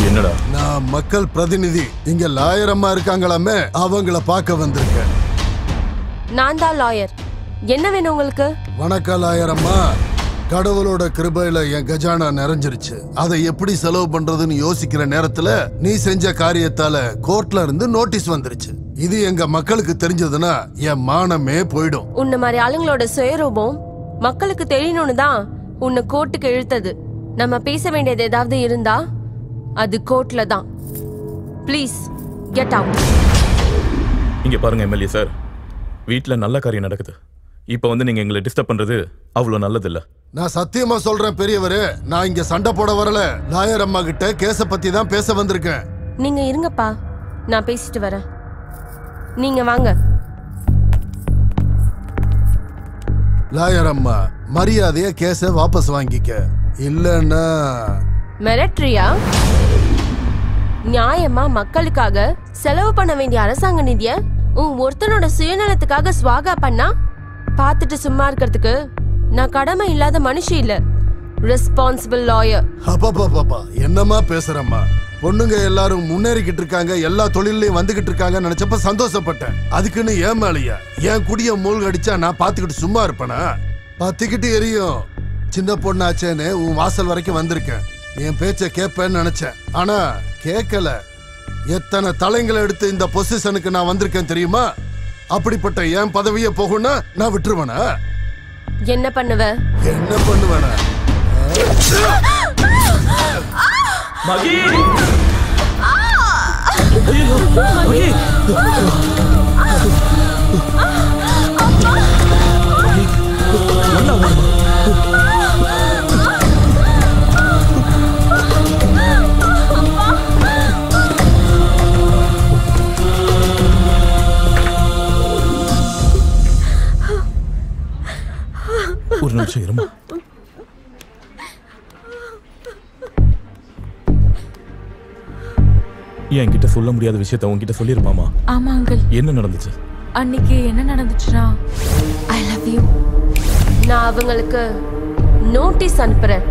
என்னடா? நான் மக்கள் பிரதிநிதி. இங்க லாயர் அம்மா இருக்காங்களாமே, அவங்கள பார்க்க வந்திருக்கேன். நான் தான் லாயர். என்ன வேணும் உங்களுக்கு? வணக்கம் லாயர் அம்மா. கடவுளோட கிருபையில என் கஜானா நிறைஞ்சிருச்சு. அதை எப்படி செலவு பண்றதுன்னு யோசிக்கிற நேரத்துல நீ செஞ்ச காரியத்தால கோர்ட்ல இருந்து நோட்டீஸ் வந்துருச்சு. இது எங்க மக்களுக்கு தெரிஞ்சதுன்னா என் மானமே போயிடும். உன்ன மாதிரி ஆளுங்களோட சுயரூபம் மக்களுக்கு தெரியணும்னு தான் உன்னை கோர்ட்டுக்கு இழுத்தது. நம்ம பேச வேண்டியது ஏதாவது இருந்தா அது கோர்ட்ல தான். Please get out. இங்க பாருங்க எம்எல்ஏ சார், வீட்டுல நல்ல காரியம் நடக்குது. இப்ப வந்து நீங்க எங்களை டிஸ்டர்ப் பண்றது அவ்வளவு நல்லது இல்ல. நான் சத்தியமா சொல்றேன் பெரியவரே, நான் இங்க சண்டை போட வரல. லாயர் அம்மா கிட்ட கேஸ பத்தி தான் பேச வந்திருக்கேன். நீங்க இருங்கப்பா, நான் பேசிட்டு வரேன். நீங்க வாங்க. லாயர் அம்மா, மரியாதைய கேஸ வாபஸ் வாங்கிக்க. இல்லன்னா மிரட்ரியா? நியாயமா மக்களுக்காக செலவு பண்ண வேண்டிய அரசாங்க நிதிய உன் ஒருத்தனோட சுயநலத்துக்காக ஸ்வாகா பண்ணா பார்த்துட்டு சும்மா இருக்கிறதுக்கு நான் கடமை இல்லாத மனுஷி இல்ல, ரெஸ்பான்சிபிள் லாயர். அப்பா என்னமா பேசுறம்மா? பொண்ணுங்க எல்லாரும் முன்னேறிக்கிட்டு இருக்காங்க, எல்லா தொழிலையும் வந்துகிட்டு இருக்காங்க நினைச்சப்ப சந்தோஷப்பட்டேன். அதுக்குன்னு ஏன் மேலையா என் குடிய மூழ்க அடிச்சா நான் பாத்துக்கிட்டு சும்மா இருப்பேனா? பத்திக்கிட்டு எரியும். சின்ன பொண்ணாச்சேன்னு உன் வாசல் வரைக்கும் வந்திருக்கேன். என் பேச்ச கேட்பேன்னு நினைச்சேன், ஆனா கேட்கல. எத்தனை தலைங்களை எடுத்து இந்த பொசிஷனுக்கு நான் வந்திருக்கேன் தெரியுமா? அப்படிப்பட்ட என் பதவியை போகும்னா நான் விட்டுருவேனா? என்ன பண்ணுவ? என்ன பண்ணுவேனா? மகி! ஒரு நிமிஷம் இருமா. என்கிட்ட சொல்ல முடியாத விஷயத்தை உன்கிட்ட சொல்லிருப்பாமா? ஆமா அங்கிள். என்ன நடந்துச்சு? அன்னைக்கு என்ன நடந்துச்சுன்னா, ஐ லவ் யூ. நான் அவங்களுக்கு நோட்டீஸ் அனுப்புறேன்.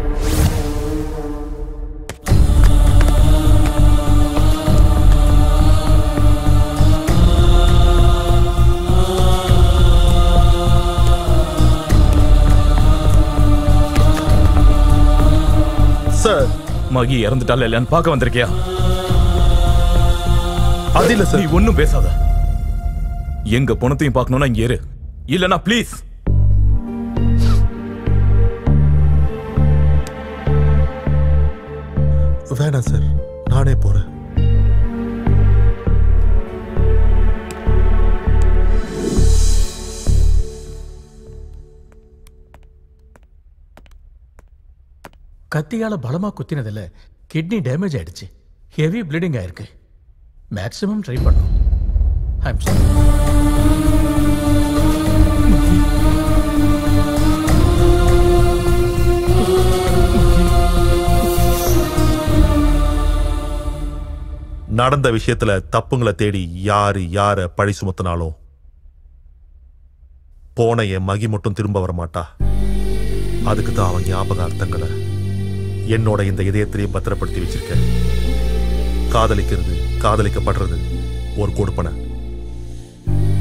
மகி இறந்துட்டால இல்லையான்னு பார்க்க வந்திருக்கியா? அது இல்ல சார். நீ ஒன்னும் பேசாத. எங்க பணத்தையும் பார்க்கணும்னா இங்க இரு, இல்லனா ப்ளீஸ். வேணாம் சார், நானே போறேன். கத்தியால பலமா குத்தினதுல கிட்னி டேமேஜ் ஆயிடுச்சு. ஹெவி ப்ளீடிங் ஆயிருக்கு. மேக்ஸிமம் ட்ரை பண்ணோம். I'm sorry. நடந்த விஷயத்துல தப்புங்களை தேடி யார பழி சுமத்தினாலும் போன என் மகி மட்டும் திரும்ப வர மாட்டா. அதுக்கு தான் அவன் ஞாபக அர்த்தங்களை என்னோட இந்த இதயத்திலையும் பத்திரப்படுத்தி வச்சிருக்கேன். காதலிக்கிறது, காதலிக்கப்படுறது ஒரு கொடுப்பனை.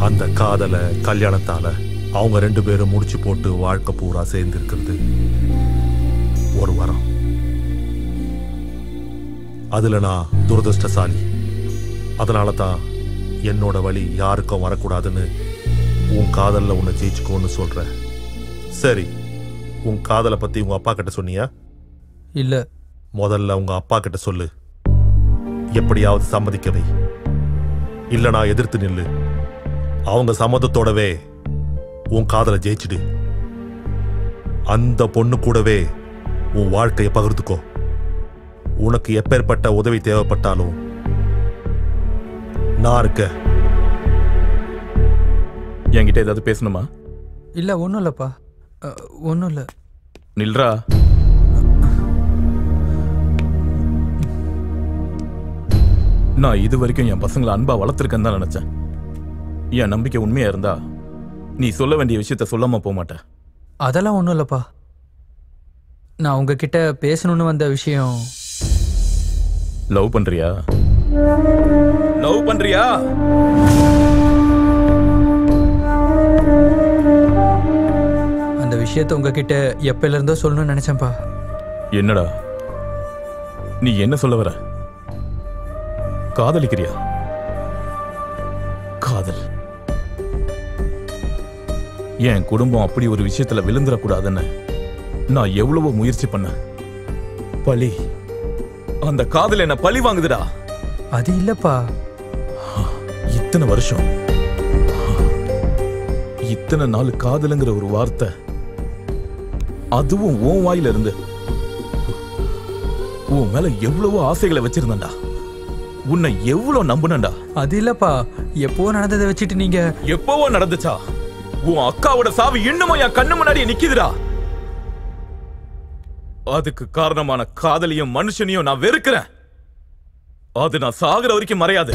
அந்த காதலை கல்யாணத்தால அவங்க 2 பேரும் முடிச்சு போட்டு வாழ்க்கை பூரா சேர்ந்து இருக்கிறது ஒரு வரம். அதுல நான் துரதிருஷ்டசாலி. அதனால தான் என்னோட வழி யாருக்கும் வரக்கூடாதுன்னு உன் காதல்ல உன்னை ஜெயிச்சுக்கோன்னு சொல்ற. சரி, உன் காதலை பத்தி உங்க அப்பா கிட்ட சொன்னியா? இல்ல. முதல்ல உங்க அப்பா கிட்ட சொல்லு. எப்படியாவது சம்மதிக்கவை. இல்லனா எதிர்த்து நில்லு. அவங்க சம்மதத்தோடவே உன் காதலை ஜெயிச்சிடு. அந்த பொண்ணு கூடவே உன் வாழ்க்கையை பகிர்ந்துக்கோ. உனக்கு எப்பேற்பட்ட உதவி தேவைப்பட்டாலும் நான் இருக்க. என்கிட்ட ஏதாவது பேசணுமா? இல்ல, ஒன்றும் இல்லப்பா, ஒன்றும் இல்லை. நில்றா. நான் இது வரைக்கும் என் பசங்களை அன்பா வளர்த்துருக்கேன்னு தான் நினைச்சேன். என் நம்பிக்கை உண்மையா இருந்தா நீ சொல்ல வேண்டிய விஷயத்த சொல்லாம போக மாட்டேன். அதெல்லாம் ஒன்றும் இல்லப்பா. நான் உங்ககிட்ட பேசணும்னு வந்த விஷயம். லவ் பண்றியா? லவ் பண்றியா? அந்த விஷயத்தை உங்ககிட்ட எப்பல இருந்தோ சொல்லணும்னு நினைச்சேன்ப்பா. என்னடா நீ என்ன சொல்ல வர? காதலிக்கிறியா? காதல் என் குடும்பம் அப்படி ஒரு விஷயத்துல விழுந்துடக்கூடாதுன்னு நான் எவ்வளவோ முயற்சி பண்ண. பழி, அந்த காதல் என்ன பழி வாங்குதுடா. அது இல்லப்பா. இத்தனை வருஷம், இத்தனை நாள் காதலுங்கிற ஒரு வார்த்தை, அதுவும் உன் வாயில இருந்து. உன் மேல எவ்வளவோ ஆசைகளை வச்சிருந்தா, உன்னை எவ்வளவு நம்புனண்டா. அது இல்லப்பா, எப்போ நடந்ததை வச்சுட்டு நீங்க. எப்பவோ நடந்துச்சா? உன் அக்காவோட சாவு இன்னமும் என் கண்ணு முன்னாடியே நிக்குதுடா. அதுக்கு காரணமான காதலியும் மனுஷனையும் நான் வெறுக்கிறேன். அது நான் சாகுற வரைக்கும் மறையாது.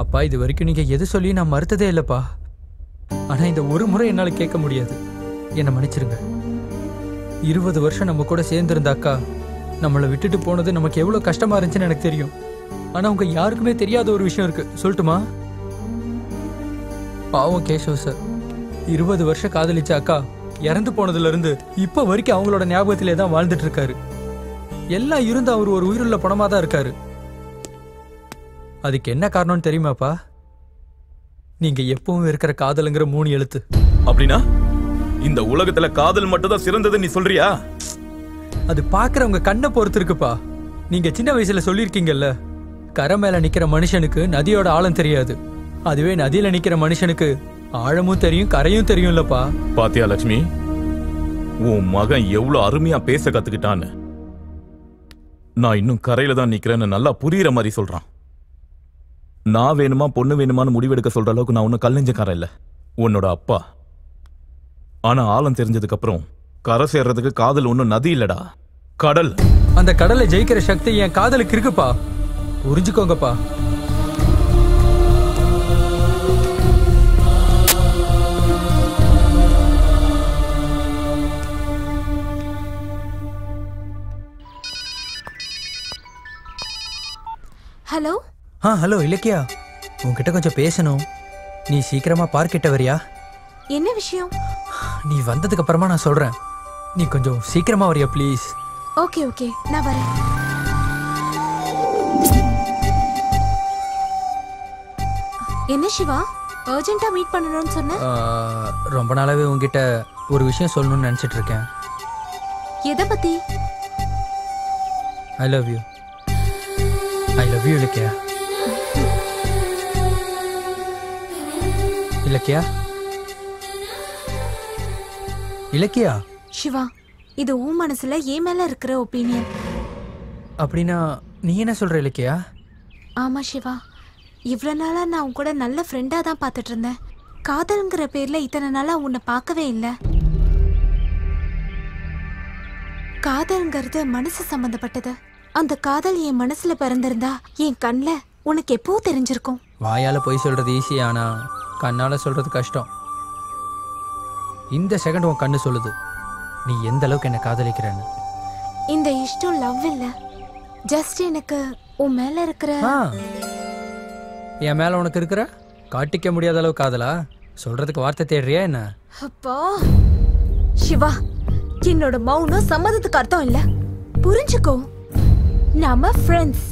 அப்பா, இது வரைக்கும் நீங்க எது சொல்லி நான் மறுத்ததே இல்லப்பா. ஆனா இந்த ஒரு முறை என்னால கேட்க முடியாது. என்ன மன்னிச்சிருங்க. 20 வருஷம் நம்ம கூட சேர்ந்திருந்த அக்கா நம்மளை விட்டுட்டு போனது நமக்கு எவ்வளவு கஷ்டமா இருந்துச்சுன்னு எனக்கு தெரியும். ஆனா உங்க யாருக்குமே தெரியாத ஒரு விஷயம் இருக்கு, சொல்லட்டுமா? பாவம் கேசவ் சார், 20 வருஷம் காதலிச்ச அக்கா இறந்து போனதுல இருந்து இப்ப வரைக்கும் அவங்களோட ஞாபகத்திலே தான் வாழ்ந்துட்டு இருக்காரு. எல்லாம் இருந்து அவர் ஒரு உயிருள்ள பணமா தான் இருக்காரு. அதுக்கு என்ன காரணம்னு தெரியுமாப்பா? நீங்க எப்பவும் இருக்கிற காதலுங்கிற 3 எழுத்து. அப்படின்னா இந்த உலகத்துல காதல் மட்டும் தான் சிறந்தது நீ சொல்றியா? அது பாக்குறவங்க கண்ணை பொறுத்து இருக்குப்பா. நீங்க சின்ன வயசுல சொல்லிருக்கீங்கல்ல, கரை மேல நிக்கிற மனுஷனுக்கு நதியோட ஆழம் தெரியாது, அதுவே நதியில நிக்கிற மனுஷனுக்கு ஆழமும் தெரியும் கரையும் தெரியும்லப்பா. பாத்தியா லட்சுமி, உன் மகன் எவ்வளவு அருமையா பேச கத்துக்கிட்டான்னு. நான் இன்னும் கரையில தான் நிக்கிறேன்னு நல்லா புரியுற மாதிரி சொல்றான். நான் வேணுமா பொண்ணு வேணுமான்னு முடிவெடுக்க சொல்ற அளவுக்கு நான் ஒன்னும் கல்லஞ்சக்காரன் இல்ல, உன்னோட அப்பா. ஆனா ஆழம் தெரிஞ்சதுக்கு அப்புறம் கரை சேர்றதுக்கு காதல் ஒன்னும் நதி இல்லடா, கடல். அந்த கடலை ஜெயிக்கிற சக்தி என் காதலுக்கு இருக்குப்பா, புரிஞ்சுக்கோங்கப்பா. ஹலோ. ஹலோ இலக்கியா, உன்கிட்ட கொஞ்சம் பேசணும். நீ சீக்கிரமா பார்க் கிட்ட வரியா? என்ன விஷயம்? நீ வந்ததுக்கு அப்புறமா நான் சொல்றேன். நீ கொஞ்சம் சீக்கிரமா வரியா ப்ளீஸ்? ஓகே ஓகே நான் வரேன். என்ன சிவா அர்ஜென்ட்டா மீட் பண்ணணும்னு சொன்ன? ரொம்ப நாளாவே உங்ககிட்ட ஒரு விஷயம் சொல்லணும்னு நினைச்சிட்டு இருக்கேன். எதை பத்தி? I love you. I love you Ilakkiya. Ilakkiya Ilakkiya. Shiva இது உன் மனசுல ஏன் மேல இருக்கிற ஒப்பீனியன். அப்படின்னா நீ என்ன சொல்ற இலக்கியா? ஆமா சிவா, இவ்வளவு நாளா நான் உன் கூட நல்ல ஃப்ரெண்டா தான் பார்த்துட்டு இருந்தேன். காதல்ங்கிற பேர்ல இத்தனை நாளா உன்னை பார்க்கவே இல்லை. காதல்ங்கிறது மனசு சம்பந்தப்பட்டது. அந்த காதல் என் மனசுல பிறந்திருந்தா என் கண்ணுல உனக்கு எப்போ தெரிஞ்சிருக்கும். வாயால போய் சொல்றது ஈஸி, ஆனா கண்ணால சொல்றது கஷ்டம். இந்த செகண்ட் உன் கண்ணு சொல்லுது நீ எந்த அளவுக்கு என்ன காதலிக்கிறன்னு. இந்த இஷ்டம் லவ் இல்ல, ஜஸ்ட் எனக்கு உன் மேல இருக்கிற என் மேல உனக்கு இருக்கிற காட்டிக்க முடியாத அளவு காதலா? சொல்றதுக்கு வார்த்தை தேடுறியா என்ன? அப்பா சிவா, என்னோட மௌனம் சம்மதத்துக்கு அர்த்தம் இல்ல, புரிஞ்சுக்கோ. நாம ஃப்ரெண்ட்ஸ்,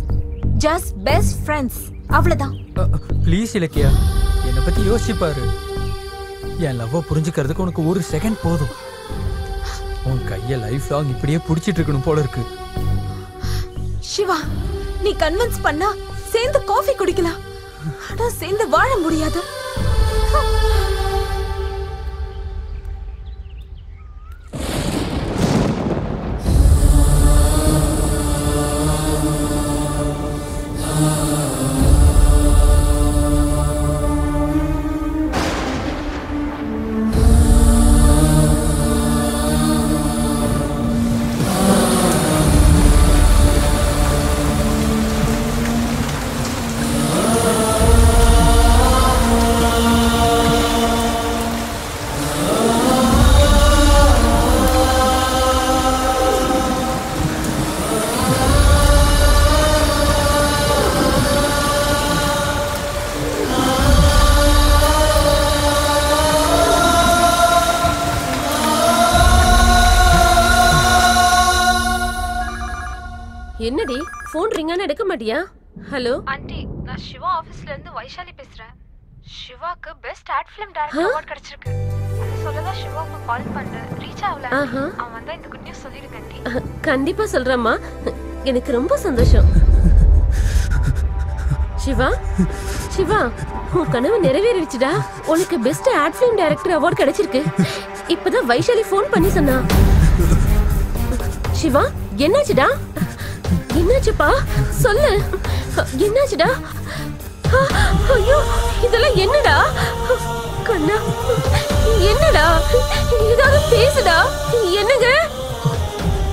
ஜஸ்ட் பெஸ்ட் ஃப்ரெண்ட்ஸ், அவ்வளவுதான். ப்ளீஸ் இலக்கியா, என்னை பத்தி யோசிச்சு பாரு. என் லவ்வ புரிஞ்சுக்கிறதுக்கு உனக்கு ஒரு செகண்ட் போதும். உன் கைய லைஃப் லாங் இப்படியே புடிச்சிட்டு இருக்கணும் போல இருக்கு. சிவா, நீ கன்வின்ஸ் பண்ணா சேர்ந்து காஃபி குடிக்கலாம், ஆனா சேர்ந்து வாழ முடியாது. என்னடி போன் ரிங்கான எடுக்க மாட்டியா? ஹலோ ஆண்டி, நான் சிவா ஆபீஸ்ல இருந்து வைஷாலி பேசுறேன். சிவாக்கு best ad film director award கிடைச்சிருக்கு. அது சொல்லதா சிவாக்கு கால் பண்ணேன், ரீச் ஆகல. அவன் வந்தா இந்த குட் நியூஸ் சொல்லிடுங்க ஆண்டி. கண்டிப்பா சொல்றேம்மா, எனக்கு ரொம்ப சந்தோஷம். சிவா சிவா, உன் கனவு நிறைவேறிடுச்சுடா. உனக்கு best ad film director award கிடைச்சிருக்கு. இப்பதான் வைஷாலி போன் பண்ணி சொன்னா. சிவா என்னாச்சுடா? என்னாச்சுப்பா சொல்லு, என்னாச்சுடா? ஐயோ இதெல்லாம் என்னடா? கண்ணா என்னடா? ஏதாவது பேசுடா. என்னங்க?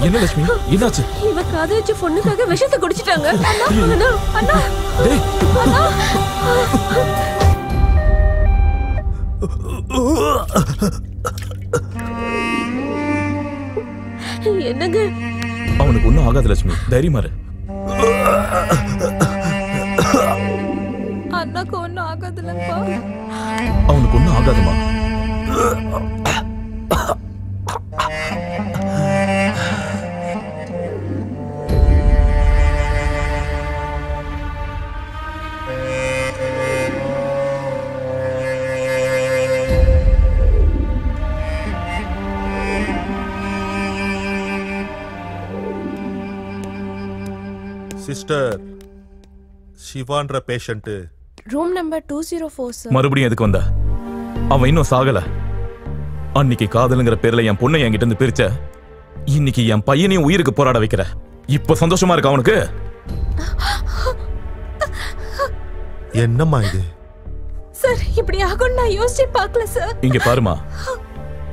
என்ன லட்சுமி, என்னாச்சு? இவ காதலிச்ச பொண்ணுக்காக விஷத்தை குடிச்சிட்டாங்க. அண்ணா அண்ணா அண்ணா. என்னங்க? அவனுக்கு ஒண்ணும் ஆகாது லட்சுமி, தைரியமா இரு. அண்ணாக்கு ஒன்னும் ஆகாதுல்லப்பா. அவனுக்கு ஒண்ணும் ஆகாதுமா. சிஸ்டர், சிவான்ற பேஷண்ட் ரூம் நம்பர் 204 சார். மறுபடியும் எதுக்கு வந்தா? அவன் இன்னும் சாகல. அன்னைக்கு காதலுங்கிற பேர்ல என் பொண்ணை என்கிட்ட இருந்து பிரிச்ச, இன்னைக்கு என் பையனையும் உயிருக்கு போராட வைக்கிற. இப்ப சந்தோஷமா இருக்கா அவனுக்கு? என்னம்மா இது? சார் இப்படி ஆகும் நான் யோசிச்சு பார்க்கல சார். இங்க பாருமா,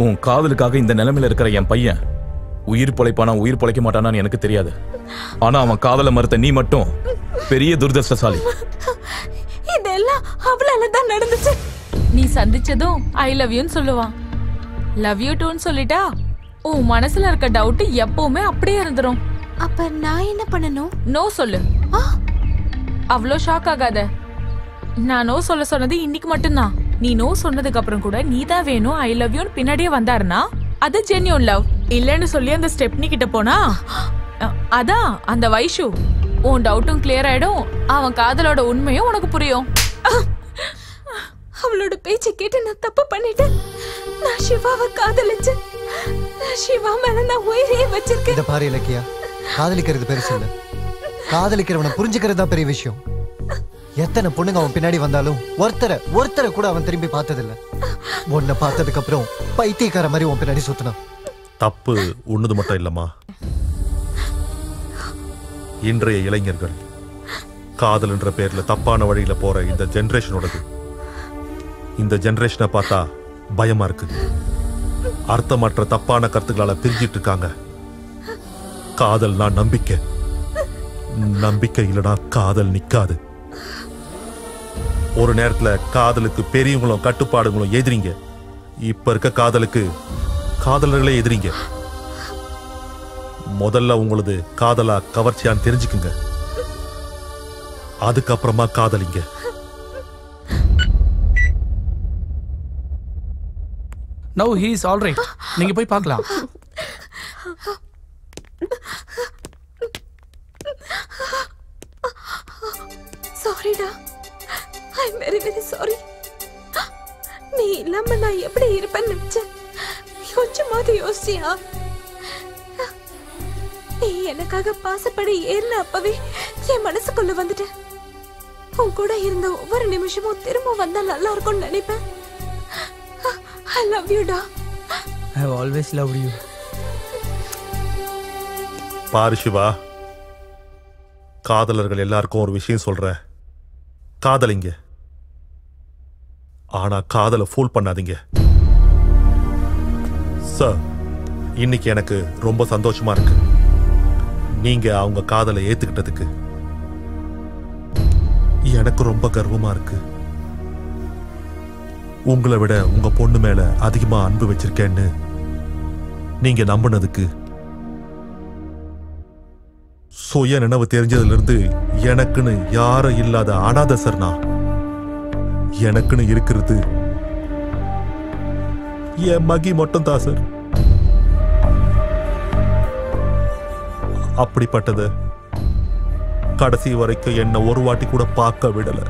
உன் காதலுக்காக இந்த நிலைமையில இருக்கிற என் பையன் உயிர் பொழைப்பானா உயிர் பொழைக்க மாட்டானான்னு எனக்கு தெரியாது. ஆனா அவன் காதல மறுத்த நீ மட்டும் பெரிய துர்தர்ஷ்டசாலி. இதெல்லாம் அவளால தான் நடந்துச்சு. நீ சந்திச்சதும் ஐ லவ் யூன்னு சொல்லுவான். லவ் யூ டூன்னு சொல்லிட்டா உன் மனசுல இருக்க டவுட் எப்பவுமே அப்படியே இருந்துரும். அப்ப நான் என்ன பண்ணணும்? நோ சொல்லு. அவ்வளோ ஷாக் ஆகாத. நான் நோ சொல்ல சொன்னது இன்னைக்கு மட்டும்தான். நீ நோ சொன்னதுக்கு அப்புறம் கூட நீ தான் வேணும் ஐ லவ் யூன்னு பின்னாடியே வந்தாருன்னா அது ஜென்யூன் லவ். இல்லன்னு சொல்லி அந்த ஸ்டெப்னி கிட்ட போனா அதான் அந்த வைஷு உன் டவுட்டும் கிளியர் ஆயிடும், அவன் காதலோட உண்மையும் உனக்கு புரியும். அவளோட பேச்சை கேட்டு நான் தப்பு பண்ணிட்டேன். நான் சிவாவை காதலிச்சேன். சிவா மேல நான் உயிரையே வச்சிருக்கேன். இத பாரு இலக்கியா, காதலிக்கிறது பெருசு இல்ல, காதலிக்கிறவனை புரிஞ்சுக்கிறது தான் பெரிய விஷயம். எத்தனை பொண்ணுங்க அவன் பின்னாடி வந்தாலும் ஒருத்தரை கூட அவன் திரும்பி பார்த்ததில்ல. உன்னை பார்த்ததுக்கு அப்புறம் பைத்தியக்கார மாதிரி உன் பின்னாடி சுத்தினான். தப்பு ஒண்ணுது மட்டும் இல்லம்மா, இன்றைய இளைஞர்கள் காதல் என்ற பேர்ல தப்பான வழியில போற இந்த ஜெனரேஷனோடது. இந்த ஜெனரேஷனை பார்த்தா பயமா இருக்கு. அர்த்தமற்ற தப்பான கருத்துக்களால பிரிஞ்சிட்டு இருக்காங்க. காதல்னா நம்பிக்கை, நம்பிக்கை இல்லனா காதல் நிக்காது. ஒரு நேரத்துல காதலுக்கு பெரியவங்களும் கட்டுப்பாடுகளும் எதிரிங்க. இப்ப இருக்க காதலுக்கு காதலர்களே எதிரிங்க. முதல்ல உங்களது காதலா கவர்ச்சியான்னு தெரிஞ்சுக்குங்க, அதுக்கப்புறமா காதலிங்க. Now he is all right. நீங்க போய் பார்க்கலாம். சாரிடா, I am very very sorry. நீ இல்லாம நான் எப்படி இருப்பேன்னு நினைச்சேன். கொஞ்சமாவது யோசிச்சியா? நீ எனக்காக பாசப்படி ஏறின அப்பவே என் மனசுக்குள்ள வந்துட்ட. உன் கூட இருந்த ஒவ்வொரு நிமிஷமும் திரும்ப வந்தா நல்லா இருக்கும்னு நினைப்பேன். I love you டா. I have always loved you. பாரு சிவா, காதலர்கள் எல்லாருக்கும் ஒரு விஷயம் சொல்றேன், காதலிங்க, ஆனா காதலை ஃபூல் பண்ணாதீங்க. சார், இன்னைக்கு எனக்கு ரொம்ப சந்தோஷமா இருக்கு. நீங்க அவங்க காதலை ஏத்துக்கிட்டதுக்கு எனக்கு ரொம்ப கர்வமா இருக்கு. உங்களை விட உங்க பொண்ணு மேல அதிகமா அன்பு வச்சிருக்கேன்னு நீங்க நம்பினதுக்கு, சுய நினைவு தெரிஞ்சதுல இருந்து எனக்குன்னு யாரும் இல்லாத அனாதை சார் நான். எனக்குன்னு இருக்கிறது என் மகி மட்டும் தான் சார். அப்படிப்பட்டது கடைசி வரைக்கும் என்ன ஒரு வாட்டி கூட பார்க்க விடல.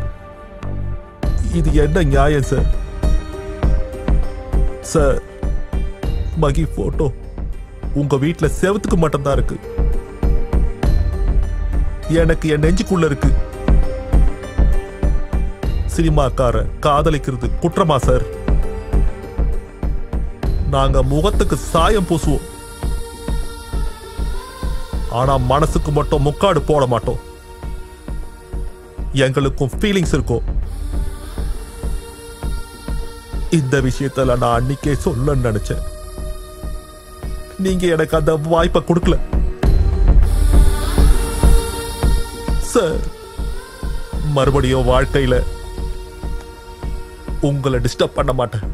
இது என்ன நியாயம் சார்? சார், மகி போட்டோ உங்க வீட்டுல செவத்துக்கு மட்டும்தான் இருக்கு, எனக்கு என் நெஞ்சுக்குள்ள இருக்கு. சினிமாக்கார காதலிக்கிறது குற்றமா சார்? நாங்க முகத்துக்கு சாயம் பூசுவோம், ஆனா மனசுக்கு மட்டும் முக்காடு போட மாட்டோம். எங்களுக்கும் ஃபீலிங்ஸ் இருக்கும். இந்த விஷயத்துல நான் அன்னைக்கே சொல்லணும்னு நினைச்சேன், நீங்க எனக்கு அந்த வாய்ப்பை கொடுக்கல சார். மறுபடியும் வாழ்க்கையில உங்களை டிஸ்டர்ப் பண்ண மாட்டேன்.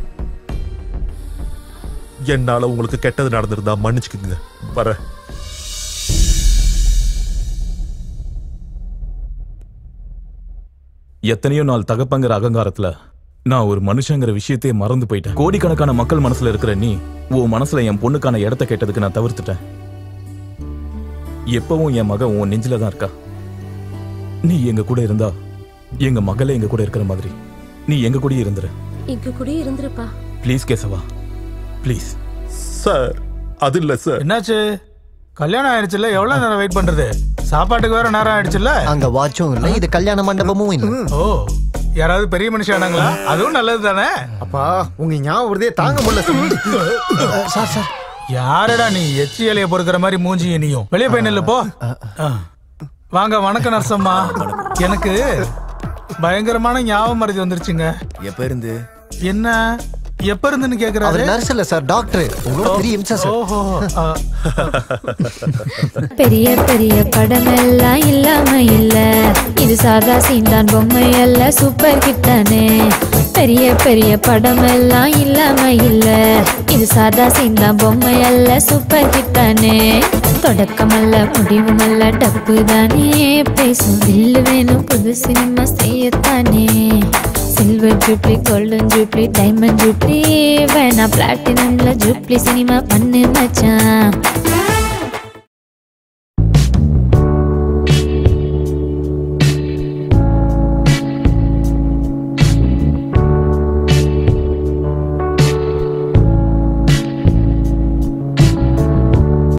என்னால உங்களுக்கு கெட்டது நடந்திருந்தா மன்னிச்சுக்குங்க. வர எத்தனையோ நாள் தகப்பங்கிற அகங்காரத்துல நான் ஒரு மனுஷங்கிற விஷயத்தையே மறந்து போயிட்டேன். கோடிக்கணக்கான மக்கள் மனசுல இருக்கிற நீ உன் மனசுல என் பொண்ணுக்கான இடத்த கேட்டதுக்கு நான் தவிர்த்துட்டேன். எப்பவும் என் மகன் உன் நெஞ்சில தான் இருக்கா. நீ எங்க கூட இருந்தா எங்க மகளே எங்க கூட இருக்கிற மாதிரி நீ எங்க கூட இருந்துரு. எங்க கூட இருந்துருப்பா. ப்ளீஸ் கேசவா, ப்ளீஸ். சார், அது இல்ல சார். என்னாச்சு? கல்யாணம் ஆயிடுச்சுல, எவ்வளவு நேரம் வெயிட் பண்றது? சாப்பாட்டுக்கு வேற நேரம் ஆயிடுச்சுல. அங்க வாட்சும் இல்ல, இது கல்யாண மண்டபமும் இல்ல. ஓ, யாராவது பெரிய மனுஷனாங்களா? அதுவும் நல்லது தானே. அப்பா, உங்க ஞாபகத்தையே தாங்க முடியல சார். சார், யாரடா நீ? எச்சி இலைய பொறுக்கிற மாதிரி மூஞ்சி நீயும். வெளியே போய் நில்லு போ. வாங்க. வணக்கம் நர்சம்மா. எனக்கு பயங்கரமான ஞாபகம் மறதி வந்துருச்சுங்க. எப்ப இருந்து? என்ன எப்ப இருந்துன்னு கேக்குறாரு? அவர் நர்ஸ் இல்ல சார், டாக்டர். உங்களோட பெரிய இம்சா சார். ஓஹோ. பெரிய பெரிய படமெல்லாம் இல்லாம இல்ல, இது சாதா சீன்தான், பொம்மை அல்ல, சூப்பர் ஹிட் தானே. பெரிய பெரிய படமெல்லாம் இல்லாம இல்ல, இது சாதா சீன்தான், பொம்மை அல்ல, சூப்பர் ஹிட் தானே. தொடக்கமல்ல முடிவுமல்ல, டப்பு தானே பேசும். தில்லு வேணும் புது சினிமா செய்யத்தானே. Silver jubilee, golden jubilee, diamond jubilee வேணா, பிளாட்டினம்ல ஜூப்ளி சினிமா பண்ணு மச்சான்.